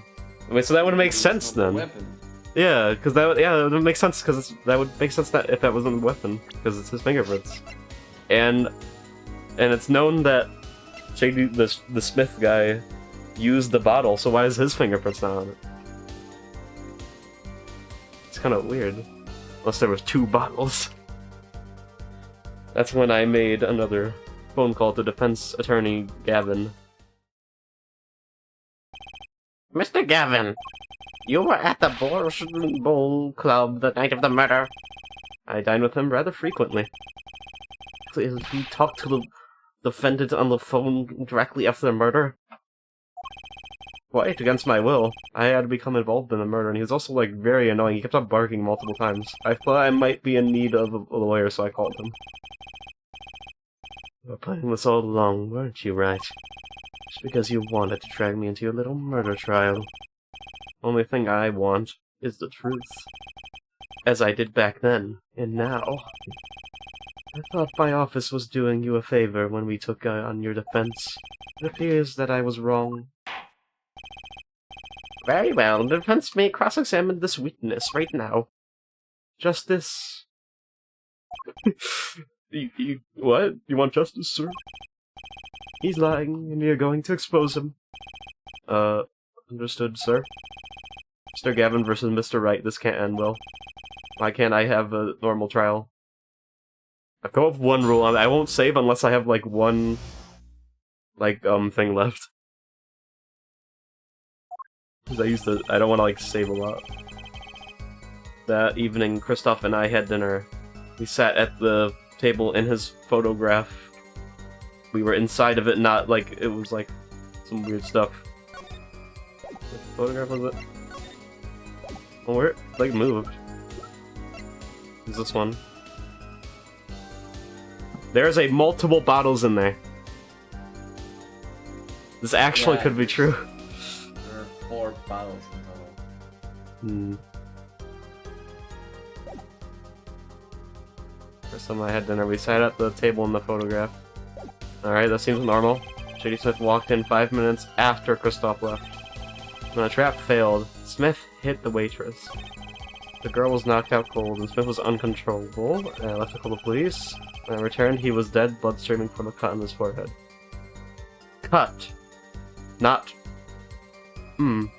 Wait, so that would make It's sense not a then. weapon. Yeah, because that would make sense because that would make sense that if that wasn't a weapon because it's his fingerprints, and it's known that Shady the Smith guy used the bottle, so why is his fingerprints not on it? It's kind of weird, unless there was 2 bottles. That's when I made another phone call to defense attorney Gavin. Mr. Gavin, you were at the Bowl Club the night of the murder. I dine with him rather frequently. He talked to the defendant on the phone directly after the murder. Quite against my will. I had to become involved in the murder, and he was also, like, very annoying. He kept on barking multiple times. I thought I might be in need of a lawyer, so I called him. You were planning this all along, weren't you, right? Just because you wanted to drag me into your little murder trial. Only thing I want is the truth. As I did back then, and now. I thought my office was doing you a favor when we took on your defense. It appears that I was wrong. Very well, the defense may cross-examine this witness right now. Justice? What? You want justice, sir? He's lying, and you're going to expose him. Understood, sir. Mr. Gavin versus Mr. Wright, this can't end well. Why can't I have a normal trial? I've come up with one rule. I won't save unless I have, like, one, thing left. Because I don't want to, like, save a lot. That evening, Christoph and I had dinner. We sat at the table in his photograph. We were inside of it, not, like, it was, like, some weird stuff. Which photograph was it? Oh, where it, like, moved. Is this one? There's multiple bottles in there. This actually could be true. There are 4 bottles in total. First time I had dinner, we sat at the table in the photograph. Alright, that seems normal. Shady Smith walked in 5 minutes after Christoph left. When the trap failed, Smith hit the waitress. The girl was knocked out cold, and Smith was uncontrollable. I left to call the police. When I returned, he was dead, blood streaming from a cut on his forehead. Cut. Not...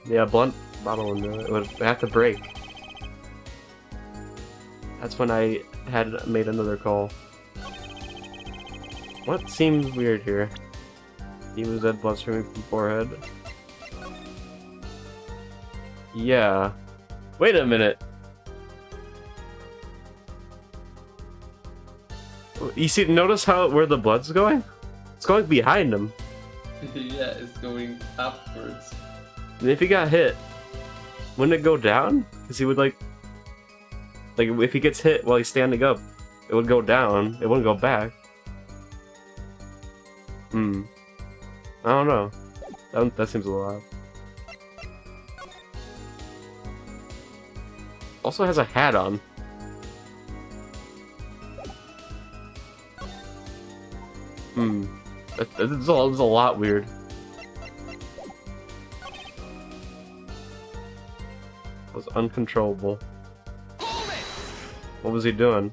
yeah, blunt bottle in there. It would have to break. That's when I had made another call. What seems weird here? He was dead, blood streaming from forehead. Yeah. Wait a minute. You see, notice where the blood's going? It's going behind him. Yeah, it's going upwards. And if he got hit, wouldn't it go down? Because he would like if he gets hit while he's standing up, it would go down. It wouldn't go back. I don't know. That seems a little odd. Also has a hat on. It's a lot weird. Was uncontrollable. What was he doing?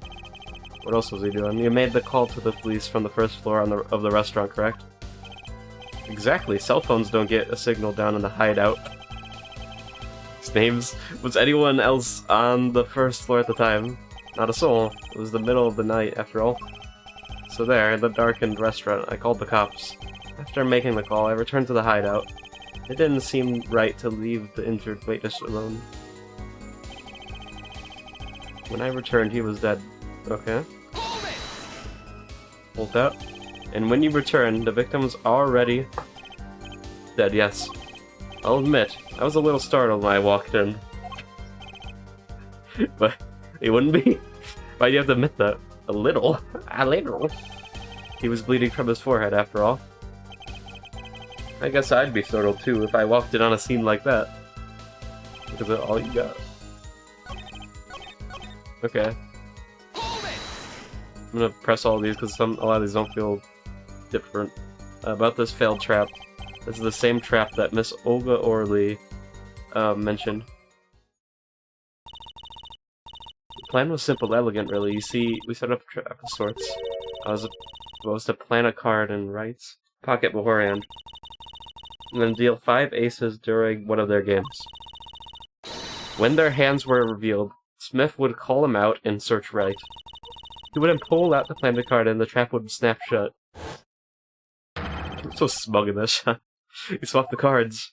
What else was he doing? You made the call to the police from the first floor of the restaurant, correct? Exactly. Cell phones don't get a signal down in the hideout. Names. Was anyone else on the first floor at the time? Not a soul. It was the middle of the night, after all. So there, in the darkened restaurant, I called the cops. After making the call, I returned to the hideout. It didn't seem right to leave the injured waitress alone. When I returned, he was dead. Okay. Hold that. And when you returned, the victim was already dead, yes. I'll admit, I was a little startled when I walked in. But he wouldn't be. Why do you have to admit that? A little. A little. He was bleeding from his forehead, after all. I guess I'd be startled too if I walked in on a scene like that. Because of all you got. Okay. I'm gonna press all these because a lot of these don't feel different. about this failed trap. This is the same trap that Miss Olga Orley mentioned. The plan was simple, elegant, really. You see, we set up a trap of sorts. I was supposed to plant a card in Wright's pocket beforehand, and then deal 5 aces during one of their games. When their hands were revealed, Smith would call him out and search Wright. He would then pull out the planted card and the trap would snap shut. I'm so smug in that shot. He swapped the cards.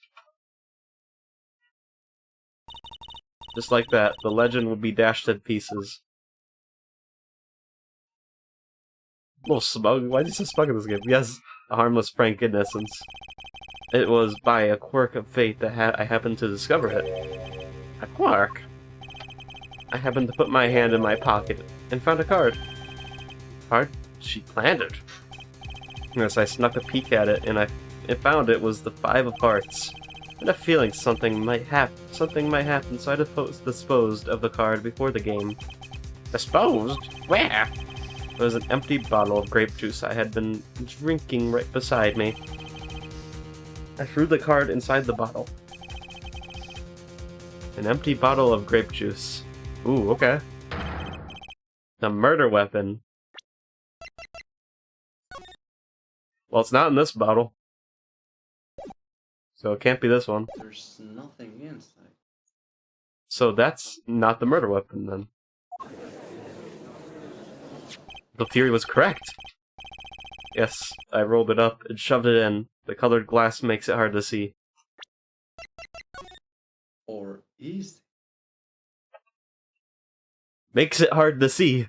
Just like that, the legend would be dashed to pieces. A little smug. Why is he so smug in this game? Yes, a harmless prank in essence. It was by a quirk of fate that I happened to discover it. A quirk? I happened to put my hand in my pocket and found a card. Card she planted. Yes, I snuck a peek at it and I found it was the 5 of Hearts. I had a feeling something might happen, so I disposed of the card before the game. Disposed? Where? There was an empty bottle of grape juice I had been drinking right beside me. I threw the card inside the bottle. An empty bottle of grape juice. Ooh, okay. The murder weapon. Well, it's not in this bottle. So it can't be this one. There's nothing inside. So that's not the murder weapon, then. The theory was correct. Yes, I rolled it up and shoved it in. The colored glass makes it hard to see. Or is it? Makes it hard to see.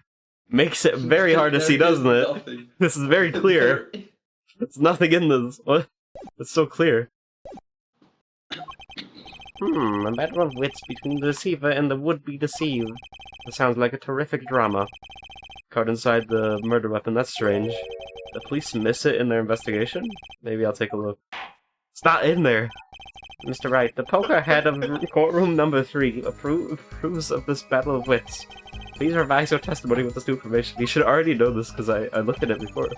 Makes it very hard to see, doesn't it? Nothing. This is very clear. There's nothing in this. What? It's so clear. A battle of wits between the deceiver and the would-be deceived. That sounds like a terrific drama. Card inside the murder weapon, that's strange. The police miss it in their investigation? Maybe I'll take a look. It's not in there! Mr. Wright, the poker head of courtroom number 3 approves of this battle of wits. Please revise your testimony with this new information. You should already know this because I looked at it before.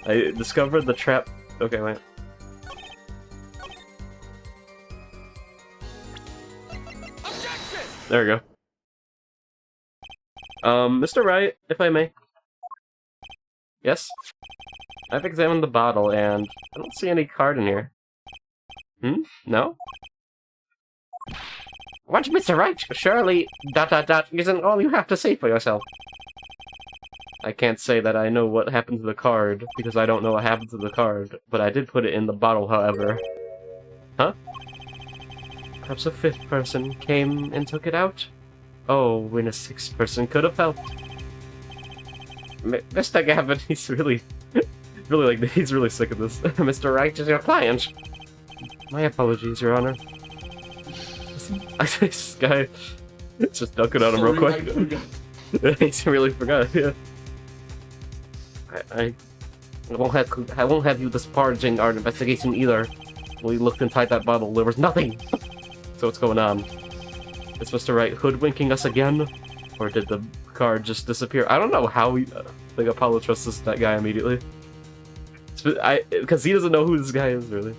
I discovered the trap. Okay, wait. Objection! There we go. Mr. Wright, if I may. Yes? I've examined the bottle and I don't see any card in here. No? What, Mr. Wright? Surely, ... isn't all you have to say for yourself. I can't say that I know what happened to the card, because I don't know what happened to the card, but I did put it in the bottle, however. Huh? Perhaps a 5th person came and took it out? Oh, when a 6th person could have helped. Mr. Gavin, He's really he's really sick of this. Mr. Wright is your client. My apologies, Your Honor. This guy just dunking on him real quick. He really forgot, yeah. I won't have you disparaging our investigation either. We looked inside that bottle, there was nothing. So what's going on? Is Mr. Wright hoodwinking us again? Or did the card just disappear? I don't know how we... like, Apollo trusts that guy immediately. Because he doesn't know who this guy is, really.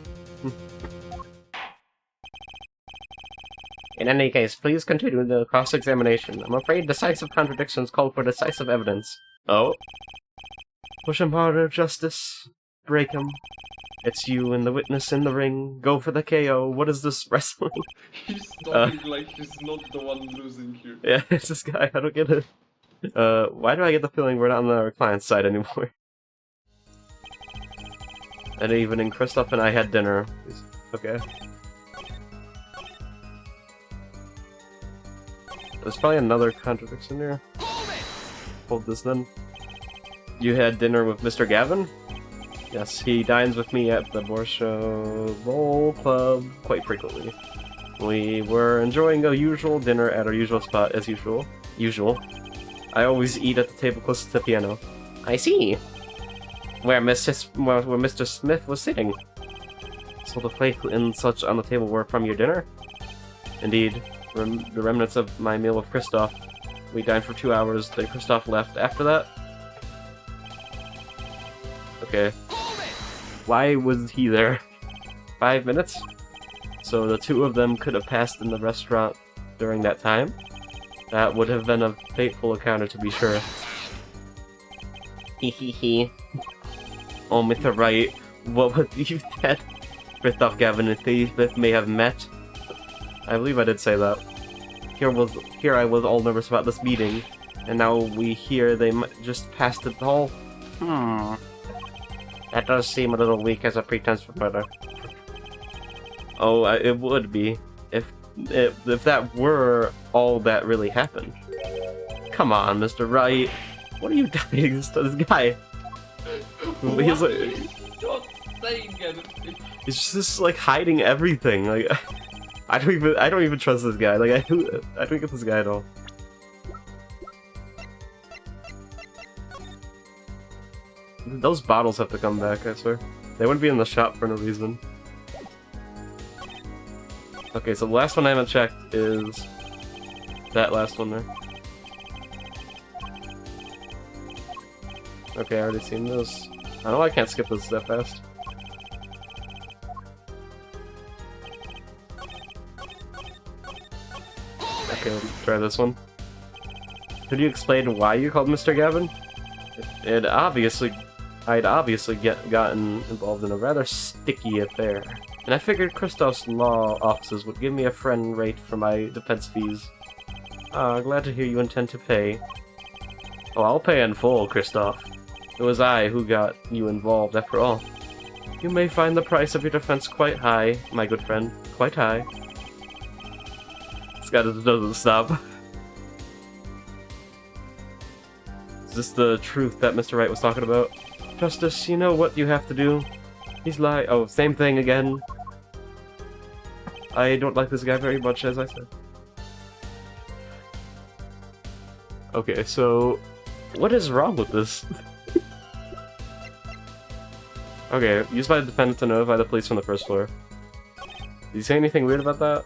In any case, please continue the cross-examination. I'm afraid decisive contradictions call for decisive evidence. Oh? Push him harder, Justice. Break him. It's you and the witness in the ring. Go for the KO. What is this wrestling? He's talking like he's not the one losing here. Yeah, it's this guy. I don't get it. Why do I get the feeling we're not on our client's side anymore? That evening, Christoph and I had dinner. Okay. There's probably another contradiction here. Hold this then. You had dinner with Mr. Gavin? Yes, he dines with me at the Borsha Bowl Club quite frequently. We were enjoying a usual dinner at our usual spot as usual. I always eat at the table closest to the piano. I see. Where Mr. Smith was sitting. So the plate and such on the table were from your dinner? Indeed. The remnants of my meal with Christoph. We dined for 2 hours, then Christoph left after that. Okay. Why was he there? 5 minutes? So the two of them could have passed in the restaurant during that time? That would have been a fateful encounter to be sure. Hehehe. Oh, Mr. Wright, what was you said? Christoph, Gavin, and Elizabeth may have met. I believe I did say that. Here I was all nervous about this meeting, and now we hear they just passed it all. That does seem a little weak as a pretense for murder. Oh, it would be if that were all that really happened. Come on, Mr. Wright. What are you doing to this guy? He's like, Not saying anything. he's just like hiding everything. Like, I don't even trust this guy. Like, I don't get this guy at all. Those bottles have to come back, I swear. They wouldn't be in the shop for no reason. Okay, so the last one I haven't checked is that last one there. Okay, I already seen this. I know I can't skip this that fast. Okay, let's try this one. Could you explain why you called Mr. Gavin? I'd obviously gotten involved in a rather sticky affair, and I figured Christoph's law offices would give me a friend rate for my defense fees. Glad to hear you intend to pay. Oh, I'll pay in full, Christoph. It was I who got you involved, after all. You may find the price of your defense quite high, my good friend. Quite high. This guy doesn't stop. Is this the truth that Mr. Wright was talking about? Justice, you know what you have to do. He's lying. Oh, same thing again. I don't like this guy very much, as I said. Okay, so what is wrong with this? Okay, use by the defendant to notify the police from the first floor. Did you say anything weird about that?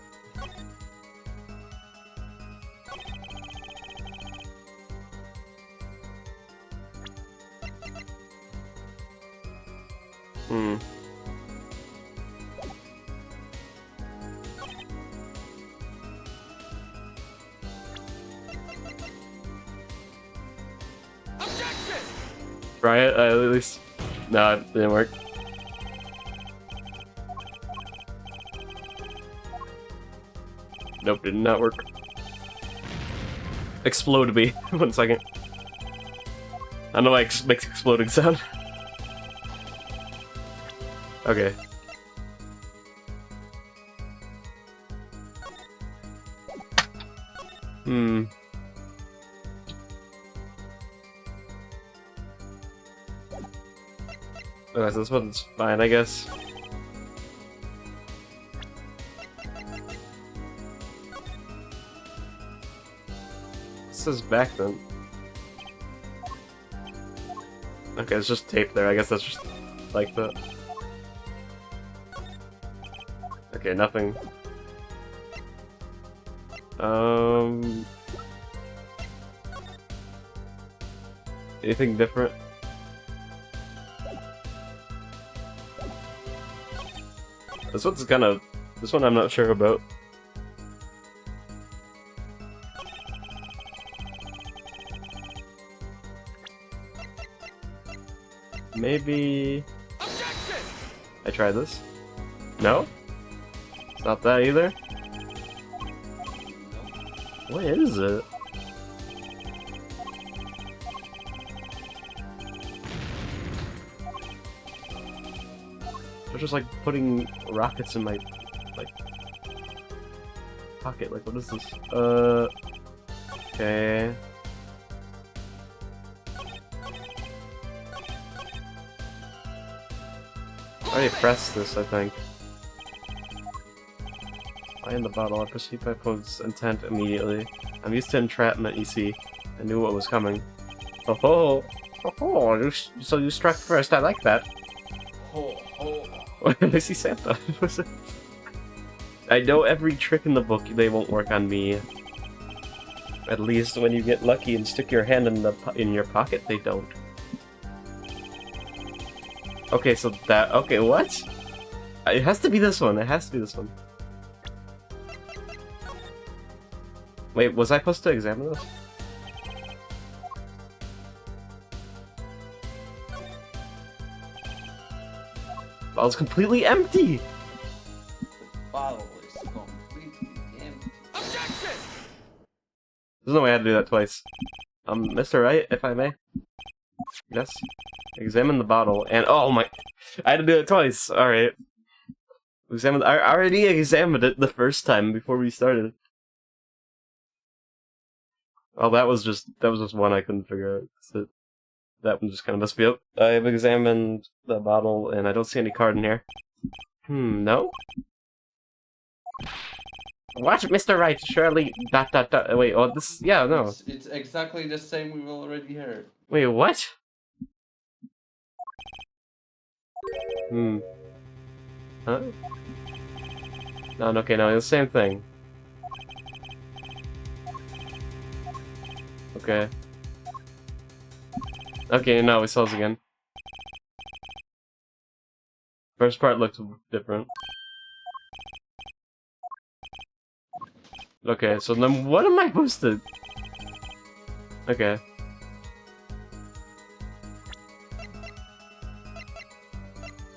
Try it, at least. No, it didn't work. Nope, did not work. Explode me. 1 second. I don't know why it makes exploding sound. Okay. Okay, so this one's fine, I guess. This is back then. Okay, it's just tape there. I guess that's just like that. Okay, nothing. Anything different? This one's kind of... This one I'm not sure about. Maybe... I try this? No? It's not that either? What is it? They're just like putting rockets in my, like, pocket. Like, what is this? Okay. I already pressed this, I think. I in the bottle. I perceived my opponent's intent immediately. I'm used to entrapment, you see. I knew what was coming. Oh ho! Oh, so you struck first. I like that. Ho, ho. I see Santa. I know every trick in the book. They won't work on me. At least when you get lucky and stick your hand in your pocket, they don't. Okay, so that... Okay, what? It has to be this one. It has to be this one. Wait, was I supposed to examine this? Oh, it's completely empty! The bottle is completely empty. There's no way I had to do that twice. Mr. Wright, if I may? Yes? Examine the bottle, and oh my... I had to do it twice, alright. I already examined it the first time before we started. Oh, that was just one I couldn't figure out. So that one just kind of messed me up. I've examined the bottle, and I don't see any card in here. No? What, Mr. Wright? Surely... ... Wait, oh, this... Yeah, no. It's exactly the same we've already heard. Wait, what? Huh? No, okay, no, it's the same thing. Okay. Okay, no, we saw this again. First part looked different. Okay, so then what am I supposed to... Okay.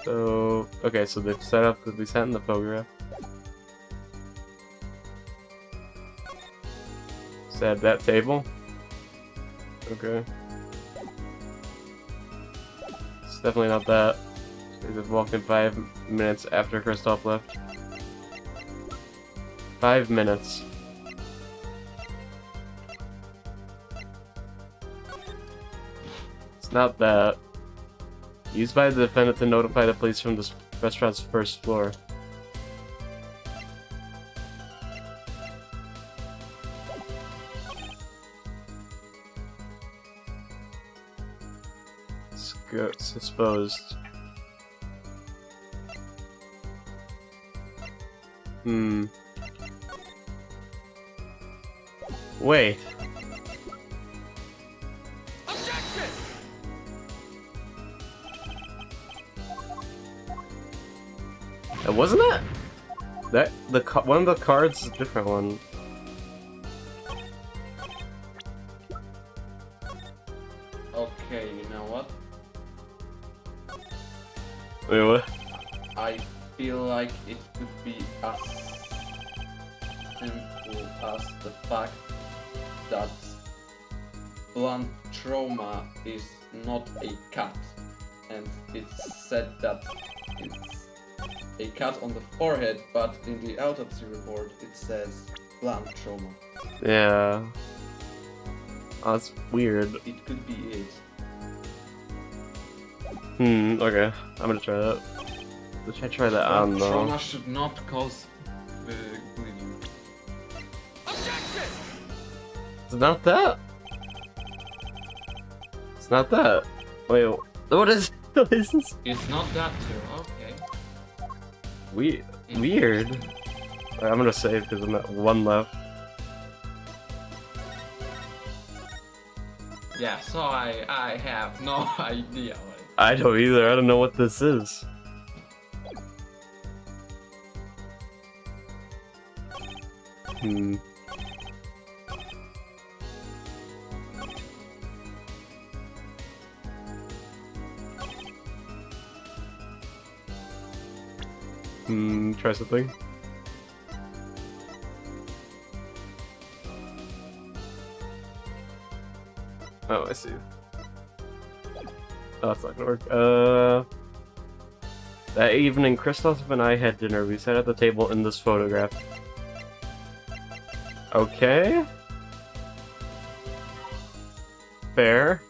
So... Okay, so they've set up that we sent in the photograph. Set that table. Okay. It's definitely not that. So they've walked in 5 minutes after Kristoff left. 5 minutes. It's not that. Used by the defendant to notify the police from the restaurant's first floor. Supposed. Wait. Wasn't it? One of the cards is a different one. Okay, you know what? Wait, what? I feel like it could be as simple as the fact that blunt trauma is not a cut, and it's said that it's a cut on the forehead, but in the autopsy report it says blunt trauma. Yeah. Oh, that's weird. It could be it. Okay. I'm gonna try that. Let's try that on Blunt though. trauma should not cause bleeding. It's not that. It's not that. Wait, what is what is this? It's not that too, okay. Weird. Alright, I'm gonna save because I'm at 1 left. Yeah, so I have no idea. I don't either. I don't know what this is. Try something. Oh, I see. Oh, that's not gonna work. That evening, Kristoff and I had dinner. We sat at the table in this photograph. Okay. Fair.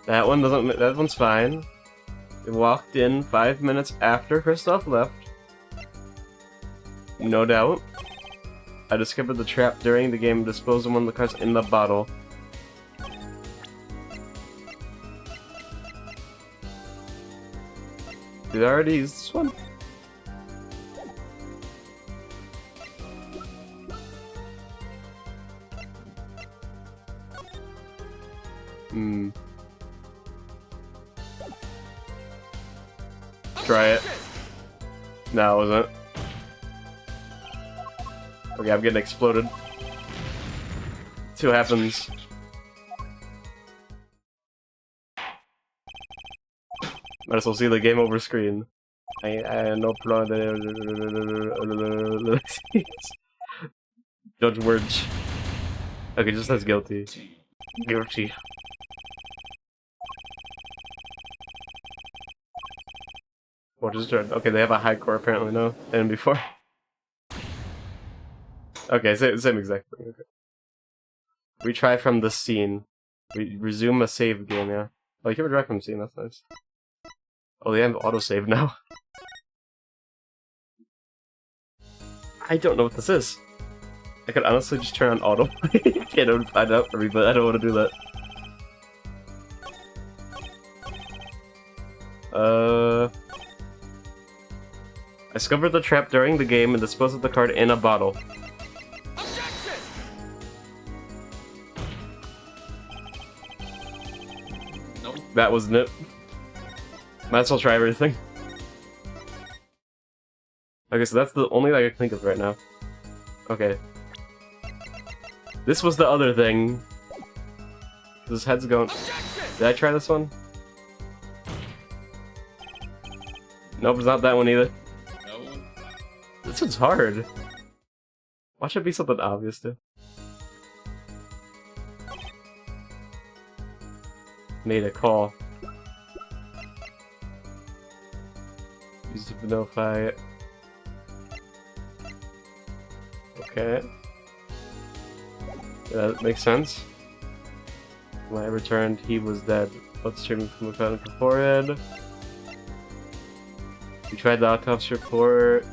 That one doesn't. That one's fine. We walked in 5 minutes after Kristoff left. No doubt. I discovered the trap during the game and disposed of one of the cards in the bottle. Did I already use this one? Try it. No, it wasn't. Okay, I'm getting exploded. See what happens. Might as well see the game over screen. I no plan. Judge words. Okay, just says guilty. Guilty. What is turn? Okay, they have a high core apparently now than before. Okay, same exact thing. Okay. Retry from the scene. Resume a save game, yeah. Oh, you can retry from the scene, that's nice. Oh, they have autosave now. I don't know what this is. I could honestly just turn on autoplay. Can't even find out for me, but I don't want to do that. Discover the trap during the game and dispose of the card in a bottle. Nope. That wasn't it. Might as well try everything. Okay, so that's the only thing I can think of right now. Okay. This was the other thing. His head's going... Did I try this one? Nope, it's not that one either. No. This one's hard. Why should it be something obvious, too? Made a call. Use the verify. Okay. That makes sense. When I returned, he was dead. Blood streaming from the forehead. We tried the autopsy report.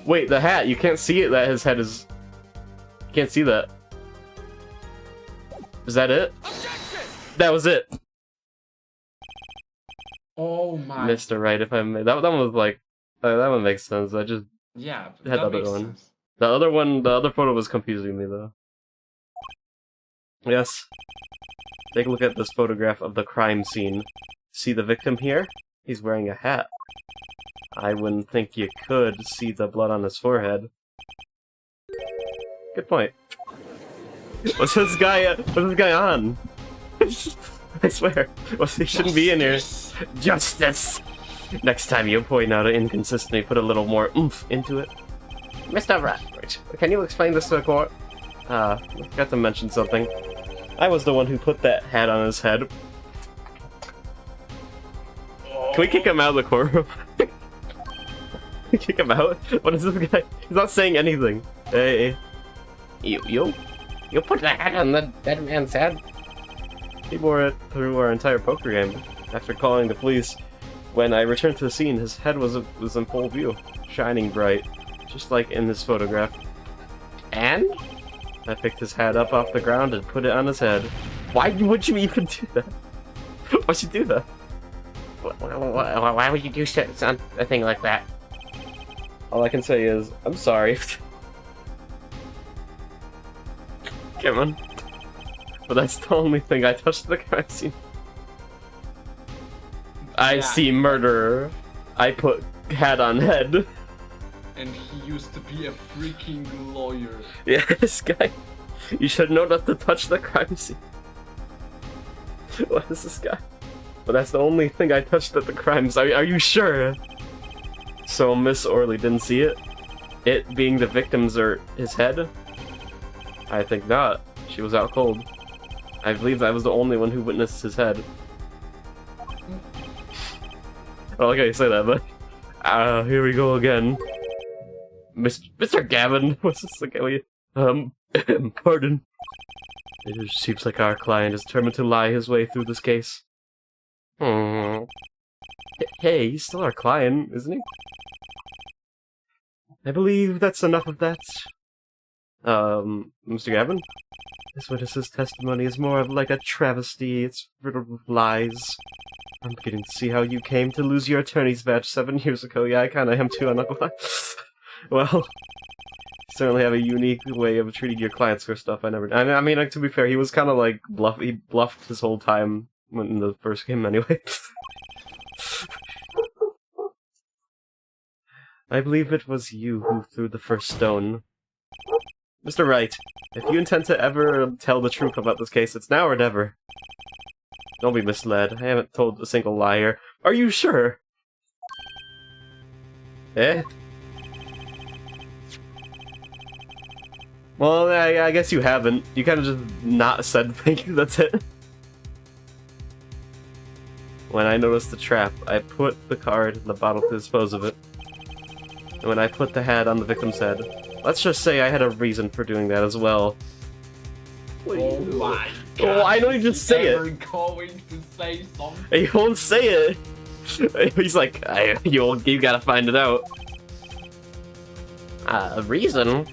Wait, the hat! You can't see it that his head is... You can't see that. Is that it? Objection! That was it! Oh my... Mr. Right, if I may. That one was like... that one makes sense. I just Yeah, had the that other makes one. sense. The other one, the other photo was confusing me though. Yes. Take a look at this photograph of the crime scene. See the victim here? He's wearing a hat. I wouldn't think you could see the blood on his forehead. Good point. What's this guy on? I swear. He shouldn't be in here. Justice! Next time you point out an inconsistency, put a little more oomph into it. Mr. Ratbridge, can you explain this to the court? I forgot to mention something. I was the one who put that hat on his head. Can we kick him out of the courtroom? Kick him out? What is this guy? He's not saying anything. Hey. You put the hat on the dead man's head? He wore it through our entire poker game. After calling the police, when I returned to the scene, his head was in full view, shining bright, just like in this photograph. And? I picked his hat up off the ground and put it on his head. Why would you even do that? Why'd you do that? Why would you do a thing like that? All I can say is, I'm sorry. Come on. But that's the only thing I touched the crime scene. I see murderer. I put hat on head. And he used to be a freaking lawyer. Yeah, this guy. You should know not to touch the crime scene. What is this guy? But that's the only thing I touched at the crime scene. Are you sure? So Miss Orley didn't see it? It being the victim's or his head? I think not. She was out cold. I believe I was the only one who witnessed his head. Well, okay, say that, but... here we go again. Mr. Gavin! What's this again? Pardon. It seems like our client is determined to lie his way through this case. Hey, he's still our client, isn't he? I believe that's enough of that. Mr. Gavin? This witness's testimony is more of like a travesty. It's riddled with lies. I'm beginning to see how you came to lose your attorney's badge 7 years ago. Yeah, I kinda am too, I'm not gonna lie. Well, you certainly have a unique way of treating your clients for stuff I never... I mean, like, to be fair, he was kinda like he bluffed his whole time in the first game anyway. I believe it was you who threw the first stone. Mr. Wright, if you intend to ever tell the truth about this case, it's now or never. Don't be misled. I haven't told a single lie here. Are you sure? Eh? Well, I guess you haven't. You kind of just not said thank you, that's it. When I noticed the trap, I put the card in the bottle to dispose of it. And when I put the hat on the victim's head, let's just say I had a reason for doing that as well. Oh my god. Oh, I know you just say it. Never going to say something. He won't say it. He's like, you gotta find it out. A reason?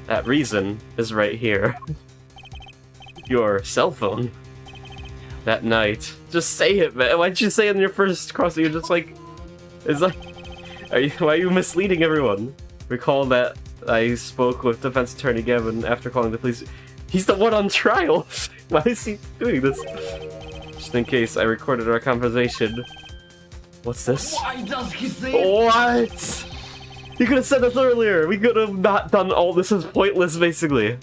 That reason is right here. Your cell phone. That night. Just say it, man. Why'd you say it in your first crossing? You're just like... It's like... why are you misleading everyone? Recall that I spoke with defense attorney Gavin after calling the police. He's the one on trial! Why is he doing this? Just in case, I recorded our conversation. What's this? Why does he say What? You could have said this earlier! We could have not done all this as pointless, basically.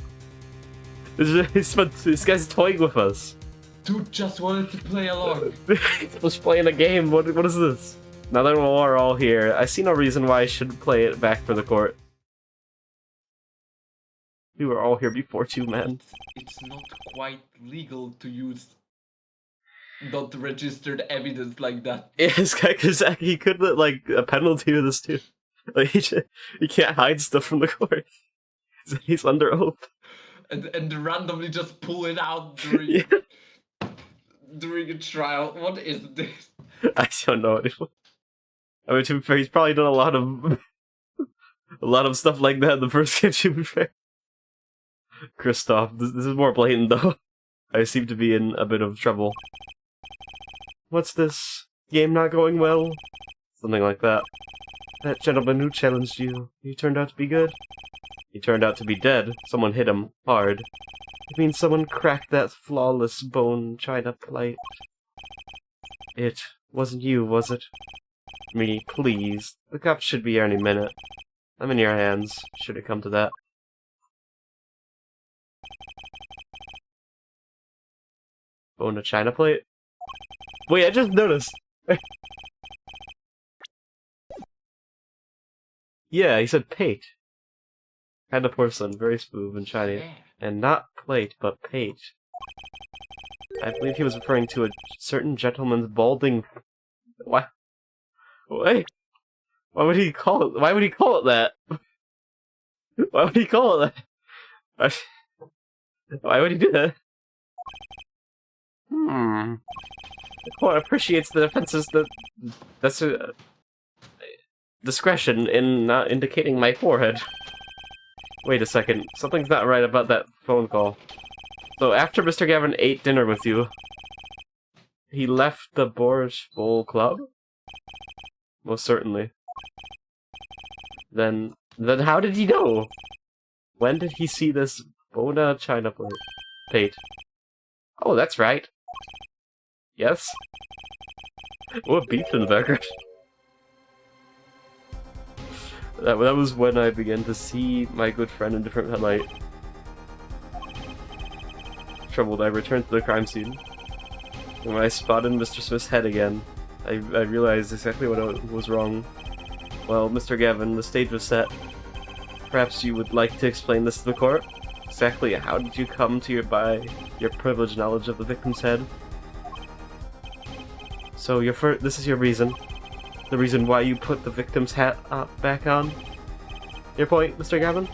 This guy's toying with us. Dude just wanted to play along. Just playing a game, what is this? Now that we're all here, I see no reason why I should play it back for the court. We were all here before too, man. It's not quite legal to use not registered evidence like that. Yeah, this guy, he could get, like, a penalty with this too. Like, he can't hide stuff from the court. He's under oath. And randomly just pull it out during, during a trial. What is this? I don't know anymore. I mean, to be fair, he's probably done a lot of stuff like that in the first game, to be fair. Kristoff, this is more blatant though. I seem to be in a bit of trouble. What's this? Game not going well? Something like that. That gentleman who challenged you, he turned out to be good? He turned out to be dead. Someone hit him hard. It means someone cracked that flawless bone china plate. It wasn't you, was it? Me, please. The cops should be here any minute. I'm in your hands, should it come to that. Bone a china plate? Wait, I just noticed! Yeah, he said pate. Kind of porcelain, very smooth and shiny. Yeah. And not plate, but pate. I believe he was referring to a certain gentleman's balding... What? Wait. Why would he call it? Why would he call it that? Why would he call it that? Why would he do that? The court appreciates the defense's discretion in not indicating my forehead. Wait a second. Something's not right about that phone call. So after Mr. Gavin ate dinner with you, he left the Borscht Bowl Club? Most certainly. Then how did he know? When did he see this Bona china plate? Oh, that's right. Yes? What beeped in the background? That was when I began to see my good friend in different light. Troubled, I returned to the crime scene. And when I spotted Mr. Smith's head again, I realized exactly what was wrong. Well, Mr. Gavin, the stage was set. Perhaps you would like to explain this to the court? Exactly how did you come to your privileged knowledge of the victim's head? So this is your reason. The reason why you put the victim's hat back on? Your point, Mr. Gavin?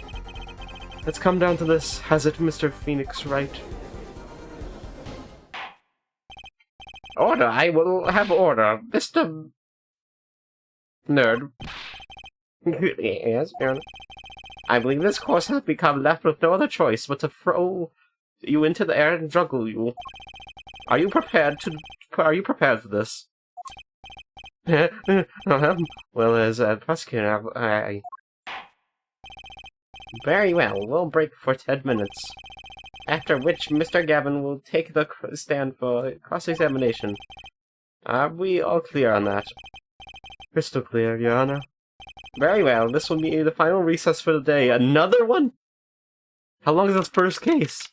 Let's come down to this. Has it Mr. Phoenix right? Order, I will have order. Mr. Nerd. Yes, Your Honor. I believe this course has become left with no other choice but to throw you into the air and juggle you. Are you prepared for this? Well, as a prosecutor, I... Very well, we'll break for 10 minutes. After which, Mr. Gavin will take the stand for cross-examination. Are we all clear on that? Crystal clear, Your Honor. Very well, this will be the final recess for the day. Another one? How long is this first case?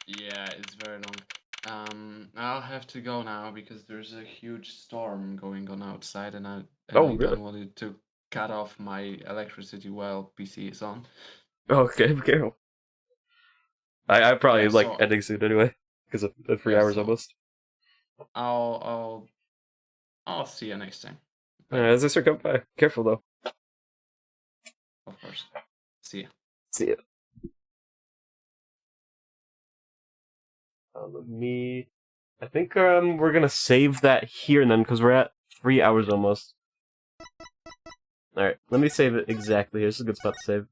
Yeah, it's very long. I'll have to go now because there's a huge storm going on outside, and I Oh, really? don't want it to cut off my electricity while PC is on. Okay, be careful. I probably Yeah, like so- ending soon anyway, because of the 3 Yeah, hours so- almost. I'll see you next time. As I start coming by, careful though. Of course. See ya. See ya. I think we're gonna save that here then, because we're at 3 hours almost. Alright, let me save it exactly. Here's a good spot to save.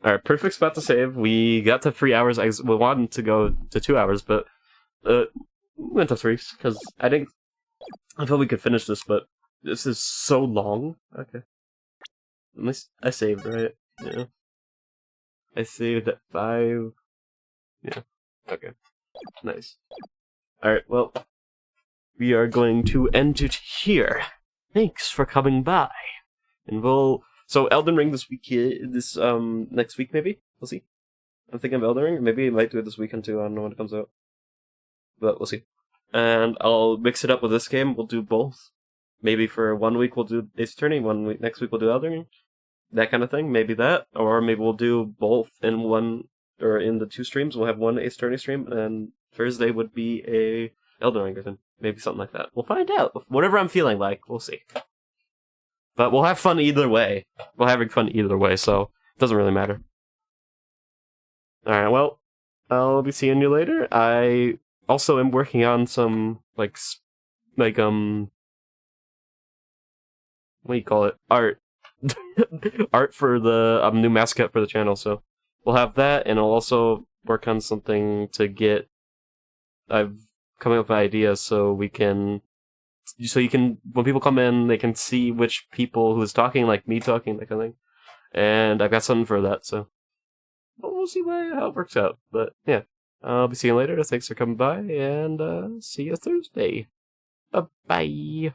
Alright, perfect spot to save. We got to 3 hours. We wanted to go to 2 hours, but we went to 3, because I thought we could finish this, but this is so long. Okay. At least I saved, right? Yeah. I saved at 5. Yeah. Okay. Nice. Alright, well, we are going to end it here. Thanks for coming by. And so Elden Ring this week, next week maybe? We'll see. I'm thinking of Elden Ring. Maybe I might do it this weekend too. I don't know when it comes out. But we'll see. And I'll mix it up with this game. We'll do both. Maybe for 1 week we'll do Ace Attorney, next week we'll do Elden Ring. That kind of thing. Maybe that. Or maybe we'll do both in one, or in the 2 streams. We'll have one Ace Attorney stream, and Thursday would be a Elden Ring or something. Maybe something like that. We'll find out. Whatever I'm feeling like, we'll see. But we'll have fun either way. We're having fun either way, so it doesn't really matter. Alright, well, I'll be seeing you later. I also am working on some, what do you call it? Art. Art for the new mascot for the channel, so we'll have that, and I'll also work on something to get... I've coming up with ideas so you can, when people come in, they can see which people who's talking, like me talking, that kind of thing. And I've got something for that, so we'll see how it works out. But yeah, I'll be seeing you later. Thanks for coming by, and see you Thursday. Bye-bye.